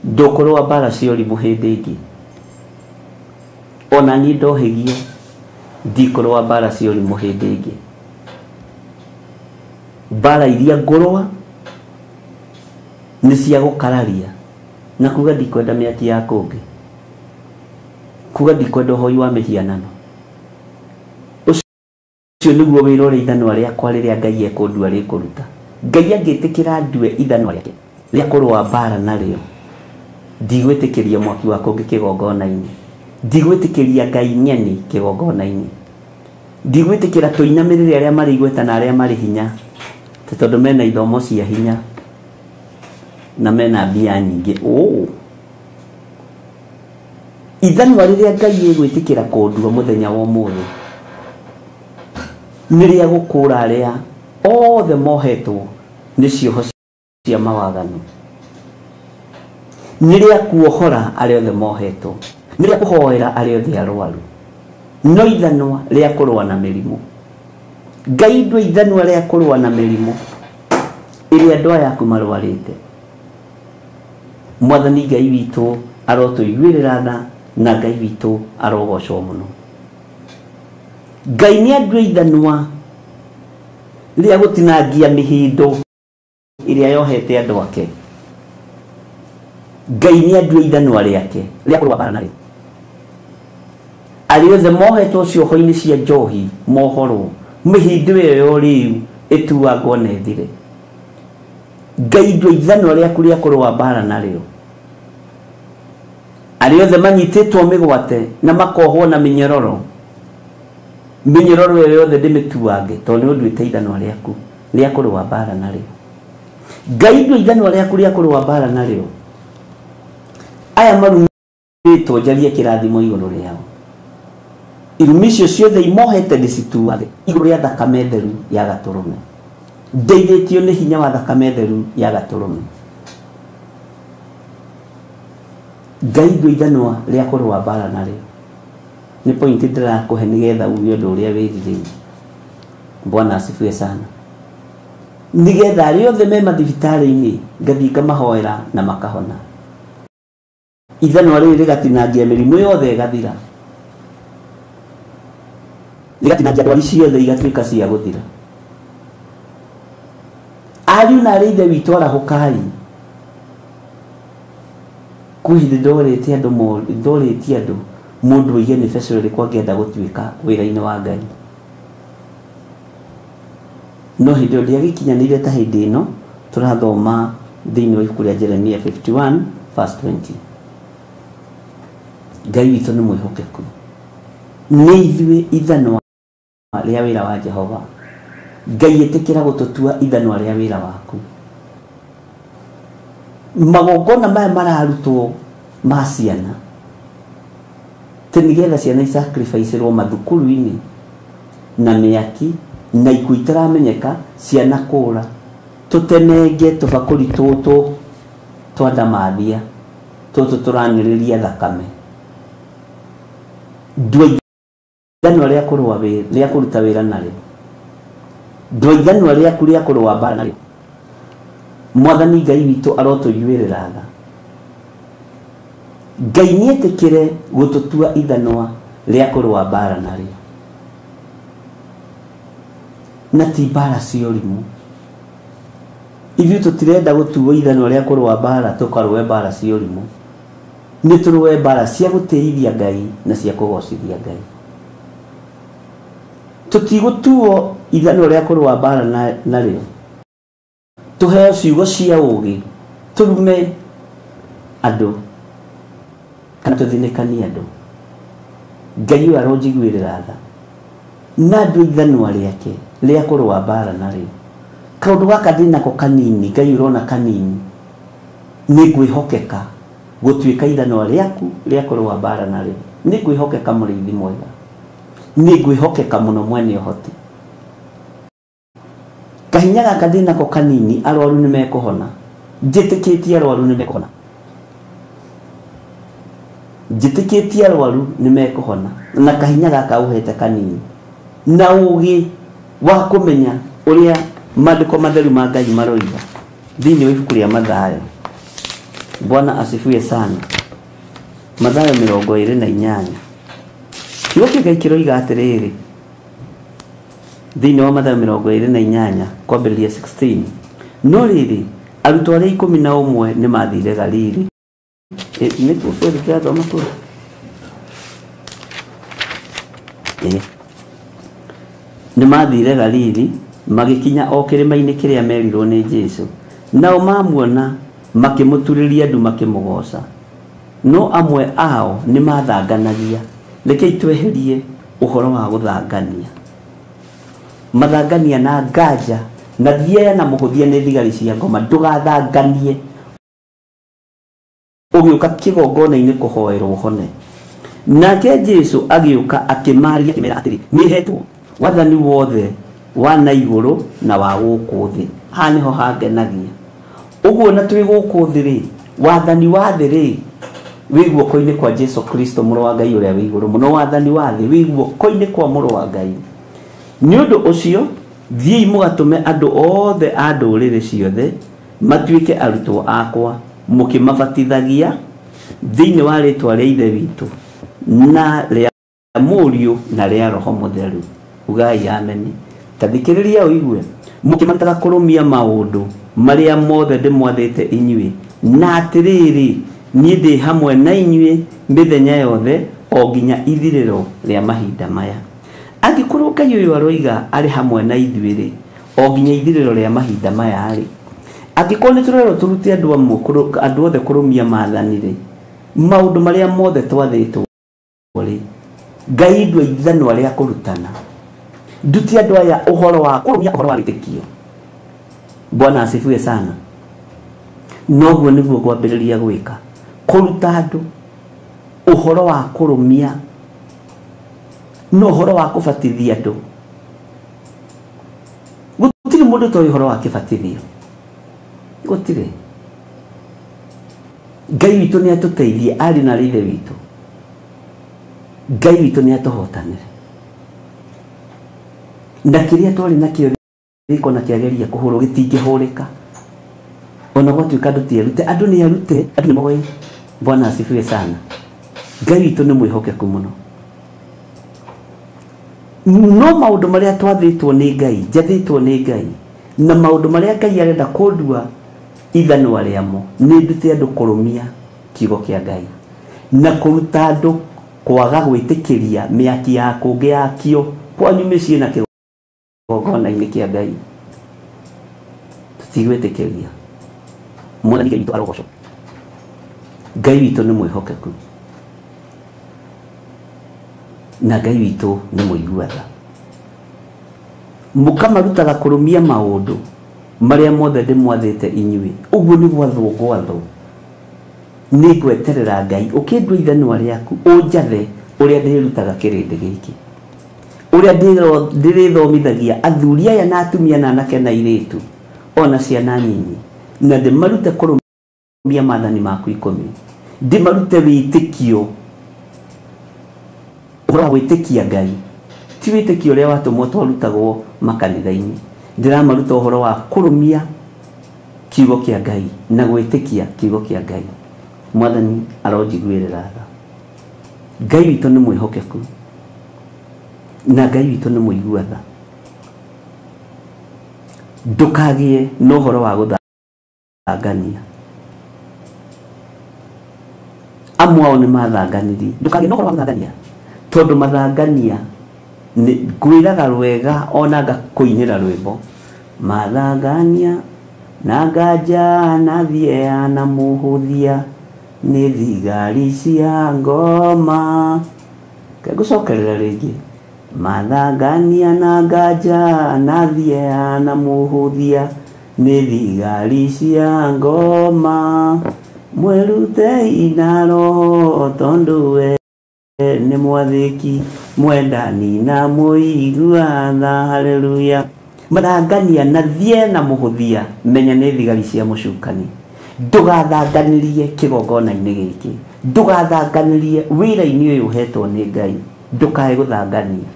ndũkũrũa mbara cia ũrimũ hĩndĩ ĩngĩ. Ona niĩ ndohĩgio ndikũrũa mbara cia ũrimũ hĩndĩ ĩngĩ. Mbara iria ngũrũa nĩ cia gũkararia na kuga ndikwenda mĩaki ya kũngĩ, kuga ndikwenda ũhoi wa mĩhianano. Ũcio nĩguo wĩra ũrĩa ithanwa rĩakwa rĩrĩa Ngai ekũndua rĩkũruta. Ngai angĩtĩkĩra ndue ithanwa rĩake rĩa kũrũa mbara narĩo, ndigwĩtĩkĩria mwaki wa kũngĩ kĩgongona-inĩ, ndigwĩtĩkĩria Ngai nyeni kĩgongona-inĩ, ndigwĩtĩkĩra tũinamĩrĩre arĩa marĩ igweta na arĩa marĩ hinya, tondũ mena ithomo cia hinya na mena mbia nyingĩ. Ithanwa rĩrĩa Ngai egwĩtĩkĩra kũndua mũthenya wa ũmũthĩ nĩ rĩa gũkũũra arĩa othe mohetwo nĩ cioho cia mawaganu, nĩ rĩa kuohora arĩa othe mohetwo, nĩ rĩa kũhoera arĩa othe arwaru, no ithanwa rĩa kũrũa na mĩrimũ. Ngai ndwe ithanwa rĩa kũrũa na mĩrimũ ĩrĩa andũ aya aku marwarĩte. Mwathani Ngai witũ arotũiguĩrĩra tha na Ngai witũ arogocwo mũno. Ngai nĩ andue ithanwa rĩa gũtinangia mĩhĩndo ĩrĩa yohete andũ ake. Ngai nĩ andue ithanwa rĩake rĩa kũrũa mbara narĩo. Arĩa othe mohetwo cioho-inĩ cia njohi mohorwo, mĩhĩndo ĩyo rĩu ĩtuangwo na ĩthire. Ngai ndue ithanwa rĩaku rĩa kũrũa mbara narĩo. Arĩa othe manyitĩtwo mĩgwate na makohwo na mĩnyororo, mĩnyororo ĩyo yothe ndĩmĩtuange tondũ nĩ ũnduĩte ithanwa rĩaku rĩa kũrũa mbara narĩo. Ngai ndue ithanwa rĩaku rĩa kũrũa mbara narĩo. Aya marumĩtwo njarie kĩrathimo igũrũ rĩao. Irumi icio ciothe imohete ndĩcituage igũrũ rĩa thakame theru ya Gatũrũme. Ndeithĩtio nĩ hinya wa thakame theru ya Gatũrũme. Ngai ndue ithanwa rĩa kũrũa mbara narĩo. Nĩ pointi ndĩrakũhe nĩgetha uge ũndũ ũrĩa wĩrirĩirie. Bwana asifiwe sana. Nĩgetha arĩa othe me mathibitarĩ-inĩ ngathiĩ ngamahoera na makahona. Ithanwa rĩrĩ rĩgatinangia mĩrimũ yothe ĩgathira, rĩgatinangia ndwari ciothe igatuĩka cia gũthira. Ariũ na arĩa ithe witũ arahũkai, kwĩ hĩndĩ ndorĩtie andũ mũndũ oige nĩ becũ rĩrĩkũ angĩenda gũtuĩka wĩra-inĩ wa Ngai. No hĩndĩ ĩyo ndĩagĩkinyanĩire ta hĩndĩ ĩno tũrathoma thĩinĩ wa ibuku rĩa Jeremia 51 verse 20. Ngai witũ nĩ mwĩhokeku. nĩ ithuĩ ithanwa rĩa wĩra wa Jehova. Ngai etĩkĩra gũtũtua ithanwa rĩa wĩra waku. Magongona maya mararutwo ma ciana tĩ nĩgetha ciana isacrificerwo mathukuru-inĩ na mĩaki na ikuũ itaramenyeka, ciana kũũra, tũtemenge tũbakũri tũtũ twa ndamathia tũtũ tũranĩrĩria thakame. Ndua ithanwa rĩa kũruta wĩra narĩo. Ndua ithanwa rĩaku rĩa kũrũa mbara narĩo. Mwathani Ngai witũ arotũiguĩrĩra tha. Ngai nĩetĩkĩre gũtũtua ithanwa rĩa kũrũa mbara narĩo, na ti mbara cia ũrimũ. Ithuĩ tũtirenda gũtuo ithanwa rĩa kũrũa mbara tũkarũe mbara cia ũrimũ. Nĩ tũrũe mbara cia gũtĩithia Ngai na cia kũgocithia Ngai. Tũtigũtuo ithanwa rĩa kũrũa mbara narĩo tũheo ciugo cia ũũgĩ tũrume andũ kana tũthinĩkanie andũ. Ngai ũyũ aronjiguĩrĩra tha, na andũ ithanwa rĩake rĩa kũrũa mbara narĩo. Kaũndũ gaka ndĩnako kanini, Ngai ũrona kanini, nĩ ngwĩhokeka gũtuĩka ithanwa rĩaku rĩa kũrũa mbara narĩo. Nĩ ngwĩhokeka mũrĩithi mwega, nĩ ngwĩhokeka mũno mwene ũhoti. Kahinya gaka ndĩnako kanini, arwaru nĩ mekũhona. Njĩtĩkĩtie arwaru nĩ mekũhona. Njĩtĩkĩtie arwaru nĩ mekũhona. Na kahinya gaka ũhete kanini, na ũũgĩ wa kũmenya ũrĩa maandĩko matheru ma Ngai maroiga thĩinĩ wa ibuku rĩa Mathayo. Bwana asifiwe sana. Mathayo 28. Kiugo kĩa Ngai kĩroiga atĩrĩrĩ thĩinĩ wa Mathayo 28 kwambĩrĩria 16. No rĩrĩ arutwo arĩa 11 nĩ mathire Galili. Nĩ tũkwĩrĩkĩra thoma kũu. Nĩ mathire Galili magĩkinya o kĩrĩma-inĩ kĩrĩa merirwo nĩ Jesũ. Nao mamuona makĩmũturĩria ndu makĩmũgoca. No amwe ao nĩ mathanganagia. Rekei tweherie ũhoro wa gũthangania. Mathangania na nganja na thiaya na mũhũthia nĩ thigari cia ngoma. Ndũgathanganie ũgĩũka kĩgongona-inĩ kũhoerwo hone. Nake Jesũ agĩũka akĩmaria akĩmera atĩrĩ, nĩhetwo wathani wothe wa na igũrũ na wa gũkũ thĩ. Haha nĩho hangenagia. Ũguo na twĩ gũkũ thĩ rĩ, wathani wa thĩ rĩ wĩ guoko-inĩ kwa Jesũ Kristo mũrũ wa Ngai ũrĩa wĩ igũrũ mũno. Wathani wa thĩ wĩ guoko-inĩ kwa mũrũ wa Ngai. Nĩ ũndũ ũcio thiĩi mũgatũme andũ othe a ndũrĩrĩ ciothe matuĩke arutwo akwa, mũkĩmabatithagia thĩinĩ wa rĩĩtwa rĩa Ithe witũ na rĩa Mũriũ na rĩa Roho Mũtheru. Ugai ameni. Tathikĩrĩria ũigue. Mũkĩmataga kũrũmia maũndũ marĩa mothe ndĩmwathĩte inyuĩ, na atĩrĩrĩ niĩ ndĩ hamwe na inyuĩ mĩthenya yothe o nginya ithirĩro rĩa mahinda maya. Angĩkorwo Ngai ũyũ aroiga arĩ hamwe na ithuĩ rĩ, o nginya ithirĩro rĩa mahinda maya rĩ, angĩkorwo nĩ tũrerwo tũrute andũ othe kũrũmia maathani rĩ, maũndũ marĩa mothe twathĩtwo rĩ, Ngai ndua ithanwa rĩa kũrutana. Nduti andũ aya ũhoro wa kũrũmia ũhoro wa wĩtĩkio. Bwana asifiwe sana. Noguo nĩguo kwambĩrĩria gwĩka, kũruta andũ ũhoro wa kũrũmia no ũhoro wa kũbatithia andũ. Gũtirĩ mũndũ toĩ ũhoro wa kĩbatithio, gũtirĩ. Ngai witũ nĩ atũteithie, arĩ na Ithe witũ. Ngai witũ nĩ atũhotanĩre, na kĩrĩa twarĩ nakĩo gĩko na kĩageria kũhũrwo gĩtingĩhũrĩka. Ona gwatuĩka andũ tierute, andũ nĩ arute, andũ nĩ moĩ. Bwana asifiwe sana. Ngai witũ nĩ mwĩhokeku mũno. No maũndũ marĩa twathĩtwo nĩ Ngai, njathĩtwo nĩ Ngai, na maũndũ marĩa Ngai arenda kũndua ithanwa rĩamo nĩ ndute andũ kũrũmia kiugo kĩa Ngai na kũruta andũ kwaga gwĩtĩkĩria mĩaki ya kũngĩ yakio kwanyu mĩciĩ na kĩgongona-inĩ kĩa Ngai. Tũtigwĩtĩkĩria. Mwathani Ngai witũ arogocwo. Ngai witũ nĩ mwĩhokeku. na Ngai witũ nĩ mũiguaga. Mũkamarutaga kũrũmia maũndũ marĩa mothe ndĩmwathĩte inyuĩ. Ũguo nĩ gwathwo gwathwo. Nĩ ngweterera Ngai ũkĩndua ithanwa rĩaku ũnjathe ũrĩa ndĩrutaga kĩrĩndĩ gĩkĩ, ũrĩa ndĩrĩthomithagia athuri aya na atumia na anake na airĩtu ona ciana nyinyi, na ndĩmarute kũrũmia maathani maku 10, ndĩmarute wĩtĩkio, ũhoro wa gwĩtĩkia Ngai, ti wĩtĩkio ũrĩa watũmwo twarutagwo makanitha-inĩ. Ndĩramaruta ũhoro wa kũrũmia kiugo kĩa Ngai na gwĩtĩkia kiugo kĩa Ngai. Mwathani aronjiguĩrĩra tha. Ngai witũ nĩ mwĩhokeku na Ngai witũ nĩ mũigua tha. Ndũkagĩe na ũhoro wa gũthangania. Amwe ao nĩ mathanganirie. Ndũkagĩe na ũhoro wa gũthangania, tondũ mathangania ngwĩraga rwega ona ngakũinĩra rwĩmbo. Mathangania na nganja na thiea na mũhũthia nĩ thigari cia ngoma. Ngũcokerera rĩngĩ. Mathangania na nganja na thiea na mũhũthia nĩ thigari cia ngoma. Mwĩrute ina roho tondũ we nĩ mwathĩki mwendani na mũigua tha. Haleluya. Mathangania na thiea na mũhũthia menya nĩ thigari cia mũcukani. Ndũgathanganirie kĩgongona-inĩ gĩkĩ, ndũgathanganirie wĩra-inĩ ũyũ ũhetwo nĩ Ngai. Ndũkae gũthangania,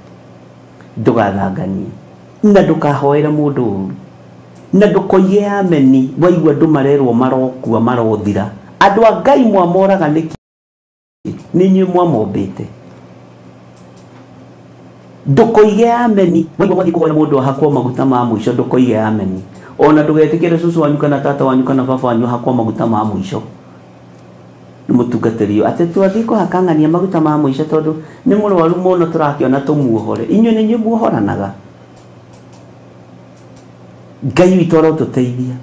ndũgathanganie, na ndũkahoere mũndũ ũru, na ndũkoige ameni waigua andũ marerwo marokua marothira. Andũ a Ngai mwamoraga nĩkĩ? Nĩ inyuĩ mwamombĩte. Ndũkoige ameni waigua mwathiĩ kũhoera mũndũ ahakwo maguta ma mũico. Ndũkoige ameni. Ona ndũgetĩkĩre cucu wanyu kana tata wanyu kana baba wanyu ahakwo maguta ma mũico. Nĩ mũtungatĩrio atĩ twathiĩ kũhakang'ania maguta ma mũico tondũ nĩ mũrwaru mũno tũrakĩona tũmuohore. Inyuĩ nĩ inyuĩ muohoranaga. Ngai witũ arotũteithia.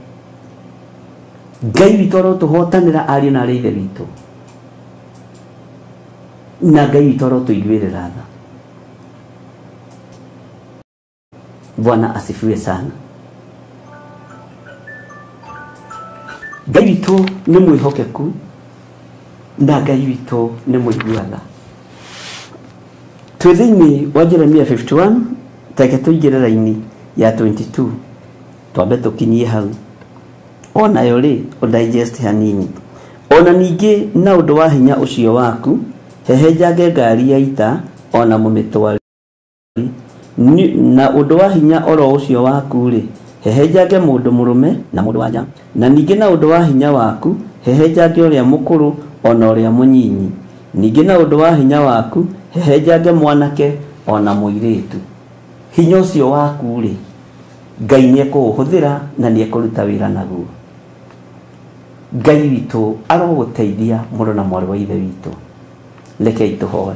Ngai witũ arotũhotanĩra ariũ na arĩa ithe witũ, na Ngai witũ arotũiguĩrĩra tha. Bwana asifiwe sana. Ngai witũ nĩ mwĩhokeku na Ngai witũ nĩ mũigua tha. Twĩ thĩinĩ wa Jeremia 51, reke tũingĩre raini ya 22 twambe tũkinyie hau. Onayo rĩ ũdigest hanini. Ona ningĩ na ũndũ wa hinya ũcio waku hehenjange ngari ya ita ona mũmĩtwari, na ũndũ wa hinya oro ũcio waku rĩ hehenjange mũndũ mũrũme na mũndũ wanja, na ningĩ na ũndũ wa hinya waku hehenjange ũrĩa mũkũrũ ona ũrĩa mũnyinyi, ningĩ na ũndũ wa hinya waku hehenjange mwanake ona mũirĩtu. Hinya ũcio waku rĩ Ngai nĩekũũhũthĩra na nĩekũruta wĩra naguo. Ngai witũ arogũteithia mũrũ na mwarĩ wa ithe witũ. Rekei tũhoe.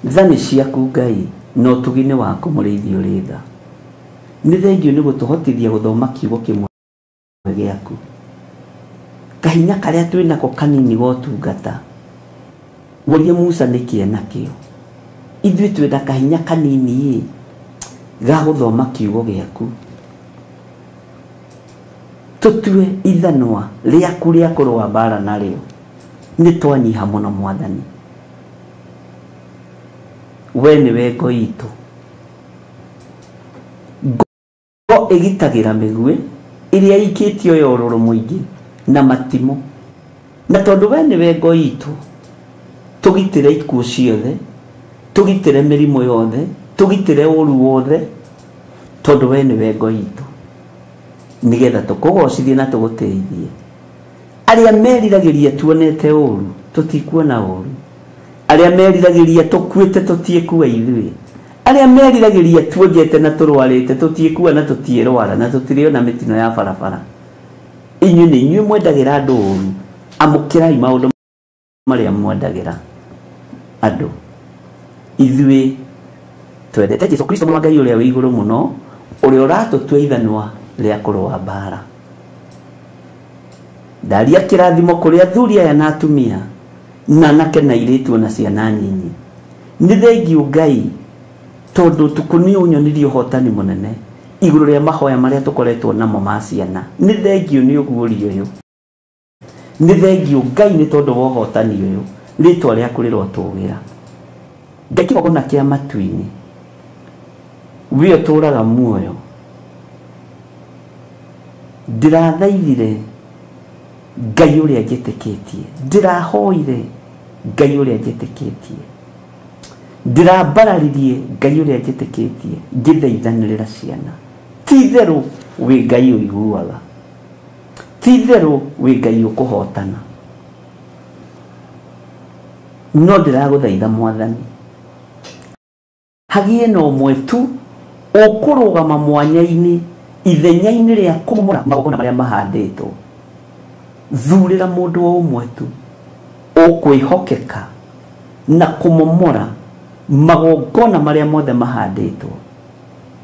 Tha nĩ ciaku Ngai, no ũtugi-inĩ waku mũrĩithi ũrĩ tha. Nĩ thengiũ nĩ gũtũhotithia gũthoma kiugo kĩmwe gĩaku. Kahinya karĩa twĩ nako kanini gotungata, woria Musa nĩkĩe nakĩo. Ithuĩ twĩna kahinya kanini ga gũthoma kiugo gĩaku. Tũtue ithanwa rĩaku rĩa kũrũa mbara narĩo. Nĩ twanyiha mũno Mwathani. We nĩwe ngo itũ. Ngo ĩgitagĩra mĩguĩ ĩrĩa ikĩtio ya ũrũrũ mũingĩ na matimũ. Na tondũ we nĩwe ngo itũ, tũgitĩre ikuũ ciothe, tũgitĩre mĩrimũ yothe, tũgitĩre ũru wothe, tondũ we nĩwe ngo itũ, nĩgetha tũkũgocithie na tũgũteithie. Arĩa meriragĩria tuonete ũru tũtikuona ũru, arĩa meriragĩria tũkuĩte tũtiĩkua ithuĩ, arĩa meriragĩria tuonjete na tũrwarĩte tũtiĩkua na tũtiĩrwara na tũtirĩona mĩtino ya barabara. Inyuĩ nĩ inyuĩ mwendagĩra andũ ũru. Amũkĩrai maũndũ marĩa mwendagĩra andũ. Ithuĩ twendete Jesũ Kristo mwa Ngai ũrĩa wĩ igũrũ mũno, ũrĩa ũratũtua ithanwa rĩa kũrũa mbara. Ndaria kĩrathimo kũrĩ athuri aya na atumia na anake na airĩtu na ciana nyinyi. nĩ thengio Ngai tondu tukunio unyonirie hotani munene iguru ria mahoya maria tukoretwo namo ma ciana. Nĩ thengio nĩ ũguũri ũyũ, nĩ thengio Ngai nĩ tondu wa hotani ũyũ ritwa rĩaku rĩrotũgĩra. Ngai kĩgongona kĩa matu-inĩ we ũtũũraga muoyo. Ndirathaithire Ngai ũrĩa njĩtĩkĩtie, ndirahoire Ngai ũrĩa njĩtĩkĩtie, ndirabararirie Ngai ũrĩa njĩtĩkĩtie ngĩthaithanĩrĩra ciana. Ti-itherũ wĩ Ngai ũiguaga, ti-itherũ wĩ Ngai ũkũhotana. No ndiragũthaitha Mwathani, hagie na ũmwe tu ũkũrũgama mwanya-inĩ ithenya-inĩ rĩa kũmũra magongona marĩa mahandĩtwo. Thurĩra mũndũ o ũmwe tu ũkwĩhokeka na kũmomora magongona marĩa mothe mahandĩtwo.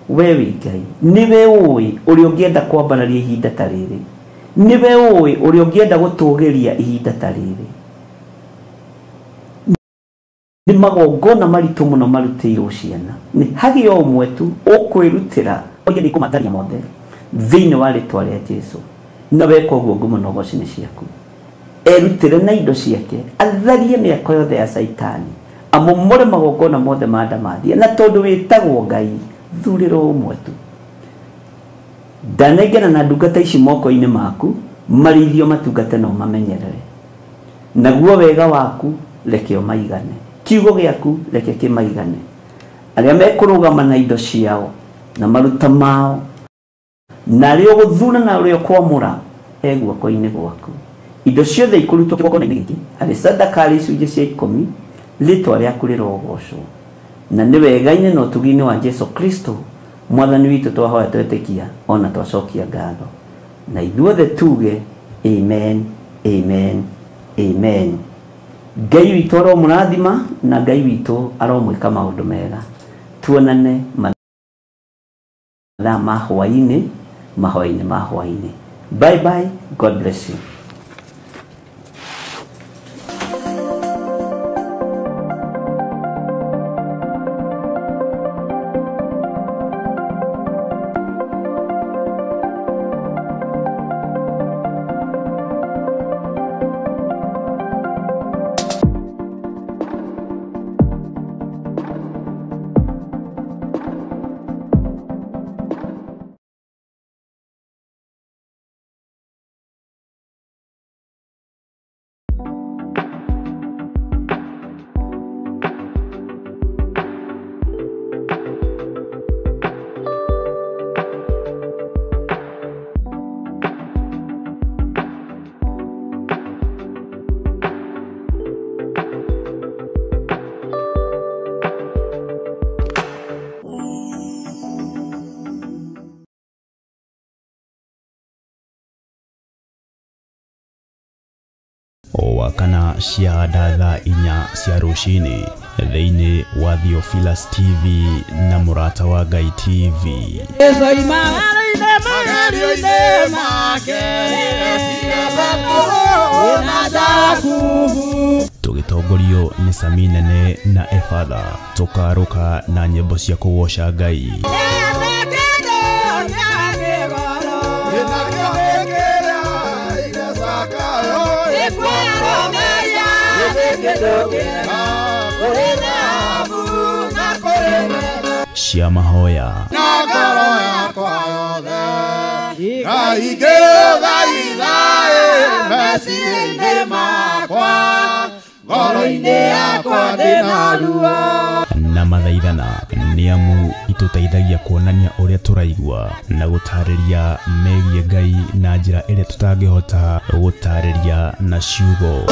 We wĩ Ngai, nĩwe ũĩ ũrĩa ũngĩenda kwambararia ihinda ta rĩrĩ, nĩwe ũĩ ũrĩa ũngĩenda gũtũgĩria ihinda ta rĩrĩ. Nĩ magongona maritũ mũno marutĩirwo ciana. Nĩ hagĩ o ũmwe tu ũkwĩrutĩra ũngĩenda kũmatharia mothe thĩinĩ wa rĩtwa rĩa Jesũ. Na weka ũguo ngũmũnogoci nĩ ciaku. Erutĩre na indo ciake, atharie mĩako yothe ya Saitani, amomore magongona mothe ma ndamathia. Na tondũ wĩtagwo Ngai, thurĩra ũmwe tu. Ndanengera na ndungata ici moko-inĩ maku, marĩithio matungate na ũmamenyerere. Naguo wega waku reke ũmaigane, kiugo gĩaku reke kĩmaigane. Arĩa mekũrũgama na indo ciao na maruta mao, na arĩa ũgũthura na ũrĩa ũkwamũra guoko-inĩ gwaku. Indo ciothe ikũrutwo kĩgongona-inĩ gĩkĩ harĩ sadaka icunjĩ cia 10, rĩtwa rĩaku rĩrogocwo. Na nĩ wega-inĩ na ũtugi-inĩ wa Jesũ Kristo Mwathani witũ twahoya twetĩkia ona twacokia ngatho. Na ithuothe tuge amen, amen, amen. Ngai witũ aromũrathima na Ngai witũ aromwĩka maũndũ mega. Tuonane mathaa ma hwaĩ-inĩ, mahoya-inĩ ma hwaĩ-inĩ. Bye bye, God bless you. Wakana ciahanda thaa 4 cia rũcinĩ thĩinĩ wa Theophilus TV na Mũrata wa Ngai TV. Tũgĩtongorio nĩ Sami Nene na Efatha, tũkarũka na nyĩmbo cia kũgoca Ngai. Cia mahoya na mathaithana nĩ amu itũteithagia kuonania ũrĩa tũraigua na gũtarĩria megiĩ Ngai na njĩra ĩrĩa tũtangĩhota gũtarĩria na ciugo.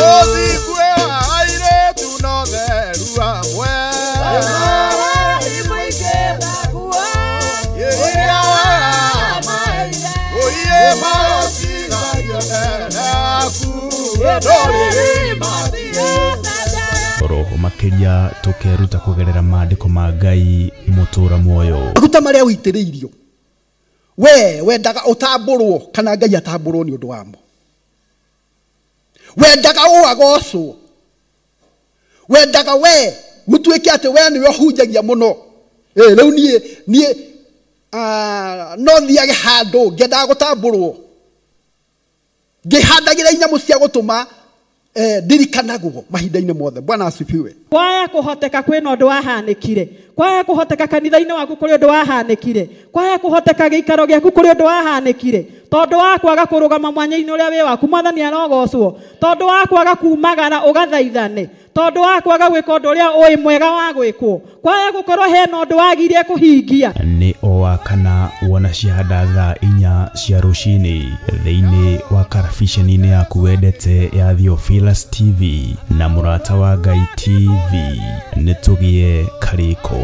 Roho makĩria tũkeruta kũgerera maandĩko ma Ngai mũtũũra muoyo. Maguta marĩa ũitĩrĩirio we wendaga ũtambũrwo kana Ngai atambũrwo nĩ ũndũ wamo. Wendaga ũagocwo, wendaga we gutuike ate we ni hunjagia muno riu nie no thiage handu ngenda gutamburwo ngihandagira inyamu cia gutuma ndirikanagwo mahinda-inĩ mothe. Bwana asifiwe. Kwaya kuhoteka kwina undu wahanikire, kwaya kuhoteka kanitha-inĩ waku kuri undu wahanikire, kwaya kuhoteka giikaro giaku kuri undu wahanikire, tondu wa kwaga kurugama mwanya-inĩ uria wi waku mwathani arogocwo, tondu wa kwaga kumagara ugathaithane, tondu wa kwaga gwika undu uria ui mwega wa gwikwo, kwaya gukorwo hena undu wagirie kuhingia. Ni owa kana wona ciahanda thaa 4 cia rucini thiini wa karabiceni-inĩ yaku wendete ya Theophilus TV na Murata wa Ngai TV. Nitugie kariko.